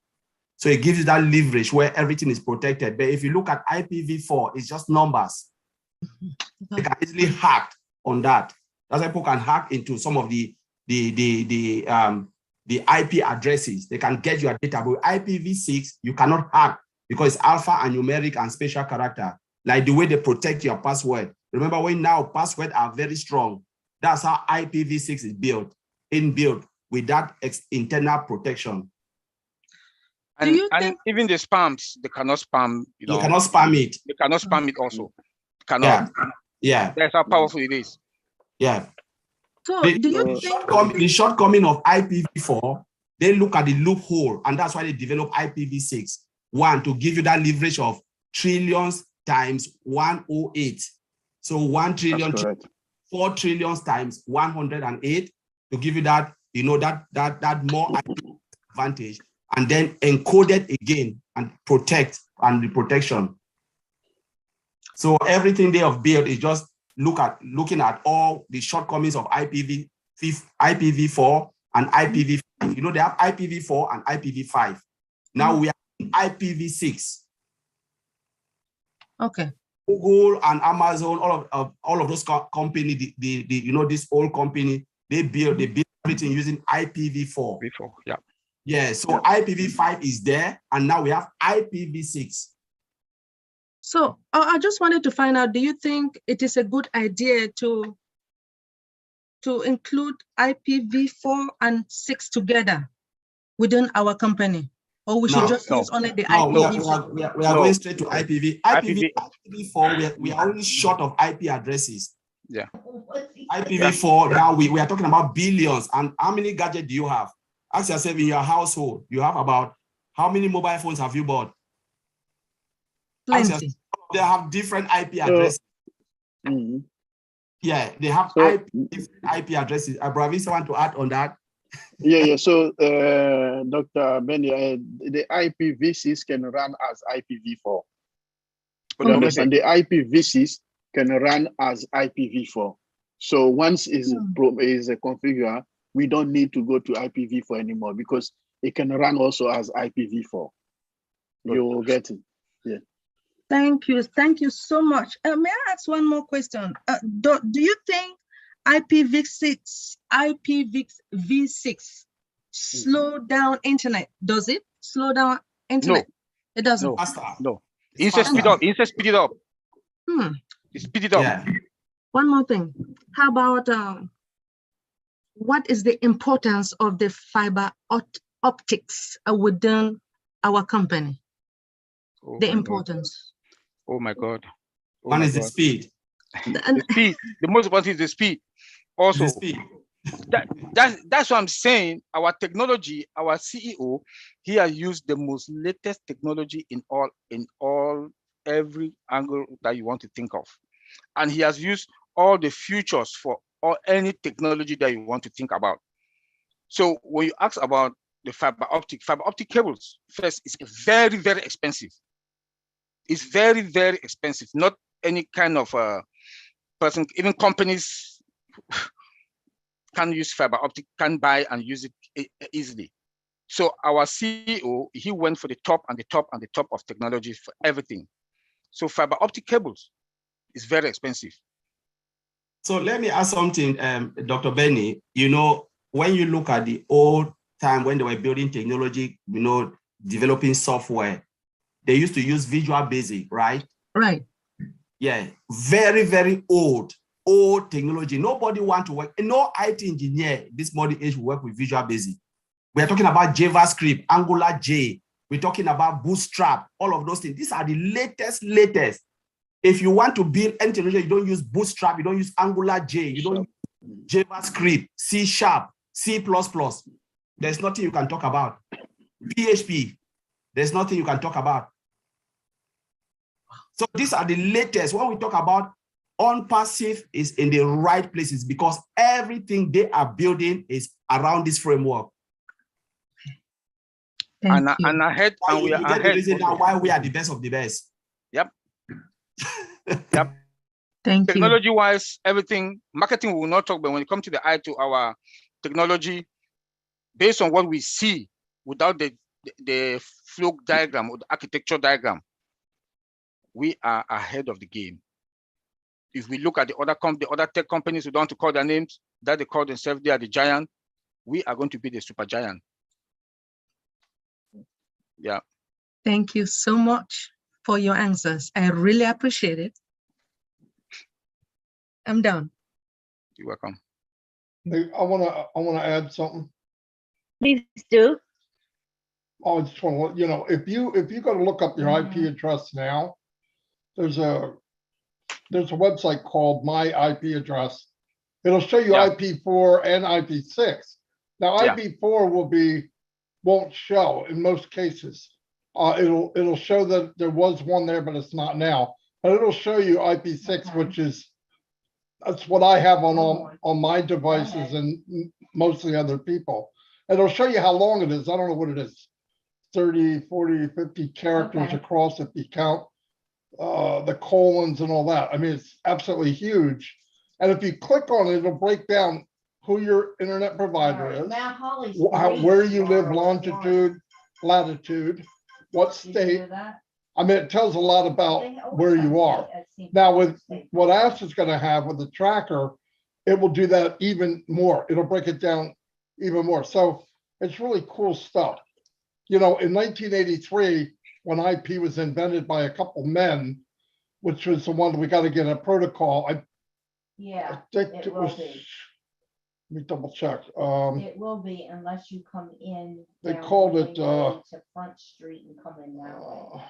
So it gives you that leverage where everything is protected. But if you look at IPv4, it's just numbers. They can easily hack on that. That's why people can hack into some of the IP addresses. They can get your data. But IPv6, you cannot hack because it's alpha and numeric and special character. Like the way they protect your password. Remember, when now passwords are very strong. That's how IPv6 is built, inbuilt with that internal protection. And even the spams, they cannot spam. You cannot spam it. They cannot spam it also. Cannot. Yeah. That's how powerful it is. Yeah. So the shortcoming of IPv4, they look at the loophole, and that's why they develop IPv6. One, to give you that leverage of trillions times 108. So 1 trillion, 4 trillions times 108 to give you that, that more advantage, and then encode it again and protect and the protection. So everything they have built is just looking at all the shortcomings of IPv4 and IPv5. They have IPv4 and IPv5. Now we are in IPv6. Okay. Google and Amazon, all of those companies, this old company, they build everything using IPv4. Yeah. So IPv5 is there, and now we have IPv6. So I just wanted to find out, do you think it is a good idea to include IPv4 and 6 together within our company? Or we should just use only the IPv4? We are going straight to IPv4, we are only short of IP addresses. Yeah. IPv4, now we are talking about billions. And how many gadgets do you have? Ask yourself, in your household, you have about, how many mobile phones have you bought? Plenty. They have different IP addresses. Yeah, they have different IP addresses. Bravis, want to add on that? Yeah. So, Dr. Benny, the IPv6 can run as IPv4. You understand? The IPv6 can run as IPv4. So once is configured, we don't need to go to IPv4 anymore, because it can run also as IPv4. You will get it. Yeah. Thank you. Thank you so much. May I ask one more question? Do you think IPv6 slow down internet? Does it slow down internet? No. It doesn't. No. It says speed up. It says speed it up. Speed it up. Yeah. One more thing. How about what is the importance of the fiber optics within our company? The importance. Oh my God. One is the speed. The speed. The most important is the speed. Also, that's what I'm saying. Our technology, our CEO, he has used the most latest technology in every angle that you want to think of, and he has used all the futures for any technology that you want to think about. So when you ask about the fiber optic cables, first, it's very, very expensive. It's very, very expensive. Not any kind of person, even companies can use fiber optic, can buy and use it easily. So our CEO, he went for the top and the top and the top of technology for everything. So fiber optic cables is very expensive. So let me ask something, Dr. Benny. When you look at the old time when they were building technology, developing software, they used to use Visual Basic, right? Right. Yeah, very, very old technology. Nobody want to work, no IT engineer this modern age will work with Visual Basic. We're talking about JavaScript, Angular J. We're talking about Bootstrap, all of those things. These are the latest. If you want to build any technology, you don't use Bootstrap, you don't use Angular J, you don't use JavaScript, C#, C++. There's nothing you can talk about. PHP, there's nothing you can talk about. So these are the latest. When we talk about Onpassive is in the right places because everything they are building is around this framework. And ahead, and we are get the ahead. reason now why we are the best of the best. Yep. Yep. Thank you. Technology-wise, everything, marketing will not talk, but when it comes to the eye to our technology, based on what we see without the flow diagram or the architecture diagram, we are ahead of the game. If we look at the other tech companies who don't want to call their names, that they call themselves, they are the giant, we are going to be the super giant. Yeah. Thank you so much for your answers. I really appreciate it. I'm done. You're welcome. Hey, I wanna add something. Please do. I just want to, if you go to look up your IP address now, there's a website called My IP Address. It'll show you IP4 and IP6. Now IP4 won't show in most cases. It'll show that there was one there, but it's not now. But it'll show you IP6, which is that's what I have on my devices and mostly other people. It'll show you how long it is. I don't know what it is, 30, 40, 50 characters across if you count the colons and all that. I mean, it's absolutely huge. And if you click on it, it'll break down who your internet provider is, where you live, longitude, latitude, what state. I mean, it tells a lot about where you are. Now, with what Ash is going to have with the tracker, it will do that even more. It'll break it down even more. So it's really cool stuff. In 1983, when IP was invented by a couple men, which was the one we got to get a protocol. I think it was. Let me double check. It will be unless you come in. They called it to Front Street and come in that way.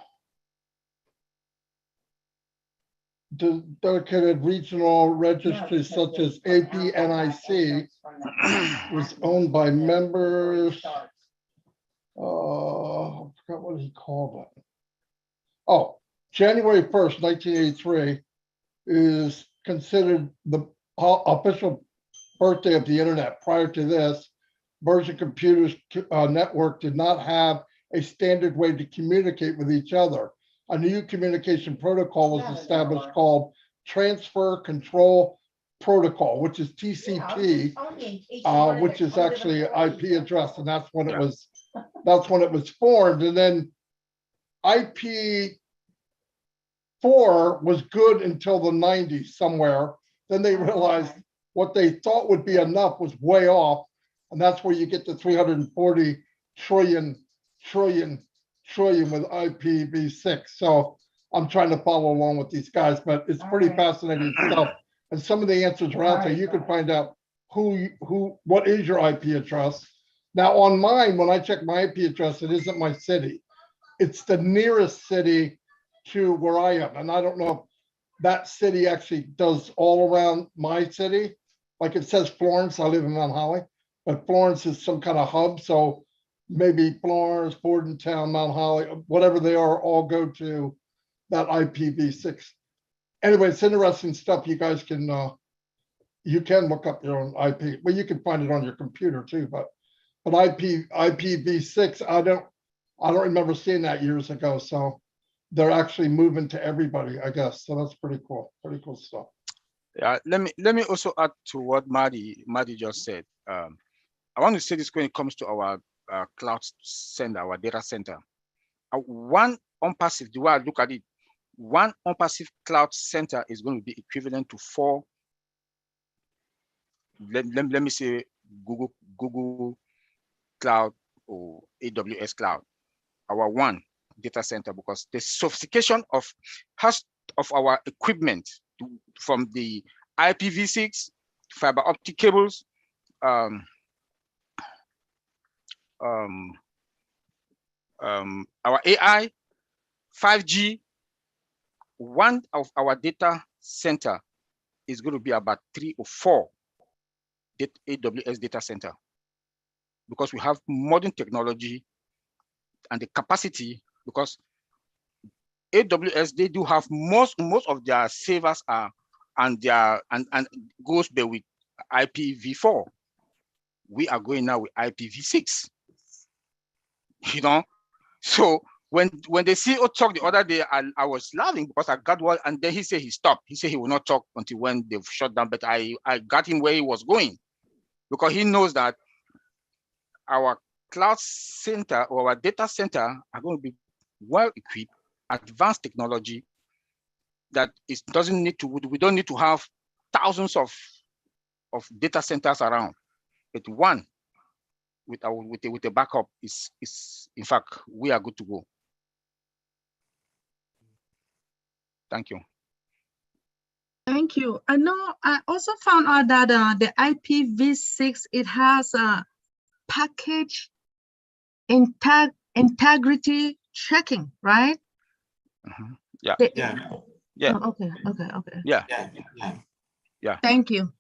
The dedicated regional registries such as APNIC was owned by members. I forgot what he called it. Oh, January 1st, 1983 is considered the official birthday of the internet. Prior to this, Virgin Computers network did not have a standard way to communicate with each other. A new communication protocol was established called Transfer Control Protocol, which is TCP, which is actually an IP address, and that's when it was. That's when it was formed, and then IP4 was good until the 90s somewhere. Then they realized what they thought would be enough was way off, and that's where you get the 340 trillion with IPv6. So I'm trying to follow along with these guys, but it's pretty fascinating stuff. And some of the answers are out there. You can find out what is your IP address. Now on mine, when I check my IP address, it isn't my city. It's the nearest city to where I am. And I don't know if that city actually does all around my city. Like it says Florence, I live in Mount Holly, but Florence is some kind of hub. So maybe Florence, Bordentown, Mount Holly, whatever they are, all go to that IPv6. Anyway, it's interesting stuff. You guys can look up your own IP. Well, you can find it on your computer too, but IPv6, I don't remember seeing that years ago. So they're actually moving to everybody, I guess. So that's pretty cool stuff. Yeah, let me also add to what Marty just said. I want to say this when it comes to our cloud center, our data center. One Onpassive, the way I look at it, one Onpassive cloud center is going to be equivalent to 4. Let me say Google cloud or AWS cloud, our one data center, because the sophistication of our equipment from the IPv6, fiber optic cables, our AI, 5G, one of our data center is going to be about 3 or 4 AWS data center, because we have modern technology and the capacity, because AWS, they do have most of their servers are and goes there with IPv4. We are going now with IPv6. You know, so when the CEO talked the other day, I was laughing because I got one, and then he said he stopped. He said he will not talk until when they've shut down. But I got him where he was going, because he knows that our cloud center or our data center are going to be well equipped, advanced technology that it doesn't need to. We don't need to have thousands of data centers around. But one with a backup is in fact, we are good to go. Thank you. Thank you. I know I also found out that the IPv6, it has a package integrity checking, right? Yeah. Yeah. Oh, okay. Yeah. Thank you.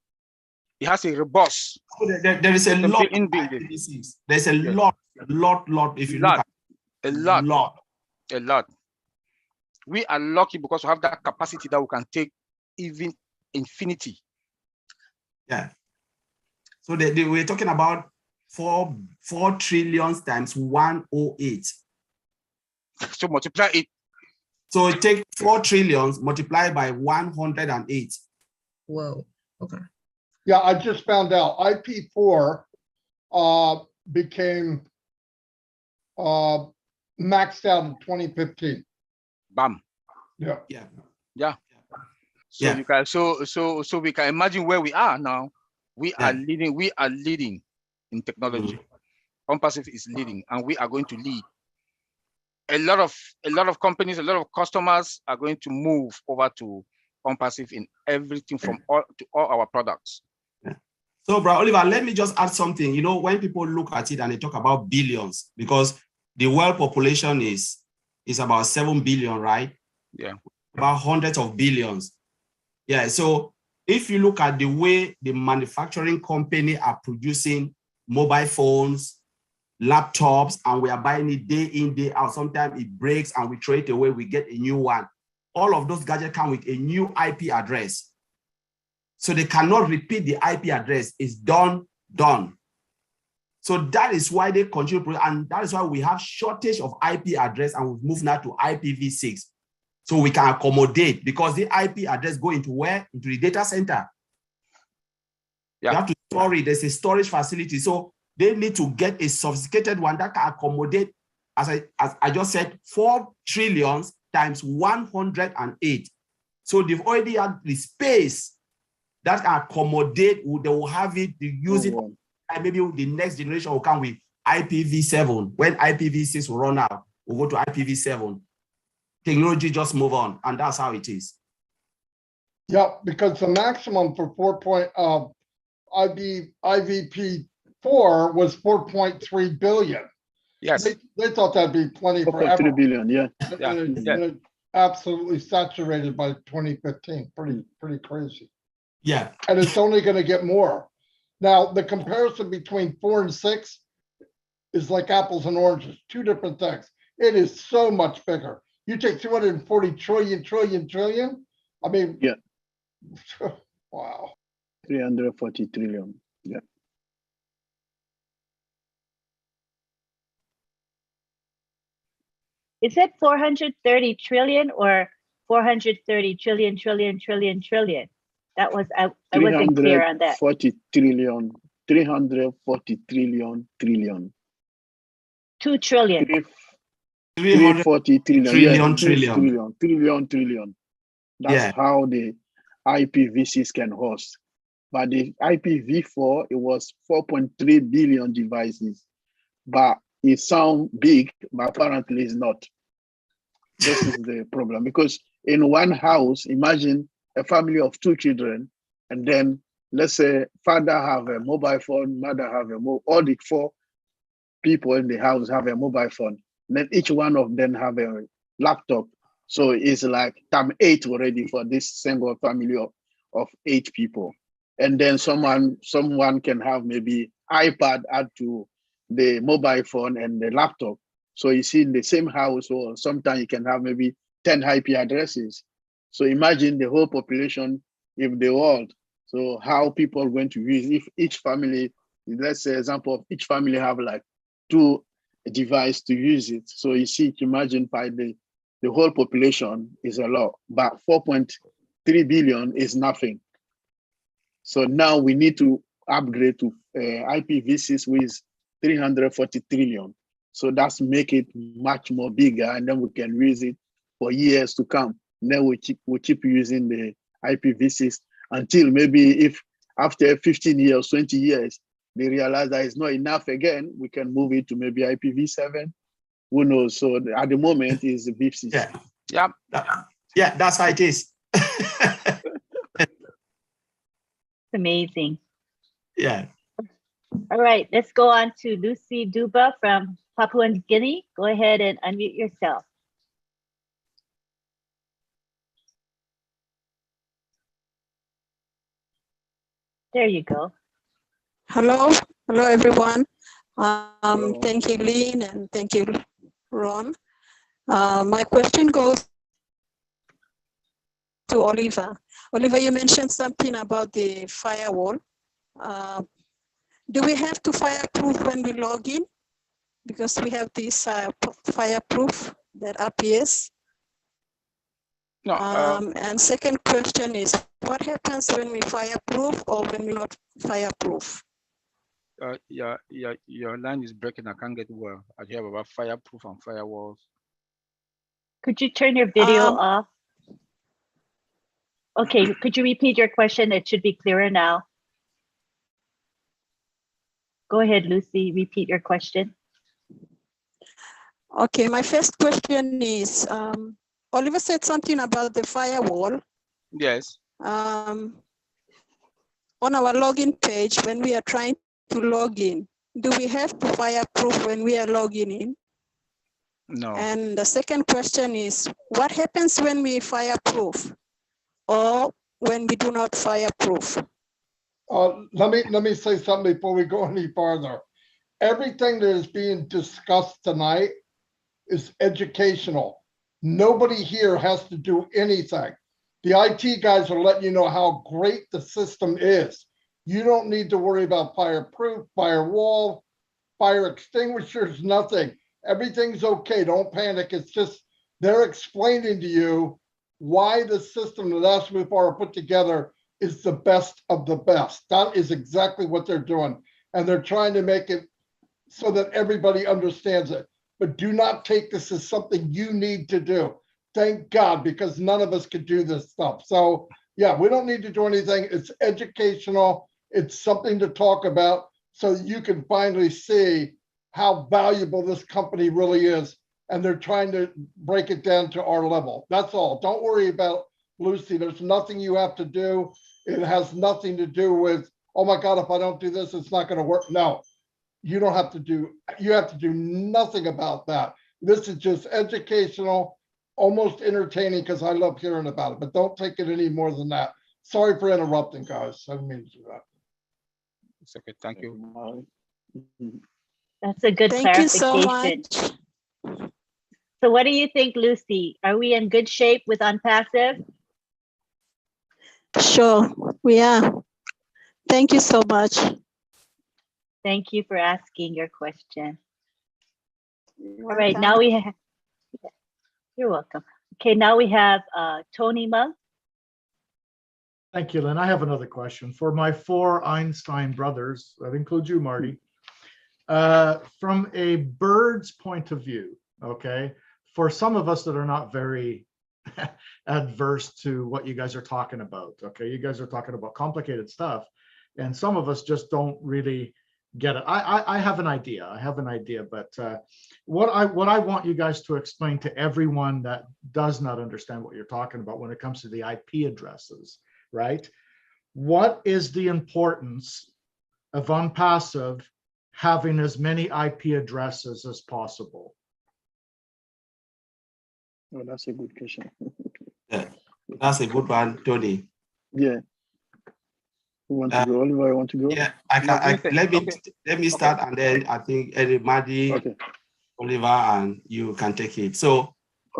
It has a robust. There is a lot in IPv6. There's a lot. If you look at a lot. We are lucky because we have that capacity that we can take even infinity. Yeah. So we're talking about 4 trillion times 108. So multiply it. So it takes 4 trillion multiplied by 108. Whoa. Okay. Yeah, I just found out IP4 became maxed out in 2015. Bam. Yeah. So you can so we can imagine where we are now. We are leading in technology. Onpassive is leading, and we are going to lead. A lot of companies, a lot of customers are going to move over to Onpassive in everything from all our products. So, bro, Oliver, let me just add something. You know, when people look at it and they talk about billions, because the world population is about 7 billion, right? Yeah. About hundreds of billions. Yeah. So if you look at the way the manufacturing company are producing mobile phones, laptops, and we are buying it day in, day out. Sometimes it breaks and we throw it away, we get a new one. All of those gadgets come with a new IP address. So they cannot repeat the IP address. It's done. So that is why they continue, and that is why we have shortage of IP address, and we've moved now to IPv6. So we can accommodate, because the IP address go into where? Into the data center. You have to store it. There's a storage facility. So they need to get a sophisticated one that can accommodate, as I just said, 4 trillion times 108. So they've already had the space that can accommodate. They will have it, they use it, and maybe the next generation will come with IPv7. When IPv6 will run out, we'll go to IPv7. Technology just move on, and that's how it is. Yeah, because the maximum for IVP4 was 4.3 billion. Yes. They thought that'd be plenty forever. 4.3 billion, yeah. And absolutely saturated by 2015. Pretty crazy. Yeah. And it's only going to get more. Now, the comparison between 4 and 6 is like apples and oranges, 2 different things. It is so much bigger. You take 240 trillion. I mean, yeah. Wow. 340 trillion. Yeah. Is it 430 trillion or 430 trillion? That was, I wasn't clear on that. 340 trillion, 340 trillion. 2 trillion. 340 trillion. Trillion. That's how the IPv6 can host. But the IPv4, it was 4.3 billion devices. but it sounds big, but apparently it's not. This is the problem, because in one house, imagine a family of 2 children, and then let's say father have a mobile phone, mother have all the 4 people in the house have a mobile phone. Then each one of them have a laptop. So it's like time 8 already for this single family of 8 people. And then someone can have maybe iPad add to the mobile phone and the laptop. So you see in the same house, or sometimes you can have maybe 10 IP addresses. So imagine the whole population in the world. So how people are going to use, if each family, let's say example of each family have like 2 devices to use it. So you see, imagine by the whole population is a lot, but 4.3 billion is nothing. So now we need to upgrade to IPv6 with 340 trillion. So that's make it much more bigger, and then we can use it for years to come. And then we keep using the IPv6 until maybe if after 15 years, 20 years, they realize that it's not enough again, we can move it to maybe IPv7. Who knows? So at the moment is the BIP6. Yeah. Yeah, that's how it is. It's amazing. Yeah. All right, let's go on to Lucy Duba from Papua New Guinea. Go ahead and unmute yourself. There you go. Hello everyone. Thank you, Lynn, and thank you, Ron. My question goes to Oliver. Oliver, you mentioned something about the firewall. Do we have to fireproof when we log in? Because we have this fireproof that appears. No. And second question is, what happens when we fireproof or when we're not fireproof? Your line is breaking. I can't get well. I hear about fireproof and firewalls. Could you turn your video off? Okay, could you repeat your question? It should be clearer now. Go ahead, Lucy, repeat your question. Okay, my first question is, Oliver said something about the firewall. Yes. On our login page, when we are trying to log in, do we have to fireproof when we are logging in? No. And the second question is, what happens when we fireproof or when we do not fireproof? Let me say something before we go any farther. Everything that is being discussed tonight is educational. Nobody here has to do anything. The IT guys are letting you know how great the system is. You don't need to worry about fireproof, firewall, fire extinguishers, nothing. Everything's okay. Don't panic. It's just they're explaining to you why the system that Mufareh put together is the best of the best. That is exactly what they're doing. And they're trying to make it so that everybody understands it. But do not take this as something you need to do. Thank God, because none of us could do this stuff. So yeah, we don't need to do anything. It's educational. It's something to talk about so you can finally see how valuable this company really is. And they're trying to break it down to our level. That's all. Don't worry about Lucy. There's nothing you have to do. It has nothing to do with, oh my God, if I don't do this, it's not going to work. No, you don't have to do, you have to do nothing about that. This is just educational, almost entertaining because I love hearing about it, but don't take it any more than that. Sorry for interrupting, guys. I didn't mean to do that. It's okay. Thank you. That's a good Thank you clarification. so much. So what do you think, Lucy? Are we in good shape with Onpassive? Sure, we are. Thank you so much. Thank you for asking your question. All right, now we have, you're welcome. Okay, now we have Tony Monk. Thank you, Lynn. I have another question. For my 4 Einstein brothers, that includes you, Marty, from a bird's point of view, okay, for some of us that are not very adverse to what you guys are talking about, okay, you guys are talking about complicated stuff, and some of us just don't really get it. I have an idea. I have an idea, but what I want you guys to explain to everyone that does not understand what you're talking about when it comes to the IP addresses, right? What is the importance of Onpassive having as many IP addresses as possible? Oh, that's a good question. Yeah, that's a good one, Tony. Yeah. Who want to go? Oliver, you want to go? Yeah, let me start, and then I think everybody, Okay. Oliver, and you can take it. So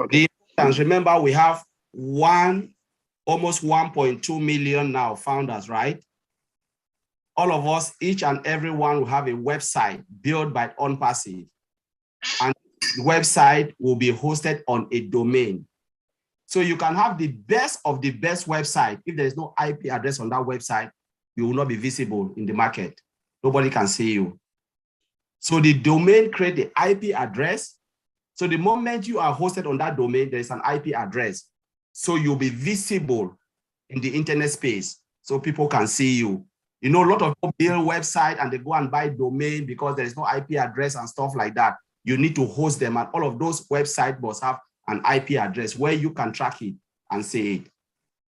the importance, remember, we have almost 1.2 million now founders, right? All of us, each and every one will have a website built by Onpassive, and the website will be hosted on a domain. So you can have the best of the best website. If there is no IP address on that website, you will not be visible in the market. Nobody can see you. So the domain creates the IP address. So the moment you are hosted on that domain, there is an IP address. So you'll be visible in the internet space so people can see you. You know, a lot of people build website and they go and buy domain because there is no IP address and stuff like that. You need to host them, and all of those websites must have an IP address where you can track it and see it.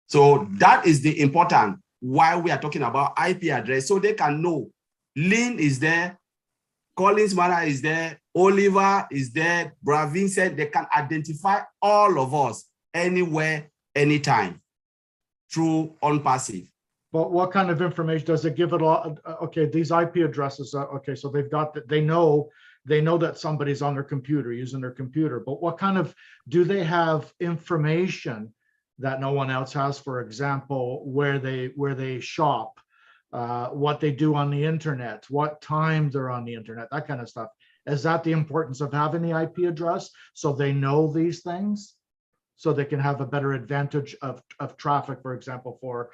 So that is the important why we are talking about IP address, so they can know Lynn is there, Collins Mara is there, Oliver is there, Brad Vincent. They can identify all of us anywhere, anytime through Onpassive. But what kind of information does it give it all? Okay, these IP addresses, okay, so they've got that, they know that somebody's on their computer, using their computer, but what kind of, do they have information that no one else has? For example, where they shop, what they do on the internet, what time they're on the internet, that kind of stuff. Is that the importance of having the IP address, so they know these things, so they can have a better advantage of traffic, for example, for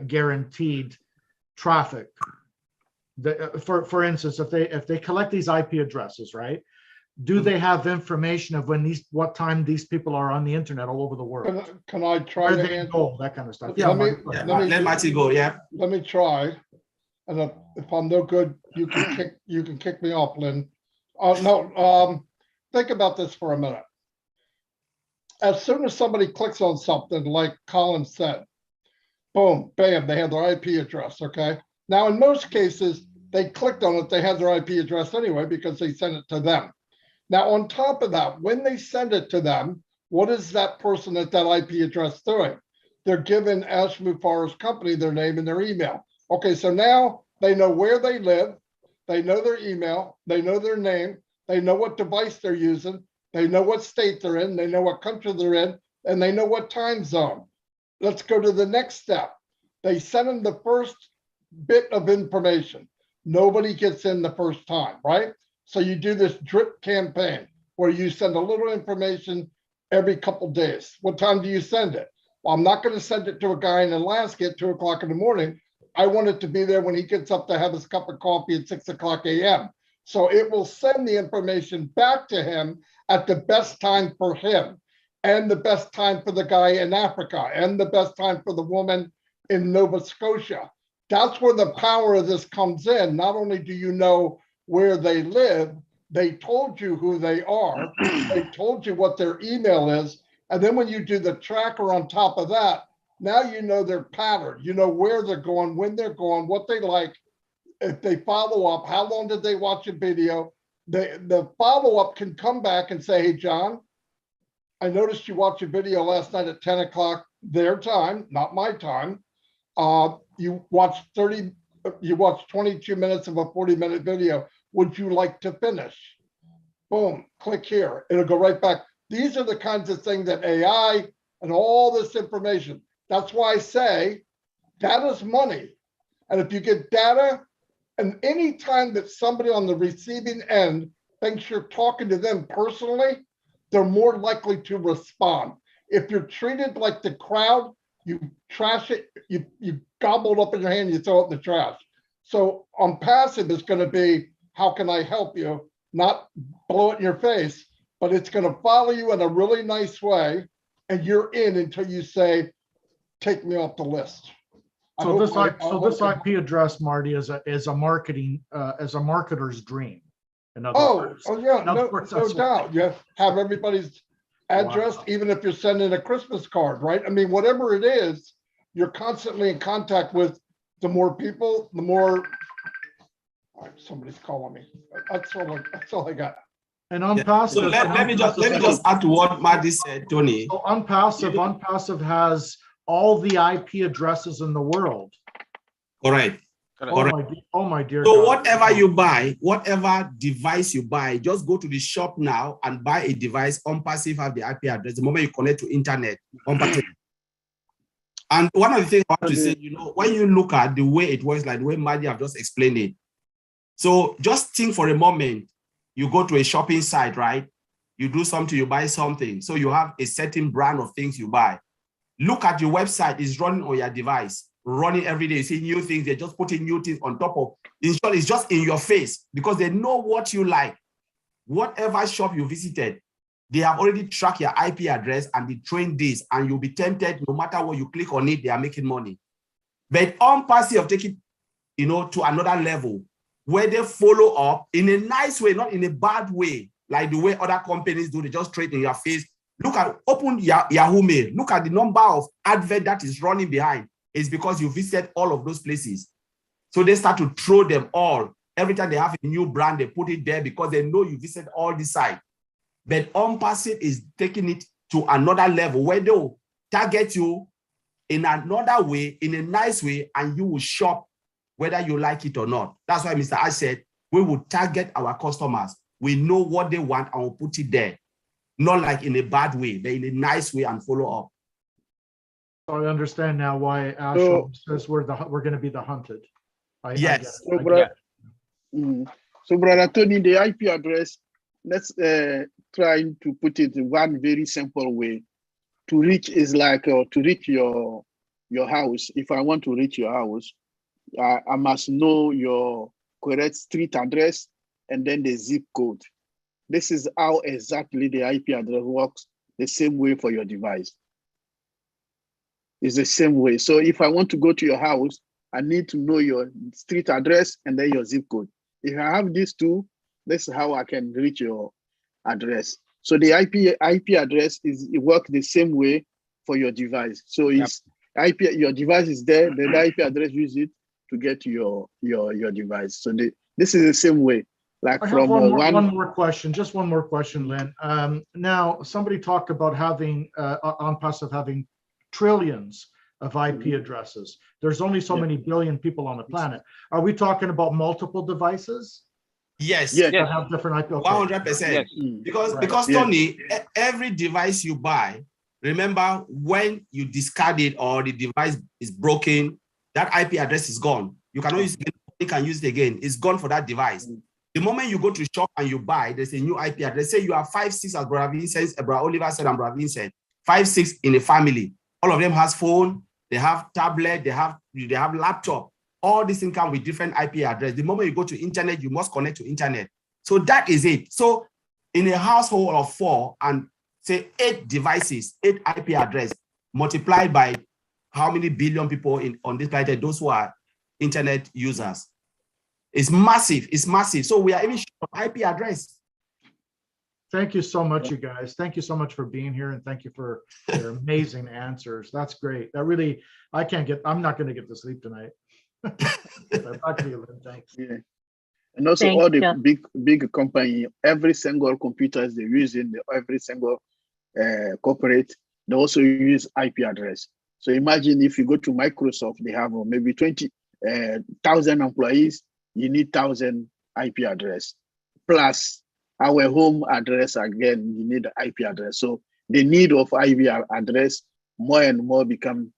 guaranteed traffic? For instance, if they collect these IP addresses, right? Do they have information of what time these people are on the internet all over the world? Can I try Where to they answer? go, that kind of stuff. Let Let Marty go. Yeah. Let me try. And if I'm no good, you can kick me off, Lynn. Think about this for a minute. As soon as somebody clicks on something, like Colin said, boom, bam, they have their IP address, okay? Now, in most cases, they clicked on it, they had their IP address anyway because they sent it to them. Now, on top of that, when they send it to them, what is that person at that IP address doing? They're giving Ash Mufareh's company their name and their email. Okay, so now they know where they live, they know their email, they know their name, they know what device they're using, they know what state they're in, they know what country they're in, and they know what time zone. Let's go to the next step. They send them the first bit of information. Nobody gets in the first time, right? So you do this drip campaign where you send a little information every couple days. What time do you send it? Well, I'm not going to send it to a guy in Alaska at 2 o'clock in the morning. I want it to be there when he gets up to have his cup of coffee at 6 o'clock a.m. So it will send the information back to him at the best time for him, and the best time for the guy in Africa, and the best time for the woman in Nova Scotia. That's where the power of this comes in. Not only do you know where they live, they told you who they are, they told you what their email is, and then when you do the tracker on top of that, now you know their pattern. You know where they're going, when they're going, what they like, if they follow up, how long did they watch a video? The follow-up can come back and say, hey, John, I noticed you watched a video last night at 10 o'clock their time, not my time. You watched 22 minutes of a 40-minute video. Would you like to finish? Boom, click here. It'll go right back. These are the kinds of things that AI and all this information. That's why I say data is money. And if you get data, and any time that somebody on the receiving end thinks you're talking to them personally, they're more likely to respond. If you're treated like the crowd, you trash it, you gobble it up in your hand, you throw it in the trash. So Onpassive is going to be, how can I help you? Not blow it in your face, but it's going to follow you in a really nice way, and you're in until you say, take me off the list. I So hope this I- IP, so this IP address, Marty, is a marketing, as a marketer's dream. In other words. Yeah, In other no, words, no that's what- doubt. You have everybody's address, Wow. even if you're sending a Christmas card, right? I mean, whatever it is, you're constantly in contact with the more people, the more. All right, somebody's calling me. That's all I got. And Yeah. Onpassive. So let me just add to what Marty said, Tony. So Onpassive has all the IP addresses in the world. Correct. Oh my dear So God. whatever you buy, whatever device you buy, just go to the shop now and buy a device. Onpassive have the IP address. The moment you connect to internet, Onpassive. And one of the things I want to say, when you look at the way it works, like the way Marty have just explained it. So just think for a moment, you go to a shopping site, right? You do something, you buy something. So you have a certain brand of things you buy. Look at your website, it's running on your device, running every day. You see new things, they're just putting new things on top of. In short, it's just in your face because they know what you like. Whatever shop you visited, they have already tracked your IP address and they train this, and you'll be tempted no matter what you click on it, they are making money. But Onpassive have taken it, to another level where they follow up in a nice way, not in a bad way, like the way other companies do. They just trade in your face. Look at, open Yahoo Mail. Look at the number of advert that is running behind. It's because you visited all of those places. So they start to throw them all. Every time they have a new brand, they put it there because they know you visit all the sites. But Onpassive is taking it to another level where they'll target you in another way, in a nice way, and you will shop whether you like it or not. That's why Mr. Ash said, we will target our customers. We know what they want and we'll put it there. Not like in a bad way, but in a nice way and follow up. So I understand now why Ash says we're going to be the hunted. Yes. So, Brother Tony, the IP address, let's try to put it in one very simple way. To reach is like to reach your house. If I want to reach your house, I must know your correct street address and then the zip code. This is how exactly the IP address works, the same way for your device. It's the same way. So if I want to go to your house, I need to know your street address and then your zip code. If I have these two, this is how I can reach your address. So the IP address it works the same way for your device. So it's your device is there, the IP address use it to get to your device. So this is the same way. Like I from have one more question, just one more question, Lynn. Now, somebody talked about having Onpassive having trillions of IP addresses. There's only so many billion people on the planet. Are we talking about multiple devices? Yes. That have different IP. Okay. 100%. Because Tony, every device you buy, remember when you discard it or the device is broken, that IP address is gone. You cannot use it again. You can use it again. It's gone for that device. The moment you go to shop and you buy, there's a new IP address. Say you have 5, 6, as Brother Vincent, Brother Oliver said, and Brother Vincent, 5, 6 in a family. All of them has phone, they have tablet, they have laptop. All these things come with different IP address. The moment you go to internet, you must connect to internet. So that is it. So in a household of 4 and say 8 devices, 8 IP address multiplied by how many billion people on this planet, those who are internet users. It's massive. It's massive. So we are even short of IP address. Thank you so much, you guys. Thank you so much for being here, and thank you for your amazing answers. That's great. That really, I'm not going to get to sleep tonight. Back to you, Lynn. Thanks. Yeah. And also all the big company, every single computers they're using, every single corporate, they also use IP address. So imagine if you go to Microsoft, they have maybe 20,000 employees, you need 1,000 IP address. Plus our home address, again, you need the IP address. So the need of IP address more and more become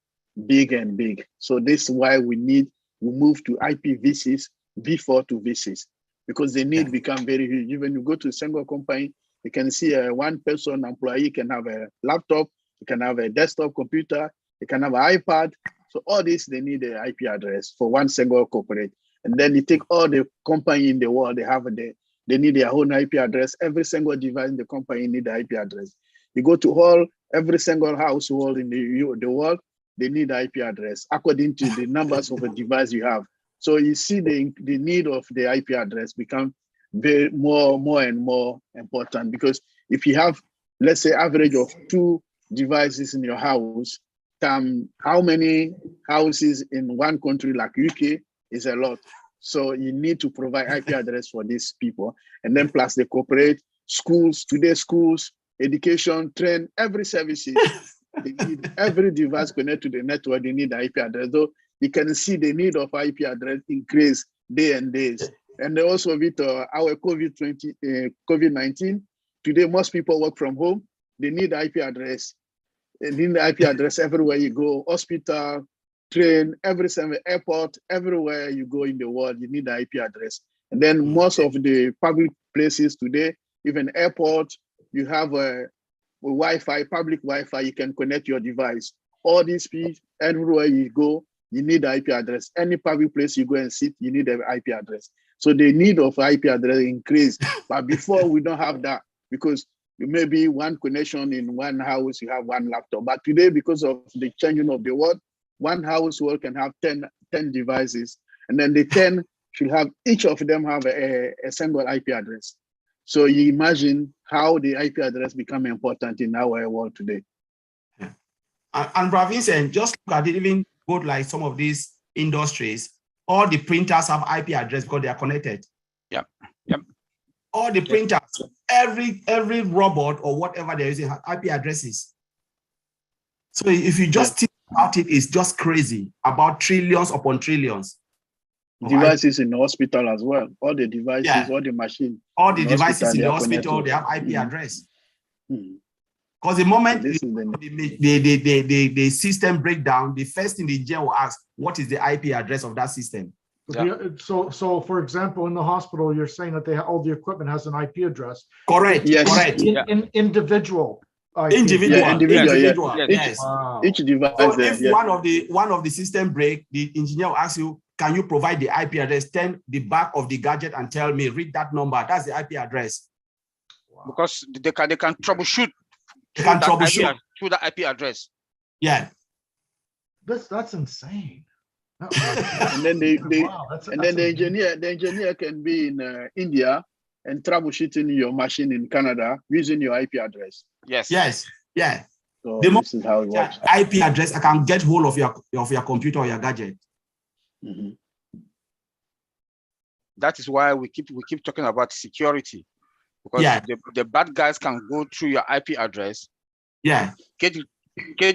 big and big. So this is why we move to IPv6 V4 to V6, because the need become very huge. Even you go to a single company, you can see a one person employee can have a laptop, you can have a desktop computer, you can have an iPad. So all this, they need an IP address for one single corporate. And then you take all the company in the world, they need their own IP address. Every single device in the company need the IP address. You go to every single household in the world, they need IP address according to the numbers of a device you have. So you see the need of the IP address become more and more important, because if you have, let's say, average of 2 devices in your house, how many houses in one country like UK is a lot. So you need to provide IP address for these people. And then plus the corporate schools, today schools, education, train, every services, they need every device connected to the network, they need IP address. So you can see the need of IP address increase day and days. And also with our COVID-19, today most people work from home, they need IP address. They need the IP address everywhere you go, hospital, train, every airport, everywhere you go in the world, you need the IP address. And then most of the public places today, even airport, you have a Wi-Fi, public Wi-Fi, you can connect your device. All these people, everywhere you go, you need the IP address. Any public place you go and sit, you need the IP address. So the need of IP address increased. But before, we don't have that, because you may be one connection in one house, you have one laptop. But today, because of the changing of the world, one household can have 10 devices. And then the 10 should have, each of them have a single IP address. So you imagine how the IP address become important in our world today. And Brother Vincent, just look at it, even go to like some of these industries, all the printers have IP address because they are connected. Yep. All the printers, every robot or whatever they're using have IP addresses. So if you just think about it, it's just crazy, about trillions upon trillions. Devices in the hospital as well. All the devices, all the machines. All the devices in the hospital, they have IP address. Because the moment the system breakdown, the first thing the engineer will ask, what is the IP address of that system? So for example, in the hospital, you're saying that all the equipment has an IP address. Correct. Yes. Correct. Individual. IP. Individual. Yes. Wow. Each device. So if one of the system break, the engineer will ask you, can you provide the IP address? Turn the back of the gadget and tell me, read that number. That's the IP address. Because they can troubleshoot. They can troubleshoot through the IP address. Yeah. That's insane. And then the engineer can be in India and troubleshooting your machine in Canada using your IP address. Yes. Yeah. So this is how it works. IP address, I can get hold of your computer or your gadget. That is why we keep talking about security, because the bad guys can go through your IP address. Yeah. Get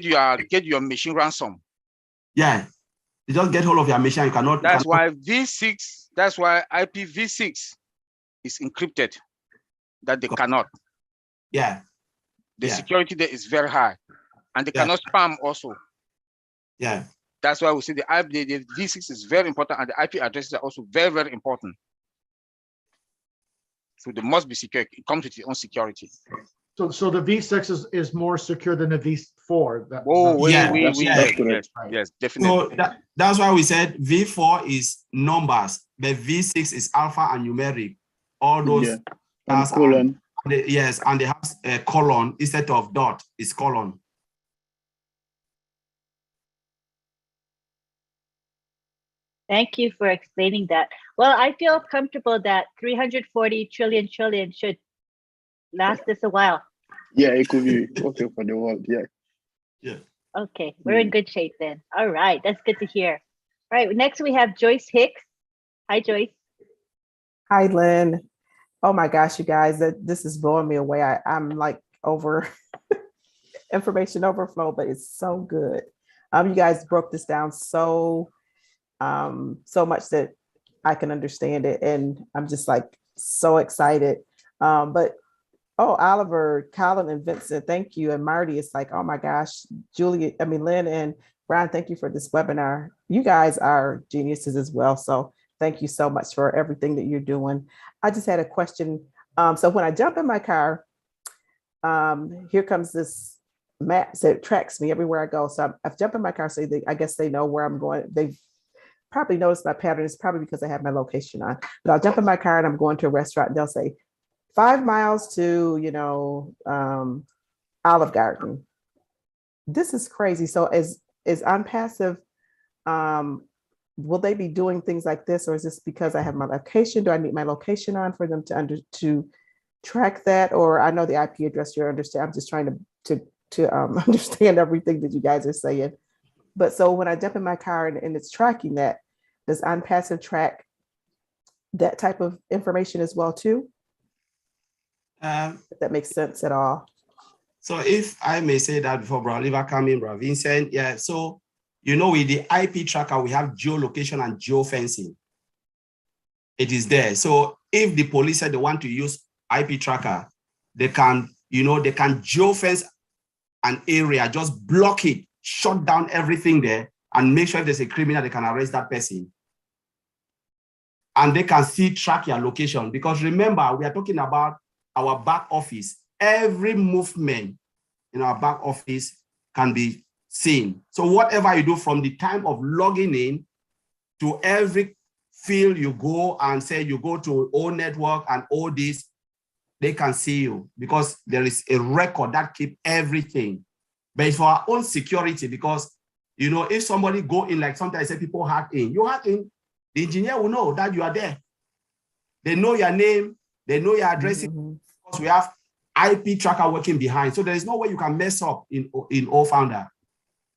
your machine ransom. Yeah. You just get hold of your machine. You cannot. That's why V6. That's why IPv6 is encrypted. That they cannot. Yeah. The security there is very high, and they cannot spam also. Yeah. That's why we say the V6 is very important, and the IP addresses are also very, very important. So they must be secure. It comes with its own security. So the V6 is more secure than the V4. Yes, definitely. So that's why we said V4 is numbers, but V6 is alpha and numeric. All those and colon. And they have a colon instead of dot. It's colon. Thank you for explaining that. Well, I feel comfortable that 340 trillion should last us a while. Yeah, it could be okay for the world. Yeah. Okay, we're in good shape then. All right, that's good to hear. All right, next we have Joyce Hicks. Hi, Joyce. Hi, Lynn. Oh my gosh, you guys, this is blowing me away. I'm like over information overflow, but it's so good. You guys broke this down so much that I can understand it, and I'm just like so excited. But Oliver, Colin, and Vincent, thank you, and Marty. It's like, oh my gosh, Lynn and Brian, thank you for this webinar. You guys are geniuses as well. So thank you so much for everything that you're doing. I just had a question. So when I jump in my car, here comes this map that tracks me everywhere I go. So I've jumped in my car, so I guess they know where I'm going. They've probably noticed my pattern. It's probably because I have my location on. But I'll jump in my car and I'm going to a restaurant, and they'll say 5 miles to Olive Garden. This is crazy. So is OnPassive, will they be doing things like this, or is this because I have my location? Do I need my location on for them to track that? Or I know the IP address you understand. I'm just trying to understand everything that you guys are saying. But so when I jump in my car and it's tracking that, does OnPassive track that type of information as well too? If that makes sense at all. So if I may say that before Bro Oliver come in, Bro Vincent, yeah. So you know, with the IP tracker, we have geolocation and geofencing. It is there. So if the police said they want to use IP tracker, they can, you know, they can geofence an area, just block it, shut down everything there, and make sure if there's a criminal, they can arrest that person. And they can still track your location. Because remember, we are talking about our back office. Every movement in our back office can be seen. So whatever you do from the time of logging in to every field you go and say you go to all network and all this, they can see you because there is a record that keep everything. But it's for our own security because, you know, if somebody go in, like sometimes I say people hack in, you hack in, the engineer will know that you are there. They know your name, they know your address, because we have IP tracker working behind. So there is no way you can mess up in OFounder.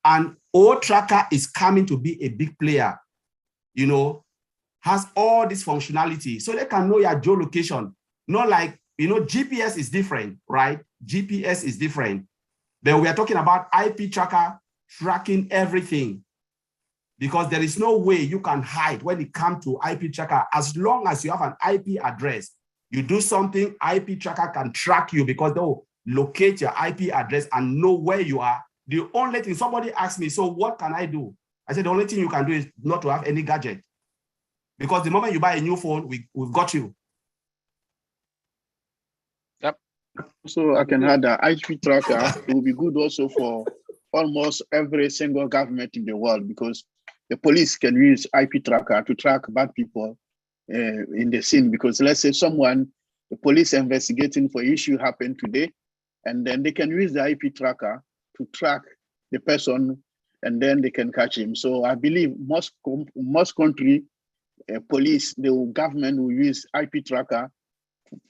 And OTracker is coming to be a big player, you know, has all this functionality. So they can know your geolocation. Not like, you know, GPS is different, right? GPS is different. But we are talking about IP tracker tracking everything because there is no way you can hide when it comes to IP tracker. As long as you have an IP address, you do something, IP tracker can track you because they'll locate your IP address and know where you are. The only thing, somebody asked me, so what can I do? I said, the only thing you can do is not to have any gadget. Because the moment you buy a new phone, we've got you. Yep. So I can add that IP tracker, it will be good also for almost every single government in the world because the police can use IP tracker to track bad people in the scene. Because let's say the police investigating for issue happened today, and then they can use the IP tracker to track the person, and then they can catch him. So I believe most country police, the government will use IP tracker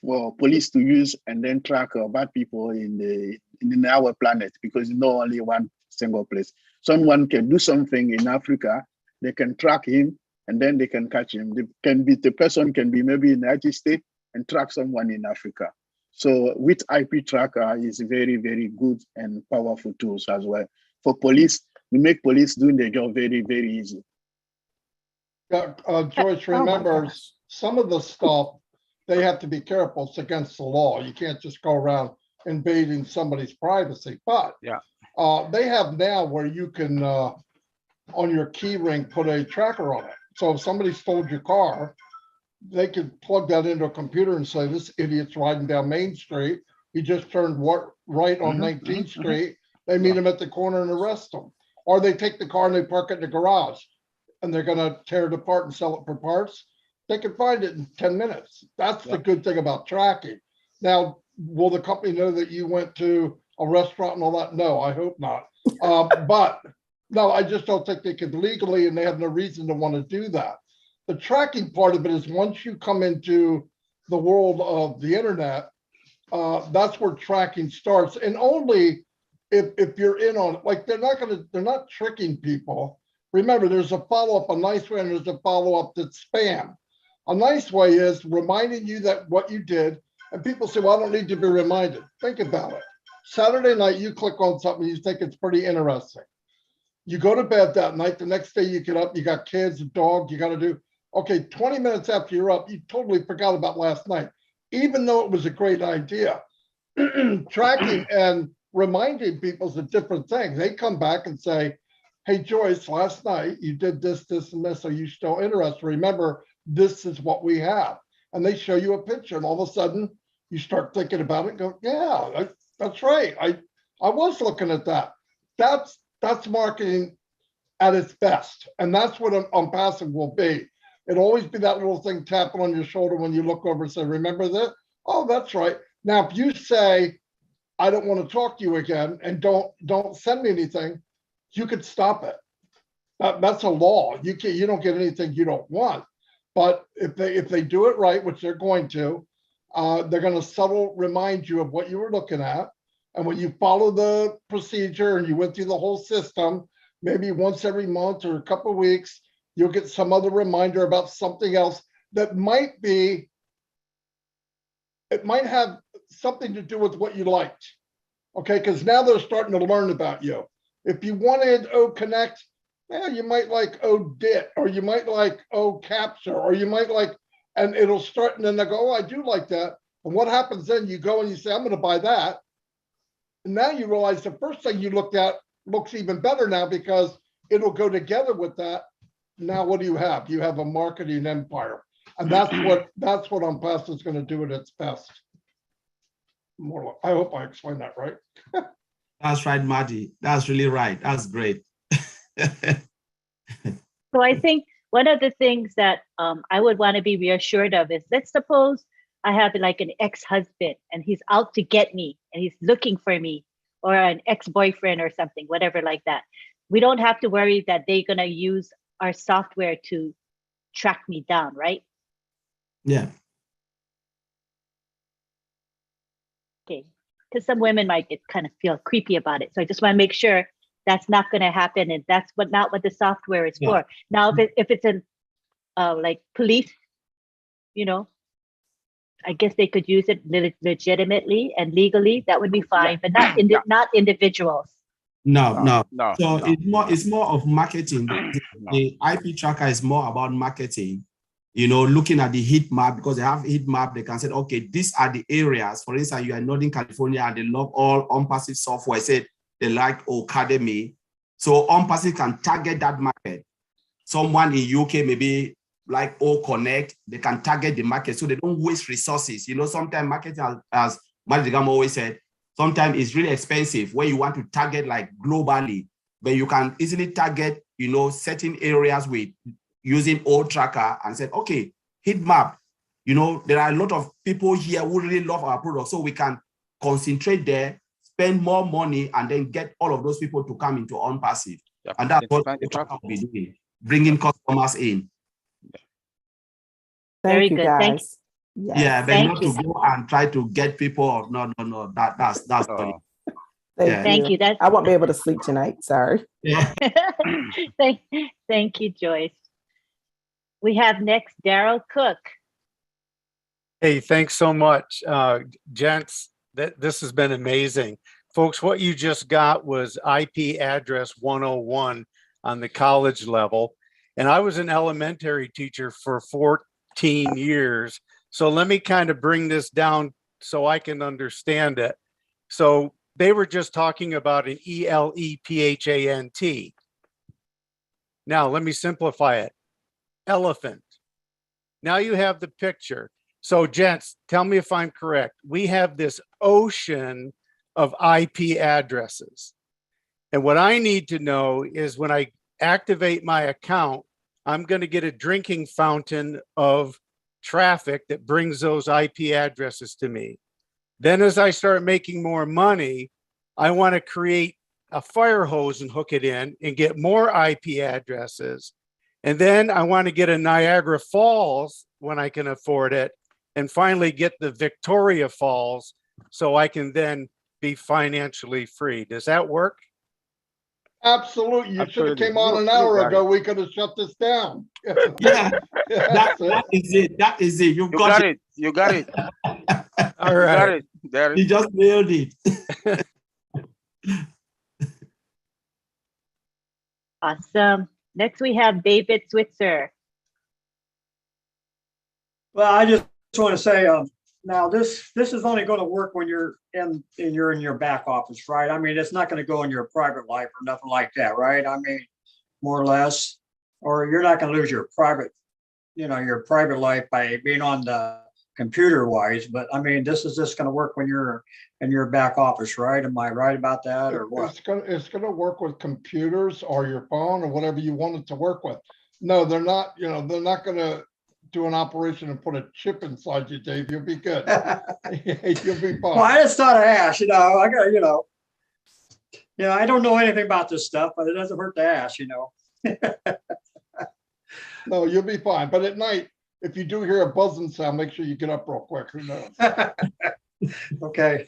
for police to use and then track bad people in our planet because it's not only one single place. Someone can do something in Africa, they can track him and then they can catch him. The person can be maybe in the United States and track someone in Africa. So with IP tracker is very, very good and powerful tools as well. For police, we make police doing their job very, very easy. Joyce, remember, some of the stuff, they have to be careful. It's against the law. You can't just go around invading somebody's privacy. But yeah, they have now where you can, on your key ring, put a tracker on it. So if somebody stole your car, they could plug that into a computer and say, this idiot's riding down Main Street. He just turned right on 19th Street. They meet him at the corner and arrest him. Or they take the car and they park it in the garage and they're going to tear it apart and sell it for parts. They can find it in 10 minutes. That's the good thing about tracking. Now, will the company know that you went to a restaurant and all that? No, I hope not. But no, I just don't think they could legally, and they have no reason to want to do that. The tracking part of it is once you come into the world of the internet, that's where tracking starts. And only if you're in on it, like they're not tricking people. Remember, there's a follow-up, a nice way, and there's a follow-up that's spam. A nice way is reminding you that what you did, and people say, well, I don't need to be reminded. Think about it. Saturday night, you click on something you think it's pretty interesting. You go to bed that night, the next day you get up, you got kids, a dog, you got to do, okay, 20 minutes after you're up, you totally forgot about last night, even though it was a great idea. Tracking and reminding people is a different thing. They come back and say, hey, Joyce, last night you did this, this, and this. Are you still interested? Remember, this is what we have. And they show you a picture, and all of a sudden you start thinking about it and go, yeah, that's right. I was looking at that. That's marketing at its best. And that's what OnPassive will be. It'll always be that little thing tapping on your shoulder when you look over and say, remember that? Oh, that's right. Now, if you say, I don't want to talk to you again and don't send me anything, you could stop it. That's a law. You don't get anything you don't want. But if they do it right, which they're going to, they're going to subtle remind you of what you were looking at. And when you follow the procedure and you went through the whole system, maybe once every month or a couple of weeks, you'll get some other reminder about something else that might have something to do with what you liked. Okay, because now they're starting to learn about you. If you wanted Connect, you might like DIT, or you might like Capture, or you might like, and it'll start, and then they go, oh, I do like that. And what happens then? You go and you say, I'm going to buy that. And now you realize the first thing you looked at looks even better now because it'll go together with that. Now, what do you have? You have a marketing empire. And that's what Onpassive is going to do at its best. I hope I explained that right. That's right, Marty. That's really right. That's great. So I think one of the things that I would want to be reassured of is, let's suppose I have like an ex-husband and he's out to get me and he's looking for me, or an ex-boyfriend or something, whatever like that. We don't have to worry that they're going to use our software to track me down, right? Yeah. Okay. Because some women might kind of feel creepy about it. So I just want to make sure that's not going to happen, and that's not what the software is for. Now, if it's a like police, I guess they could use it legitimately and legally. That would be fine, but not individuals. No. So it's more of marketing. The IP tracker is more about marketing. Looking at the heat map, because they have heat map, they can say, okay, these are the areas. For instance, you are in Northern California and they love all Onpassive software. Said they like Academy. So Onpassive can target that market. Someone in UK maybe like Connect, they can target the market so they don't waste resources. Sometimes marketing, as Madhigam always said, sometimes it's really expensive when you want to target like globally, but you can easily target, certain areas with using old tracker and said, okay, heat map, there are a lot of people here who really love our product. So we can concentrate there, spend more money, and then get all of those people to come into Onpassive. Yep. And that's what we'll be doing, bringing customers in. Thank you, guys. Yes. Yeah, but not to go and try to get people. No. That's funny. Thank you. I won't be able to sleep tonight. Sorry. Yeah. Thank you, Joyce. We have next Daryl Cook. Hey, thanks so much, gents. This has been amazing. Folks, what you just got was IP address 101 on the college level. And I was an elementary teacher for 14 years. So let me kind of bring this down so I can understand it. So they were just talking about an ELEPHANT. Now, let me simplify it. Elephant. Now you have the picture. So gents, tell me if I'm correct. We have this ocean of IP addresses. And what I need to know is when I activate my account, I'm going to get a drinking fountain of traffic that brings those IP addresses to me. Then as I start making more money, I want to create a fire hose and hook it in and get more IP addresses. And then I want to get a Niagara Falls when I can afford it, and finally get the Victoria Falls so I can then be financially free. Does that work? Absolutely. You should have came on an hour ago. We could have shut this down. Yeah, that is it. That is it. You got it. You got it. All right. You just nailed it. Awesome. Next, we have David Switzer. Well, I just want to say, now this is only going to work when you're in your back office, right? I mean, it's not going to go in your private life or nothing like that, right? I mean, more or less, or you're not going to lose your private life by being on the computer wise. But I mean, this is just going to work when you're in your back office, right? Am I right about that, or what? It's going to work with computers or your phone or whatever you want it to work with. No, they're not. They're not going to do an operation and put a chip inside you, Dave. You'll be good. You'll be fine. Well, I just thought I asked. I got Yeah, I don't know anything about this stuff, but it doesn't hurt to ask, you know. No, you'll be fine. But at night, if you do hear a buzzing sound, make sure you get up real quick. Who knows? Okay.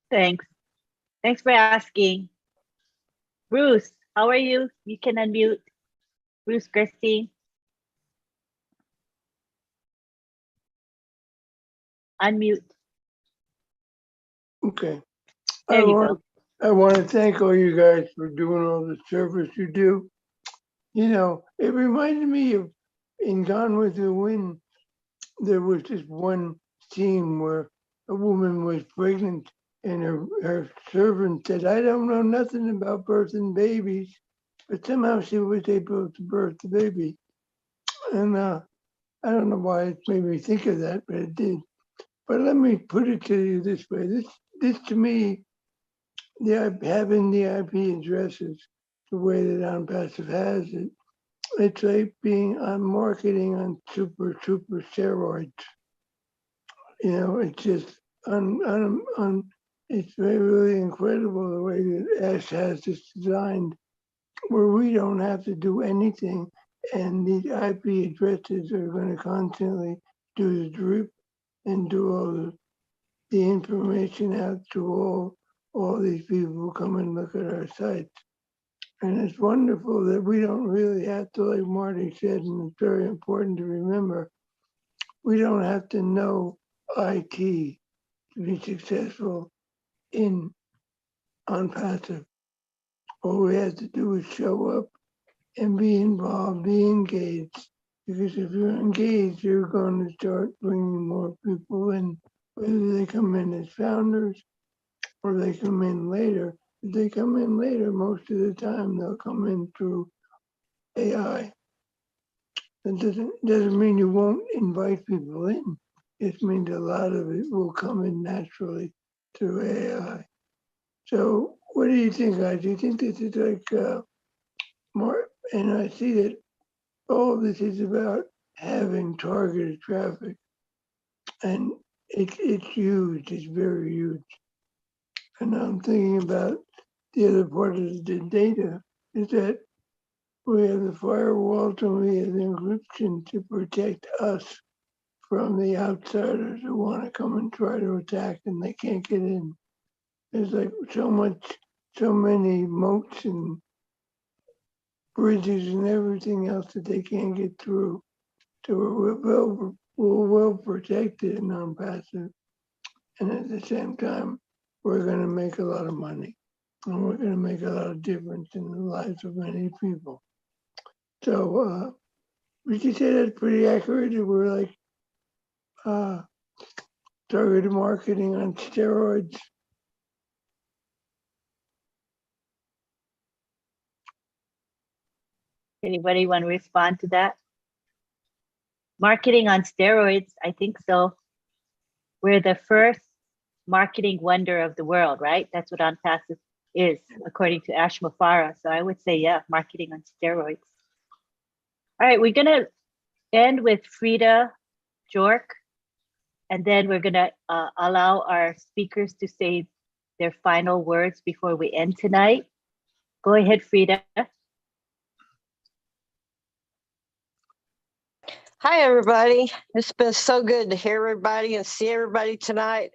Thanks. Thanks for asking. Bruce, how are you? You can unmute. Bruce Christie. Unmute. Okay. There you go. I want to thank all you guys for doing all the service you do. You know, it reminded me of in Gone with the Wind, there was this one scene where a woman was pregnant and her servant said, I don't know nothing about birthing babies, but somehow she was able to birth the baby. And I don't know why it made me think of that, but it did. But let me put it to you this way. This to me, having the IP addresses the way that OnPassive has it, it's like being on marketing on super steroids. You know, it's just it's really incredible the way that Ash has this designed, where we don't have to do anything, and these IP addresses are going to constantly do the drip and do all the information out to all these people who come and look at our sites. And it's wonderful that we don't really have to, like Marty said, and it's very important to remember, we don't have to know IT to be successful in OnPassive. All we have to do is show up and be involved, be engaged. Because if you're engaged, you're going to start bringing more people in, whether they come in as founders or they come in later. If they come in later, most of the time they'll come in through AI. That doesn't mean you won't invite people in. It means a lot of it will come in naturally through AI. So what do you think, guys? Do you think this is like more? And I see that all this is about having targeted traffic, and it's huge. It's very huge. And I'm thinking about the other part of the data is that we have the firewalls and we have the encryption to protect us from the outsiders who want to come and try to attack and they can't get in. There's like so many moats and bridges and everything else that they can't get through. So we're well protected in OnPassive. And at the same time, we're going to make a lot of money. And we're going to make a lot of difference in the lives of many people. So would you say that's pretty accurate? We're like targeted marketing on steroids. Anybody want to respond to that? Marketing on steroids, I think so. We're the first marketing wonder of the world, right? That's what OnPassive is, according to Ash Mufareh. So I would say, yeah, marketing on steroids. All right, we're gonna end with Frida Jork, and then we're gonna allow our speakers to say their final words before we end tonight. Go ahead, Frida. Hi, everybody. It's been so good to hear everybody and see everybody tonight.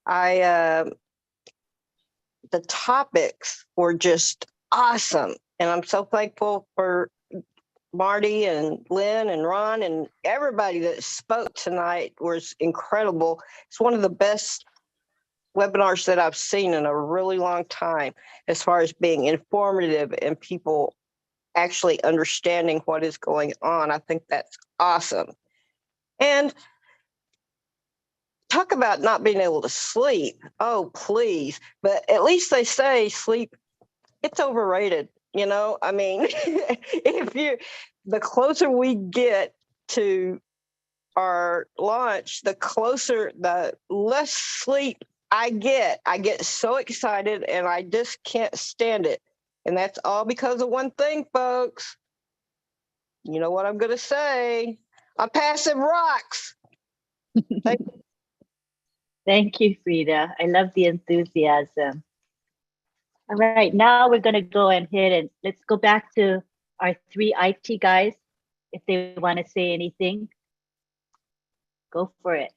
The topics were just awesome. And I'm so thankful for Marty and Lynn and Ron and everybody that spoke tonight was incredible. It's one of the best webinars that I've seen in a really long time, as far as being informative and people actually understanding what is going on. I think that's awesome. And talk about not being able to sleep. Oh, please. But at least they say sleep, it's overrated. You know, I mean, the closer we get to our launch, the less sleep I get. I get so excited and I just can't stand it. And that's all because of one thing, folks. You know what I'm going to say. OnPassive rocks. Thank you, Frida. I love the enthusiasm. All right, now we're going to go ahead and let's go back to our 3 IT guys. If they want to say anything, go for it.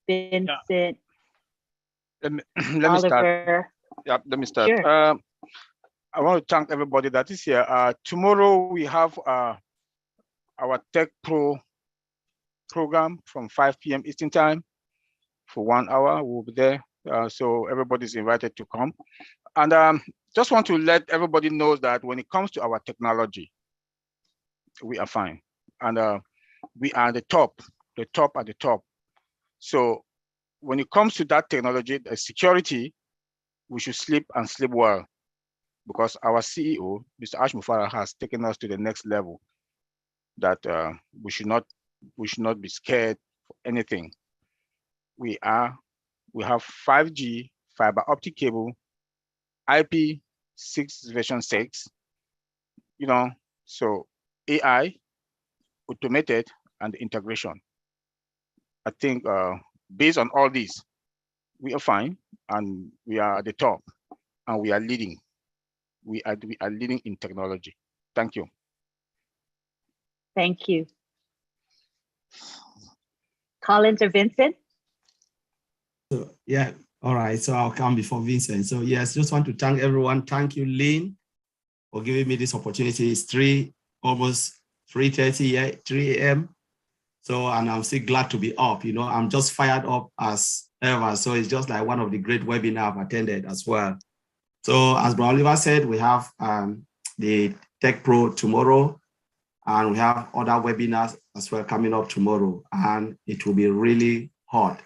Vincent, Let me, let me start. Oliver. Yeah, let me start. Sure. I want to thank everybody that is here. Tomorrow we have our Tech Pro program from 5 p.m. Eastern Time for 1 hour. We'll be there. So everybody's invited to come. And just want to let everybody know that when it comes to our technology, we are fine. And we are the top at the top. So when it comes to that technology, the security, we should sleep and sleep well, because our CEO, Mr. Mufareh, has taken us to the next level, that we should not be scared for anything. We have 5G fiber optic cable, IP6 version 6, so AI, automated, and integration. I think based on all these, we are fine, and we are at the top, and we are leading. We are leading in technology. Thank you. Thank you. Collins or Vincent? So, yeah, all right. So I'll come before Vincent. So yes, just want to thank everyone. Thank you, Lynn, for giving me this opportunity. It's almost 3 a.m. So, and I'm still glad to be up. I'm just fired up as ever. So it's just like one of the great webinars I've attended as well. So as Brother Oliver said, we have the Tech Pro tomorrow, and we have other webinars as well coming up tomorrow, and it will be really hot.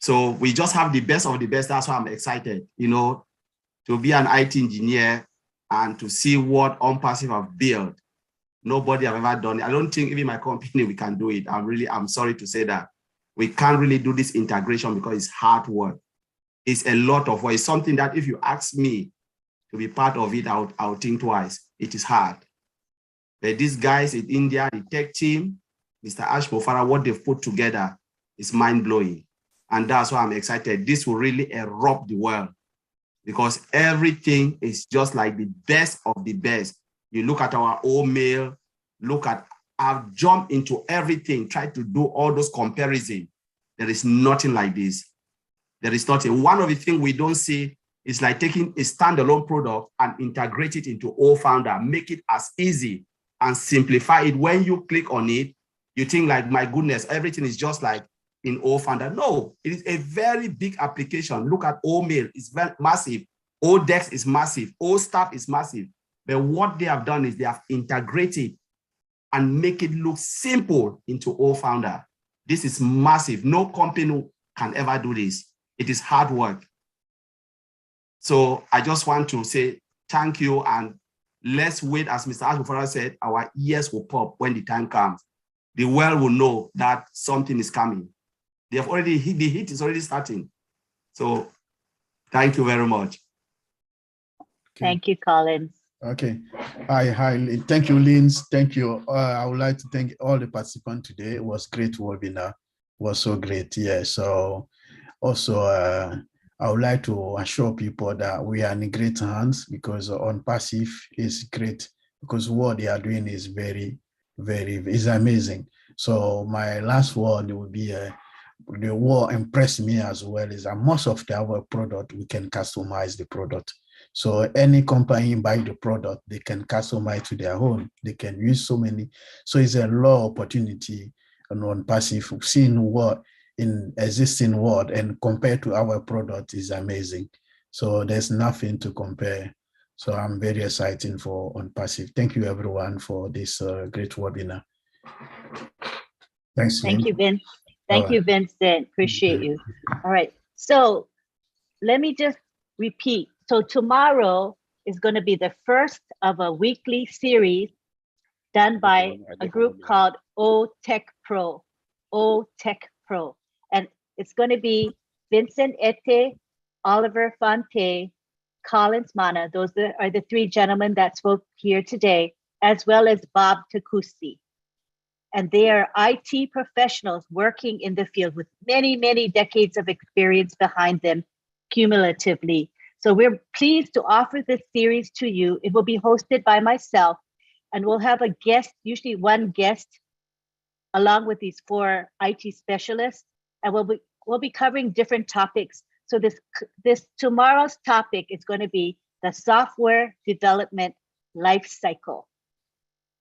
So we just have the best of the best. That's why I'm excited, to be an IT engineer and to see what Onpassive have built. Nobody have ever done it. I don't think even my company, we can do it. I'm sorry to say that. We can't really do this integration because it's hard work. It's a lot of work. It's something that if you ask me to be part of it, I'll think twice. It is hard. But these guys in India, the tech team, Mr. Mufareh, what they've put together is mind-blowing. And that's why I'm excited. This will really erupt the world, because everything is just like the best of the best. You look at our old mail, I've jumped into everything, tried to do all those comparisons. There is nothing like this. There is nothing. One of the things we don't see is like taking a standalone product and integrate it into OFounder, make it as easy and simplify it. When you click on it, you think like, my goodness, everything is just like in OFounder. No, it is a very big application. Look at OMail, it's very massive. ODex is massive. OStaff is massive. But what they have done is they have integrated and make it look simple into OFounder. This is massive. No company can ever do this. It is hard work. So I just want to say thank you, and let's wait. As Mr. Mufareh said, our ears will pop when the time comes. The world will know that something is coming. They have already hit, the heat is already starting. So thank you very much. Thank you, Collins. Okay. Hi. Thank you, Lynn. Thank you. I would like to thank all the participants today. It was great webinar. It was so great. Yeah. So also, I would like to assure people that we are in great hands, because Onpassive is great, because what they are doing is is amazing. So my last word will be the what impressed me as well is that most of our product, we can customize the product. So any company buy the product, they can customize to their own. They can use so many. So it's a lot of opportunity on Onpassive. Seeing what in existing world and compared to our product is amazing. So there's nothing to compare. So I'm very excited for Onpassive. Thank you everyone for this great webinar. Thanks. Thank you, Vince. Thank you, Vincent. Appreciate you. All right. So let me just repeat. So tomorrow is going to be the first of a weekly series done by a group called Tech Pro. Tech Pro. And it's going to be Vincent Ete, Oliver Fonte, Collins Mana. Those are the 3 gentlemen that spoke here today, as well as Bob Takusi. and they are IT professionals working in the field with many, many decades of experience behind them cumulatively. So we're pleased to offer this series to you. It will be hosted by myself, and we'll have a guest, usually one guest, along with these 4 IT specialists, and we'll be covering different topics. So this tomorrow's topic is going to be the software development life cycle,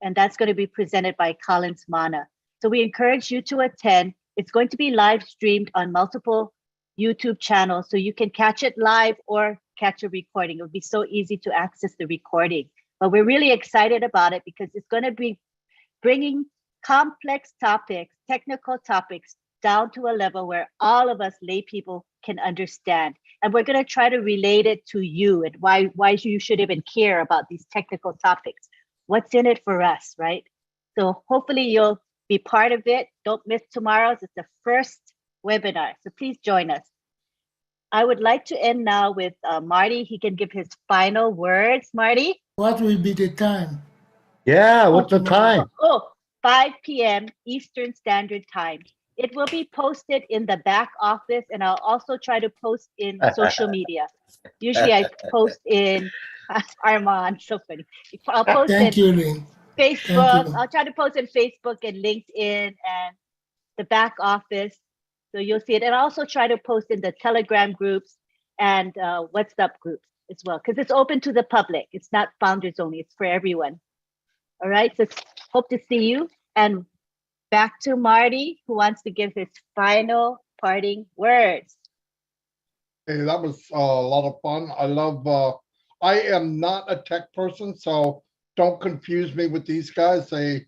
and that's going to be presented by Collins Mana. So we encourage you to attend. It's going to be live streamed on multiple YouTube channels, so you can catch it live or catch a recording. It would be so easy to access the recording. But we're really excited about it because it's going to be bringing complex topics, technical topics, down to a level where all of us lay people can understand. And we're going to try to relate it to you and why you should even care about these technical topics. What's in it for us, right? So hopefully you'll be part of it. Don't miss tomorrow's. It's the first webinar, so please join us. I would like to end now with Marty. He can give his final words. Marty? What will be the time? Yeah, what's the time? 5 p.m. Eastern Standard Time. It will be posted in the back office, and I'll also try to post in social media. Usually I post in Armand, so funny. I'll post Thank you, in Lynn. Facebook. you. I'll try to post in Facebook and LinkedIn and the back office. So you'll see it. And I'll also try to post in the Telegram groups and WhatsApp groups as well, because it's open to the public. It's not founders only, it's for everyone. All right, so hope to see you. And back to Marty, who wants to give his final parting words. Hey, that was a lot of fun. I am not a tech person, so don't confuse me with these guys. They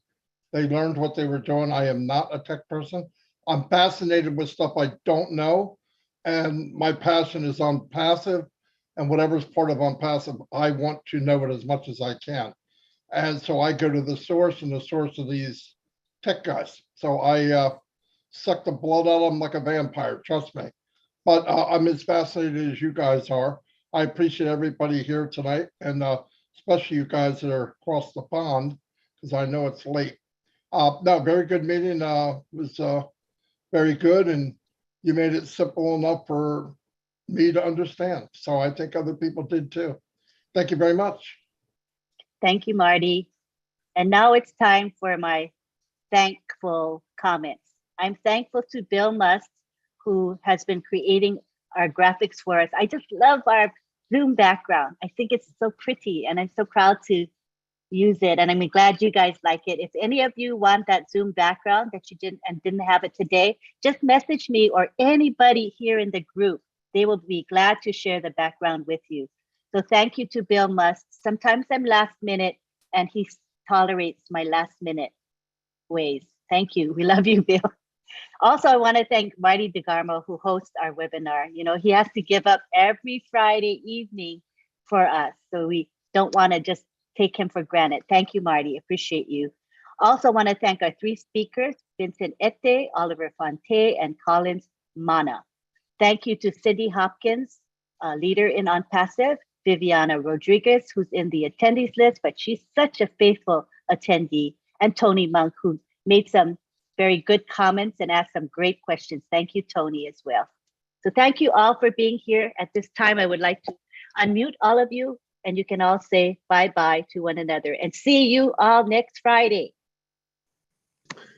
learned what they were doing. I am not a tech person. I'm fascinated with stuff I don't know, and my passion is Onpassive, and whatever's part of Onpassive, I want to know it as much as I can. And so I go to the source, and the source of these tech guys. So I suck the blood out of them like a vampire, trust me. But I'm as fascinated as you guys are. I appreciate everybody here tonight, and especially you guys that are across the pond, because I know it's late. No, very good meeting. Was very good, and you made it simple enough for me to understand. So I think other people did too. Thank you very much. Thank you, Marty. And now it's time for my thankful comments. I'm thankful to Bill Must, who has been creating our graphics for us. I just love our Zoom background. I think it's so pretty, and I'm so proud to use it. And I'm glad you guys like it. If any of you want that Zoom background that you didn't have it today, just message me or anybody here in the group. They will be glad to share the background with you. So thank you to Bill Must. Sometimes I'm last minute, and he tolerates my last minute ways. Thank you. We love you, Bill. Also, I want to thank Marty DeGarmo, who hosts our webinar. You know, he has to give up every Friday evening for us. So we don't want to just take him for granted. Thank you, Marty. Appreciate you. Also want to thank our 3 speakers, Vincent Ette, Oliver Fonte, and Collins Mana. Thank you to Cindy Hopkins, a leader in Onpassive, Viviana Rodriguez, who's in the attendees list, but she's such a faithful attendee, and Tony Monk, who made some very good comments and asked some great questions. Thank you, Tony, as well. So thank you all for being here. At this time, I would like to unmute all of you, and you can all say bye-bye to one another, and see you all next Friday.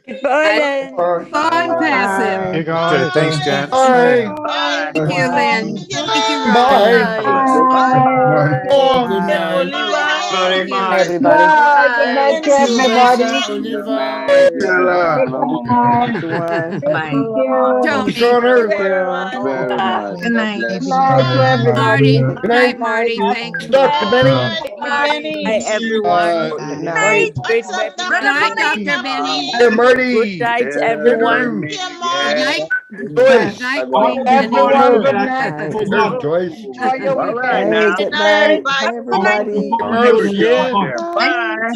Goodbye, Lynn. Passive. Good. Thanks, Jen. Bye. Thank you, Lynn. Thank you, Bye. Ron. Good night. Bye, everybody. good night to everybody. Bye. Thank you. Tony. Very much. Good night. Good night to everybody. Marty. Good night, Marty. Thank you. Dr. Benny. Hi, everyone. Good Great webinar. Good night, Dr. Benny. Hey, Marty. Good night, everyone. Good night. Joyce. Good night, Bye, Queen everyone. Good Jenny. night. Joyce. Enjoy your weekend. Hey, good night. Bye, everybody. Tomorrow's again. Bye.